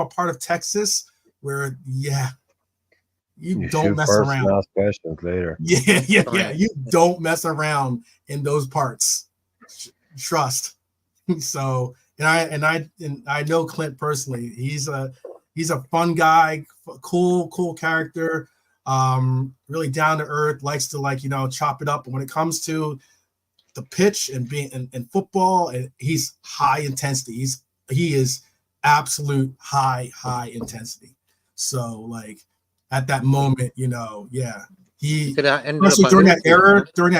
part of Texas where you don't mess around. Ask questions later. Yeah. You don't mess around in those parts. Trust. So, and I know Clint personally. He's a fun guy, cool character. Really down to earth, likes to chop it up. But when it comes to the pitch and being in football, and he's high intensity. He is absolute high intensity. So like at that moment, he especially during that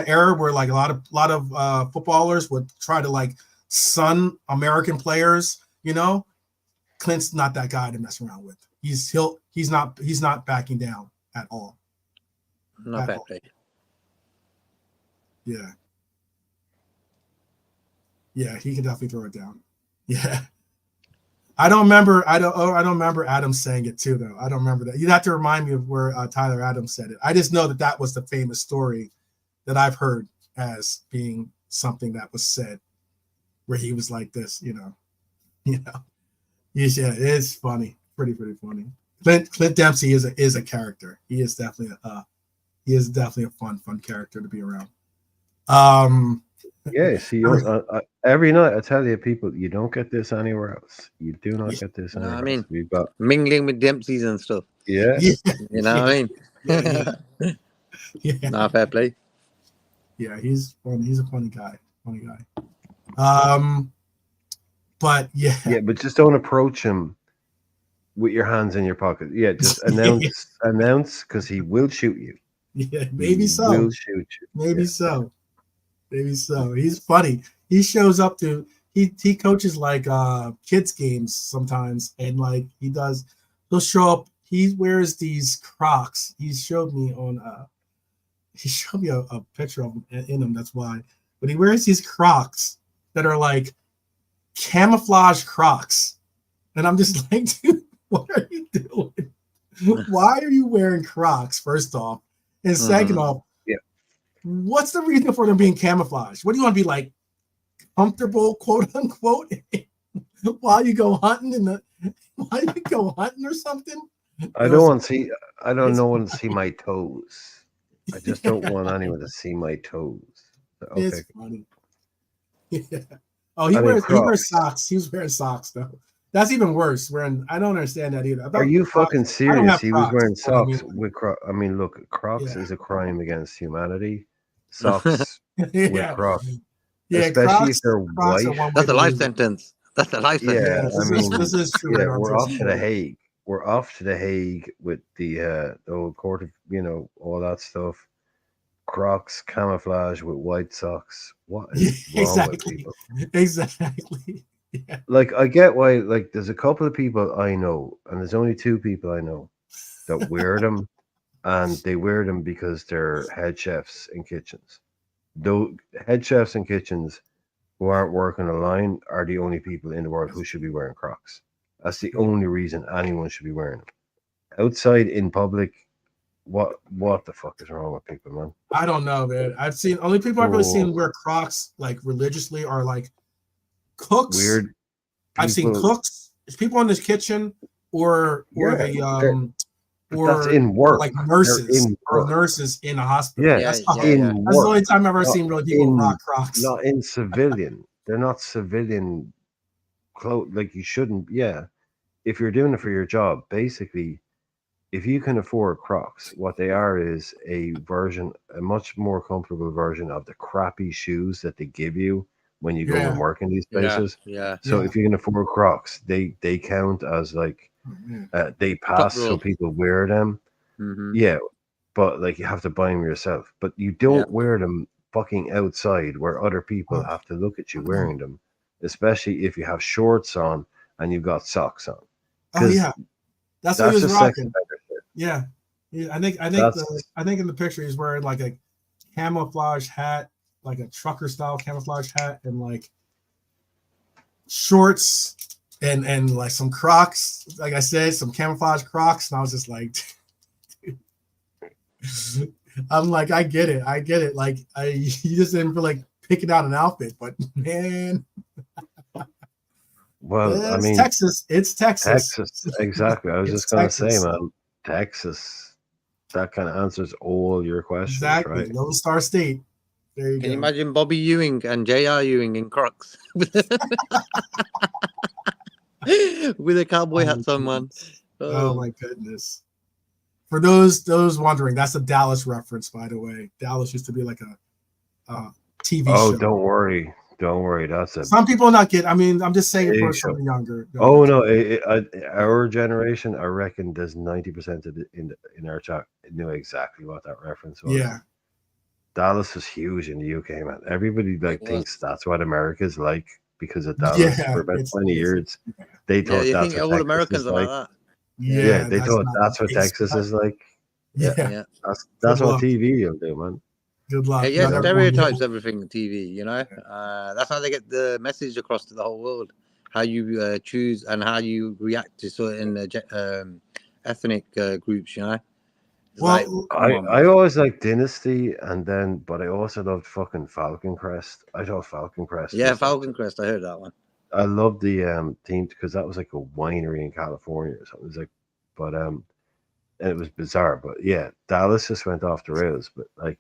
era where like a lot of footballers would try to like sun American players, Clint's not that guy to mess around with. He's not backing down at all. Not bad play. Yeah. Yeah, he can definitely throw it down. Yeah. I don't remember Adams saying it too, though. I don't remember that. You'd have to remind me of where Tyler Adams said it. I just know that was the famous story that I've heard as being something that was said where he was like this, it's funny, pretty funny. Clint Dempsey is a character. He is definitely a fun character to be around. See, every night I tell you, people, you don't get this anywhere else. You do not get this anywhere else. I mean, we've got mingling with Dempseys and stuff. Yeah. You know what I mean? Yeah. Nah, fair play. Yeah, he's fun. He's a funny guy. But but just don't approach him with your hands in your pocket. Yeah, just announce because he will shoot you. Yeah, maybe He so. will shoot you. Maybe Yeah. so. Maybe so. He's funny. He shows up to he coaches like kids games sometimes, and like he'll show up. He wears these Crocs. He showed me a picture of him in them. That's why. But he wears these Crocs that are like camouflage Crocs, and I'm just like, dude, what are you doing? Why are you wearing Crocs? First off, and second off, what's the reason for them being camouflaged? What do you want to be like comfortable, quote unquote, while you go hunting while you go hunting or something? I don't want to see my toes. I just don't want anyone to see my toes. Okay. It's funny. Yeah. Oh, he wears socks. He was wearing socks though. That's even worse. I don't understand that either. Are you fucking serious? He was wearing socks with Crocs. I mean, look, Crocs is a crime against humanity. Socks with Crocs, especially if they're white. That's a life sentence. That's a life sentence. Yeah, this is true. Yeah, we're off to the Hague. We're off to the Hague with the old court of all that stuff. Crocs, camouflage with white socks. What is wrong with people? Exactly. Yeah. Like, I get why. Like, there's a couple of people I know, and there's only 2 people I know that wear them, and they wear them because they're head chefs in kitchens. Though head chefs in kitchens who aren't working a line are the only people in the world who should be wearing Crocs. That's the only reason anyone should be wearing them. Outside in public, what the fuck is wrong with people, man? I don't know, man. Only people I've really seen wear Crocs like religiously are like cooks. Weird people. I've seen cooks. There's people in this kitchen or that's in work, like nurses or nurses in a hospital. Yeah, that's in the only time I've ever seen really people rock Crocs. Not in civilian. They're not civilian clothes. Like, you shouldn't. Yeah, if you're doing it for your job, basically, if you can afford Crocs, what they are is a much more comfortable version of the crappy shoes that they give you when you go and work in these places. So if you can afford Crocs, they count as like they pass, so people wear them. Yeah, but like, you have to buy them yourself. But you don't wear them fucking outside where other people have to look at you wearing them, especially if you have shorts on and you've got socks on. Oh yeah, that's what he was rocking. Yeah, I think in the picture he's wearing like a camouflage hat, like a trucker style camouflage hat, and like shorts and like some Crocs. Like I said, some camouflage Crocs, and I was just like, I'm like, I get it. Like, you just didn't feel like picking out an outfit, but man. Well, I mean, Texas. It's Texas. Texas, exactly. I was just gonna say, man, Texas. That kind of answers all your questions, exactly. Right? Lone Star State. There you go. Can you imagine Bobby Ewing and J.R. Ewing in Crocs with the cowboy hats on, man? Oh my goodness! For those wondering, that's a Dallas reference, by the way. Dallas used to be like a TV show. Oh, don't worry. That's it. Some people not get. I mean, I'm just saying for some younger. Oh no, our generation, I reckon there's 90% of in our chat knew exactly what that reference was. Yeah, Dallas was huge in the UK, man. Everybody thinks that's what America's like because of Dallas for about 20 years. They thought that's what all Texas Americans is are like that. Yeah, they thought that's what Texas is like. Yeah. That's what TV will do, man. Good luck. Stereotypes everything TV, that's how they get the message across to the whole world. How you choose and how you react to certain ethnic groups, Well, I always liked Dynasty, but I also loved fucking Falcon Crest. I thought Falcon Crest. Yeah, Falcon Crest. I heard that one. I loved the theme because that was like a winery in California or something. It was like, but and it was bizarre. But yeah, Dallas just went off the rails. But like.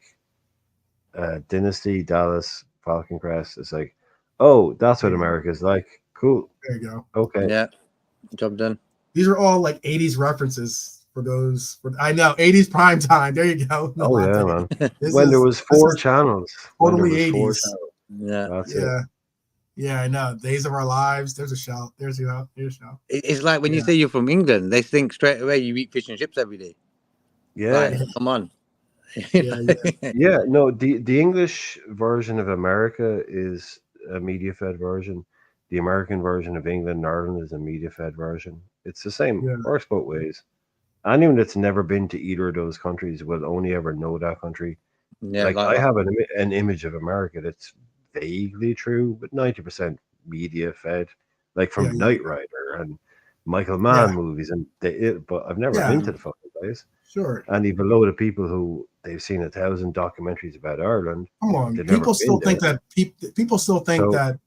Dynasty, Dallas, Falcon Crest. It's like, oh, that's what America's like. Cool. There you go. Okay. Yeah. Job done. These are all like 80s references for those. I know 80s prime time. There you go. No, yeah, man. When there was 4 channels. Totally 80s. Yeah. That's it. Yeah, I know. Days of Our Lives. There's a shout. There's a shout. It's like when you say you're from England, they think straight away you eat fish and chips every day. Yeah. Come on. Yeah, Yeah, no, the English version of America is a media fed version. The American version of England and Ireland is a media fed version. It's the same, yeah, works both ways. Anyone that's never been to either of those countries will only ever know that country. Yeah, Like like I that. have an image of America that's vaguely true, but 90% media fed, like yeah, from yeah, Knight Rider and Michael yeah, Mann movies, and but I've never yeah. been to the fucking place. Sure. And even a load of people who they've seen 1,000 documentaries about Ireland, Come on. they've never People been still think there. that people still think So that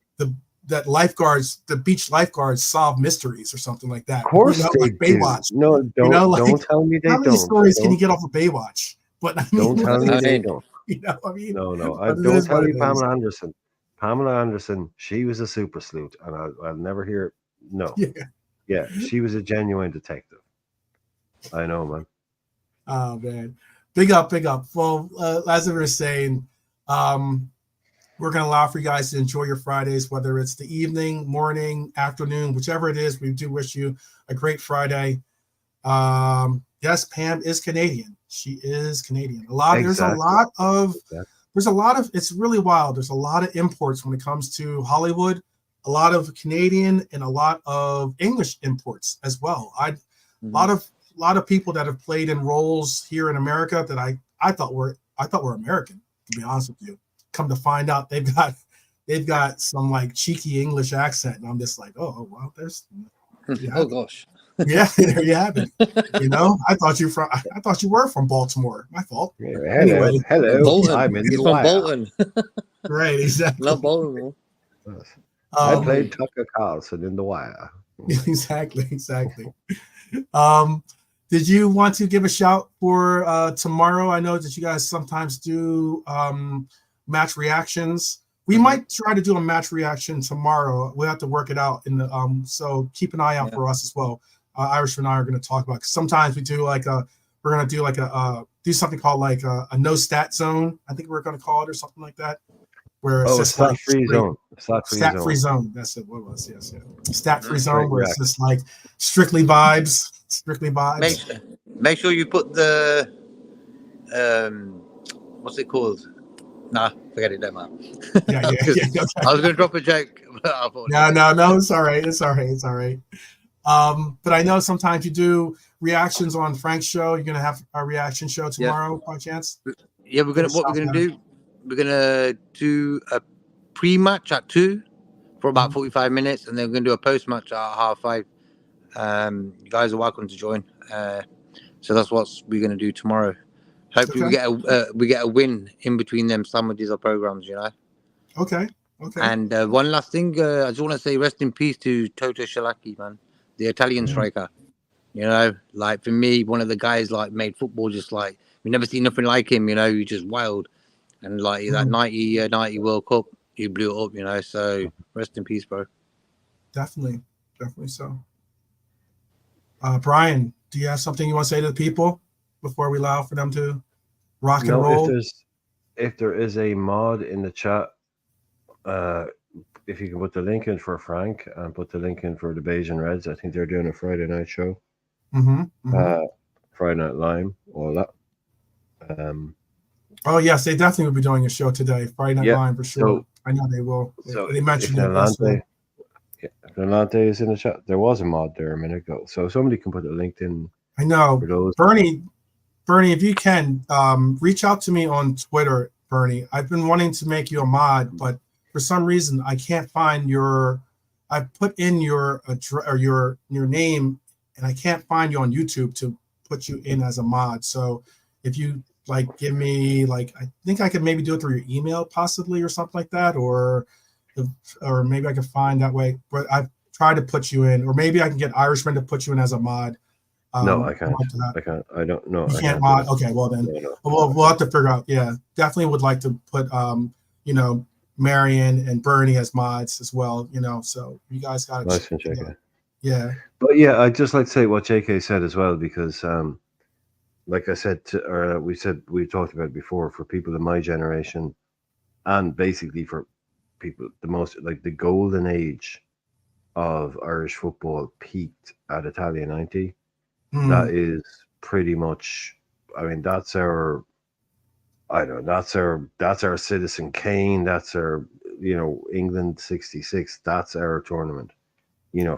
that lifeguards, the beach lifeguards, solve mysteries or something like of that. course they Like do. Baywatch. No, Like don't tell me they how many don't. stories can you Don't get off of Baywatch? But I mean, don't tell me I they mean, don't. I mean, No. I but it don't is tell what me it is. Pamela Anderson. Pamela Anderson, she was a super sleuth, and I'll never hear. No, Yeah. yeah, she was a genuine detective. I know, man. Oh man, big up, big up. Well, as I was saying, we're going to allow for you guys to enjoy your Fridays, whether it's the evening, morning, afternoon, whichever it is. We do wish you a great Friday. Yes, Pam is Canadian. She is Canadian. Exactly. There's a lot of, it's really wild. There's a lot of imports when it comes to Hollywood, a lot of Canadian and a lot of English imports as well. A lot of people that have played in roles here in America that I thought were American, to be honest with you. Come to find out they've got some like cheeky English accent, and I'm just like, oh well, there's oh gosh. yeah, there you have it. I thought you were from Baltimore. My fault. Yeah, Anyway, hello. Bolton. I'm in He's the from wire. Bolton. right, exactly. Not Baltimore. Yes. I Um, played Tucker Carlson in the wire. exactly. Did you want to give a shout for tomorrow? I know that you guys sometimes do match reactions. We might try to do a match reaction tomorrow. We'll have to work it out in the so keep an eye out for us as well. Irish and I are going to talk about, because sometimes we do like we're going to do like do something called like a no stat zone. I think we're going to call it, or something like that. Where it's just stat free zone. Stat free zone. That's it. What it was? Yes, yeah. Stat free Straight zone, where it's reaction. just like strictly vibes. Strictly vibes. Make sure you put the what's it called? Nah, forget it. Don't matter. Yeah. I was going to drop a joke, but I thought No. It's all right. But I know sometimes you do reactions on Frank's show. You're gonna have a reaction show tomorrow, by chance. Yeah, what we're gonna do? We're gonna do a pre-match at 2 for about 45 minutes, and then we're gonna do a post-match at 5:30. You guys are welcome to join. So that's what we're gonna do tomorrow. Hopefully, we get a win in between them sandwiches or programs. Okay. And one last thing, I just want to say rest in peace to Toto Schillaci, man, the Italian striker. Like for me, one of the guys like made football just like we never seen nothing like him. He's just wild, and like that 90 World Cup, he blew it up. So rest in peace, bro. Definitely so. Brian, do you have something you want to say to the people before we allow for them to rock and roll? If there is a mod in the chat, if you can put the link in for Frank and put the link in for the Bayesian Reds, I think they're doing a Friday night show. Friday Night Lime, all that. Oh yes, they definitely will be doing a show today. Friday Night Lime for sure. So, I know they will. So they mentioned it. If Nolante is in the chat, there was a mod there a minute ago. So somebody can put a LinkedIn. I know. Bernie, if you can, reach out to me on Twitter, Bernie. I've been wanting to make you a mod, but for some reason I can't find I put in your address or your name, and I can't find you on YouTube to put you in as a mod. So if you give me I think I could maybe do it through your email possibly, or something like that, or maybe I can find that way. But I've tried to put you in, or maybe I can get Irishman to put you in as a mod. No, I can't. I don't know. You can't mod. Okay, well then, no. We'll have to figure out. Yeah, definitely would like to put Marion and Bernie as mods as well. So you guys got nice and JK. Yeah, but yeah, I'd just like to say what JK said as well, because like I said, we talked about it before, for people in my generation, and basically for people the most, like, the golden age of Irish football peaked at Italia 90. That is pretty much, I mean, that's our I don't know. That's our Citizen Kane. That's our England '66. That's our tournament.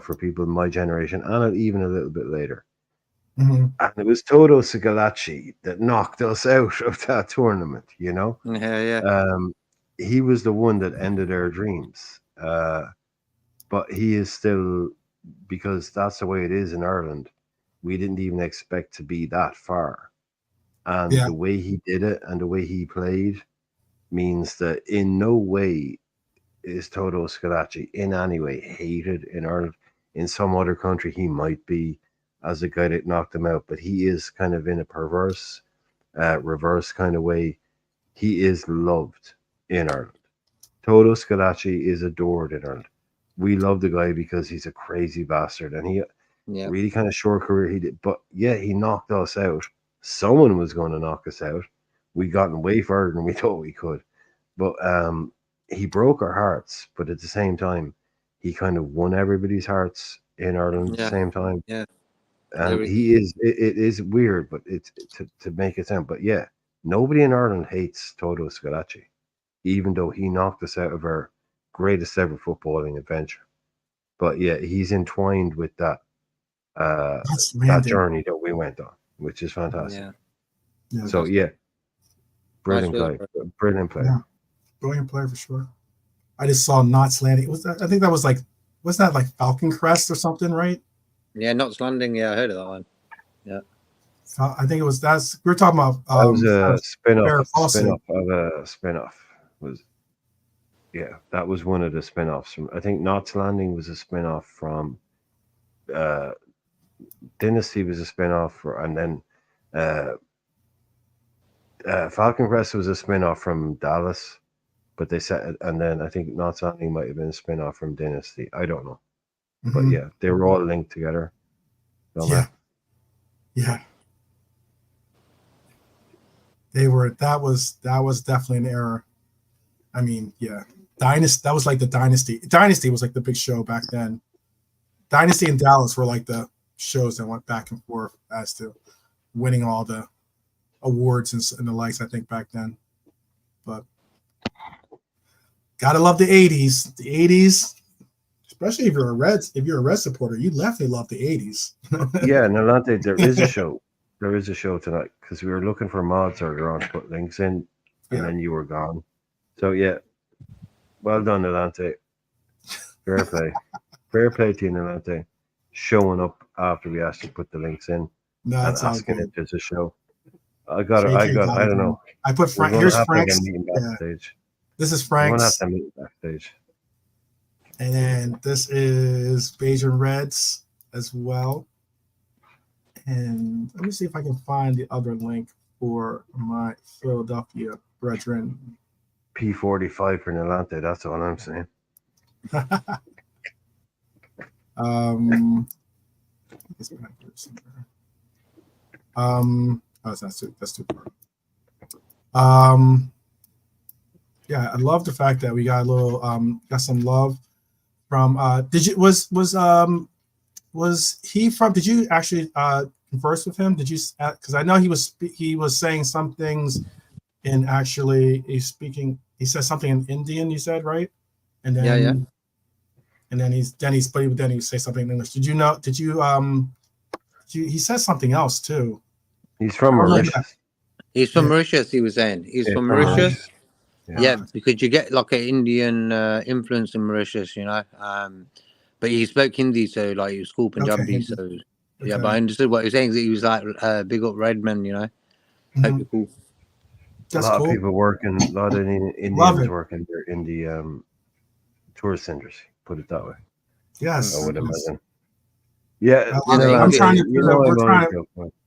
For people in my generation and even a little bit later. Mhm. And it was Toto Schillaci that knocked us out of that tournament. Yeah. He was the one that ended our dreams. But he is still, because that's the way it is in Ireland. We didn't even expect to be that far. And Yeah. the way he did it and the way he played means that in no way is Toto Schillaci in any way hated in Ireland. In some other country, he might be as a guy that knocked him out, but he is kind of in a perverse, reverse kind of way. He is loved in Ireland. Toto Schillaci is adored in Ireland. We love the guy because he's a crazy bastard, and he Yeah. really kind of short career he did. But yeah, he knocked us out. Someone was going to knock us out. We gotten way further than we thought we could. But he broke our hearts. But at the same time, he kind of won everybody's hearts in Ireland at the Yeah. same time. Yeah. And he is. It is weird, but it's to make it sound. But yeah, nobody in Ireland hates Toto Schillaci, even though he knocked us out of our greatest ever footballing adventure. But yeah, he's entwined with that that journey that we went on, which is fantastic. Yeah. So yeah, brilliant Nice guy, brilliant player. Yeah. Brilliant player for sure. I just saw Knots Landing. I think that was like, wasn't that like Falcon Crest or something, right? Yeah, Knots Landing. Yeah, I heard of that one. Yeah. I think it was we were talking about That was a Farrah spin-off Fawcett. of a spin-off. That was one of the spin-offs from, I think Knots Landing was a spin-off from Dynasty was a spin-off and then Falcon Crest was a spin-off from Dallas, but they said, and then I think Knots Landing might have been a spin-off from Dynasty. I don't know. But yeah, they were all linked together. Yeah. They were. That was definitely an error. I mean, yeah, Dynasty. That was like the Dynasty. Dynasty was like the big show back then. Dynasty and Dallas were like the shows that went back and forth as to winning all the awards and the likes. I think back then, but gotta love the '80s. The '80s, especially if you're a Reds supporter, you definitely love the '80s. Yeah, Nolante, there is a show. There is a show tonight because we were looking for mods earlier on to put links in, and then you were gone. So yeah, well done, Nolante. Fair play. Fair play to you, Nolante. Showing up after we asked you to put the links in and asking if there's a show. I don't know. I put Frank. Here's Frank's. Backstage. This is We're gonna Frank's. have to meet backstage. And then this is Bayesian Reds as well. And let me see if I can find the other link for my Philadelphia brethren. P45 for Nolante. That's all I'm saying. That's too far. Yeah, I love the fact that we got a little got some love from was he from, did you actually converse with him? Did you, because I know he was saying some things in, actually he said something in Indian, you said, right? And then and then he say something in English. He says something else too. He's from Mauritius. He's from Mauritius, he was saying. He's from Mauritius. Yeah, because you get like an Indian influence in Mauritius, but he spoke Hindi, so like he was cool Punjabi. So yeah, but I understood what he was saying. That he was like big up Redman, Hope you're cool. That's a lot cool. of people working, a lot of Indians working there in the tourist industry. Put it that way. Yes, I would imagine. Yeah, I'm trying to.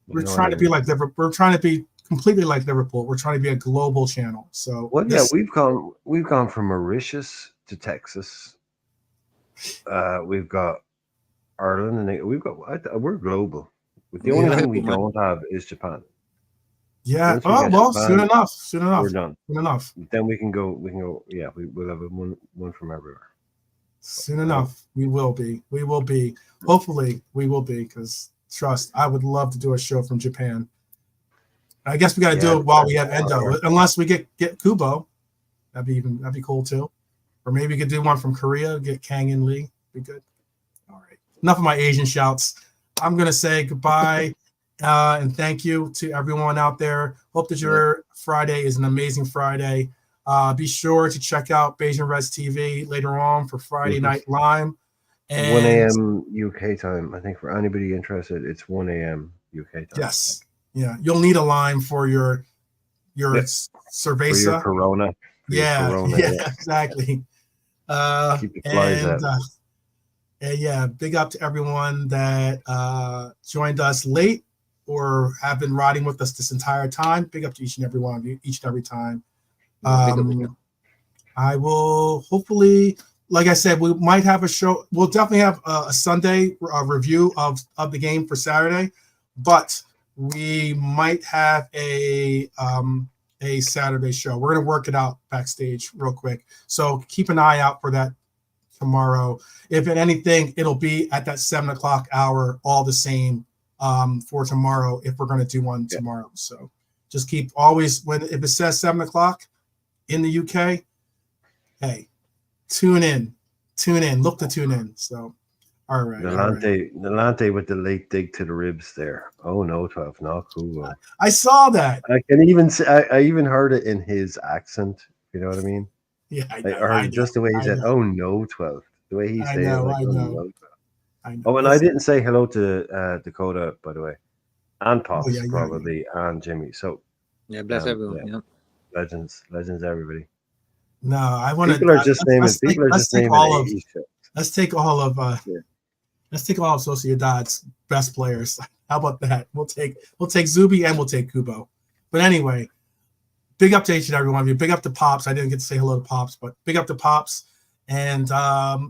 We're trying to be like Liverpool. We're trying to be completely like Liverpool. We're trying to be a global channel. So we've gone from Mauritius to Texas. We've got Ireland, and we're global. The only thing we don't have is Japan. Yeah. Oh well, Japan, soon enough. We're done. Soon enough. Then we can go. Yeah, we'll have one from everywhere. Soon enough, we will be. Hopefully, we will be. Because trust, I would love to do a show from Japan. I guess we got to Yeah, do it while we have that's Endo, smart. unless we get Kubo. That'd be cool too. Or maybe we could do one from Korea, get Kang and Lee. Be good. All right. Enough of my Asian shouts. I'm gonna say goodbye and thank you to everyone out there. Hope that your Friday is an amazing Friday. Be sure to check out Beijing Reds TV later on for Friday Night Lime. 1 And a.m. UK time. I think for anybody interested, it's 1 a.m. UK time. yes, yeah, you'll need a lime for your Yep. cerveza. For your Corona. For your Yeah, Corona, yeah, exactly. Keep the flies And out. yeah, big up to everyone that joined us late or have been riding with us this entire time. Big up to each and every one of you, each and every time. I will hopefully, like I said, we might have a show. We'll definitely have a Sunday review of the game for Saturday, but we might have a Saturday show. We're gonna work it out backstage real quick, so keep an eye out for that tomorrow. If at anything, it'll be at that 7:00 hour, all the same for tomorrow. If we're gonna do one tomorrow, so just keep always if it says 7:00 in the UK, hey, tune in, look to tune in. So, all right. Nalante with the late dig to the ribs there. Oh no, 12, not cool. I saw that. I can even say, I even heard it in his accent. You know what I mean? Yeah, I know. I heard just the way he said, "Oh no, 12." The way he said it, like, I "Oh know. no, 12." I know. Oh, and I didn't say hello to Dakota, by the way, and Pops yeah, probably, and Jimmy. So Yeah, bless everyone. yeah. Yeah. legends, everybody. No, I want to. People are just naming. People are just naming 80s shows. Let's take all of Sociedad's best players. How about that? We'll take Zuby and we'll take Kubo. But anyway, big up to each and every one of you. Big up to Pops. I didn't get to say hello to Pops, but big up to Pops. And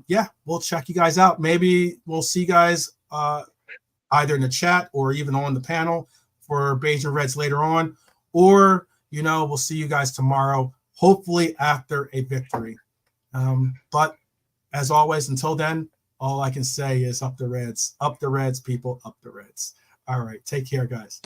yeah, we'll check you guys out. Maybe we'll see you guys either in the chat or even on the panel for Beijing Reds later on. Or, we'll see you guys tomorrow, hopefully after a victory. But as always, until then, all I can say is up the Reds, people, up the Reds. All right, take care, guys.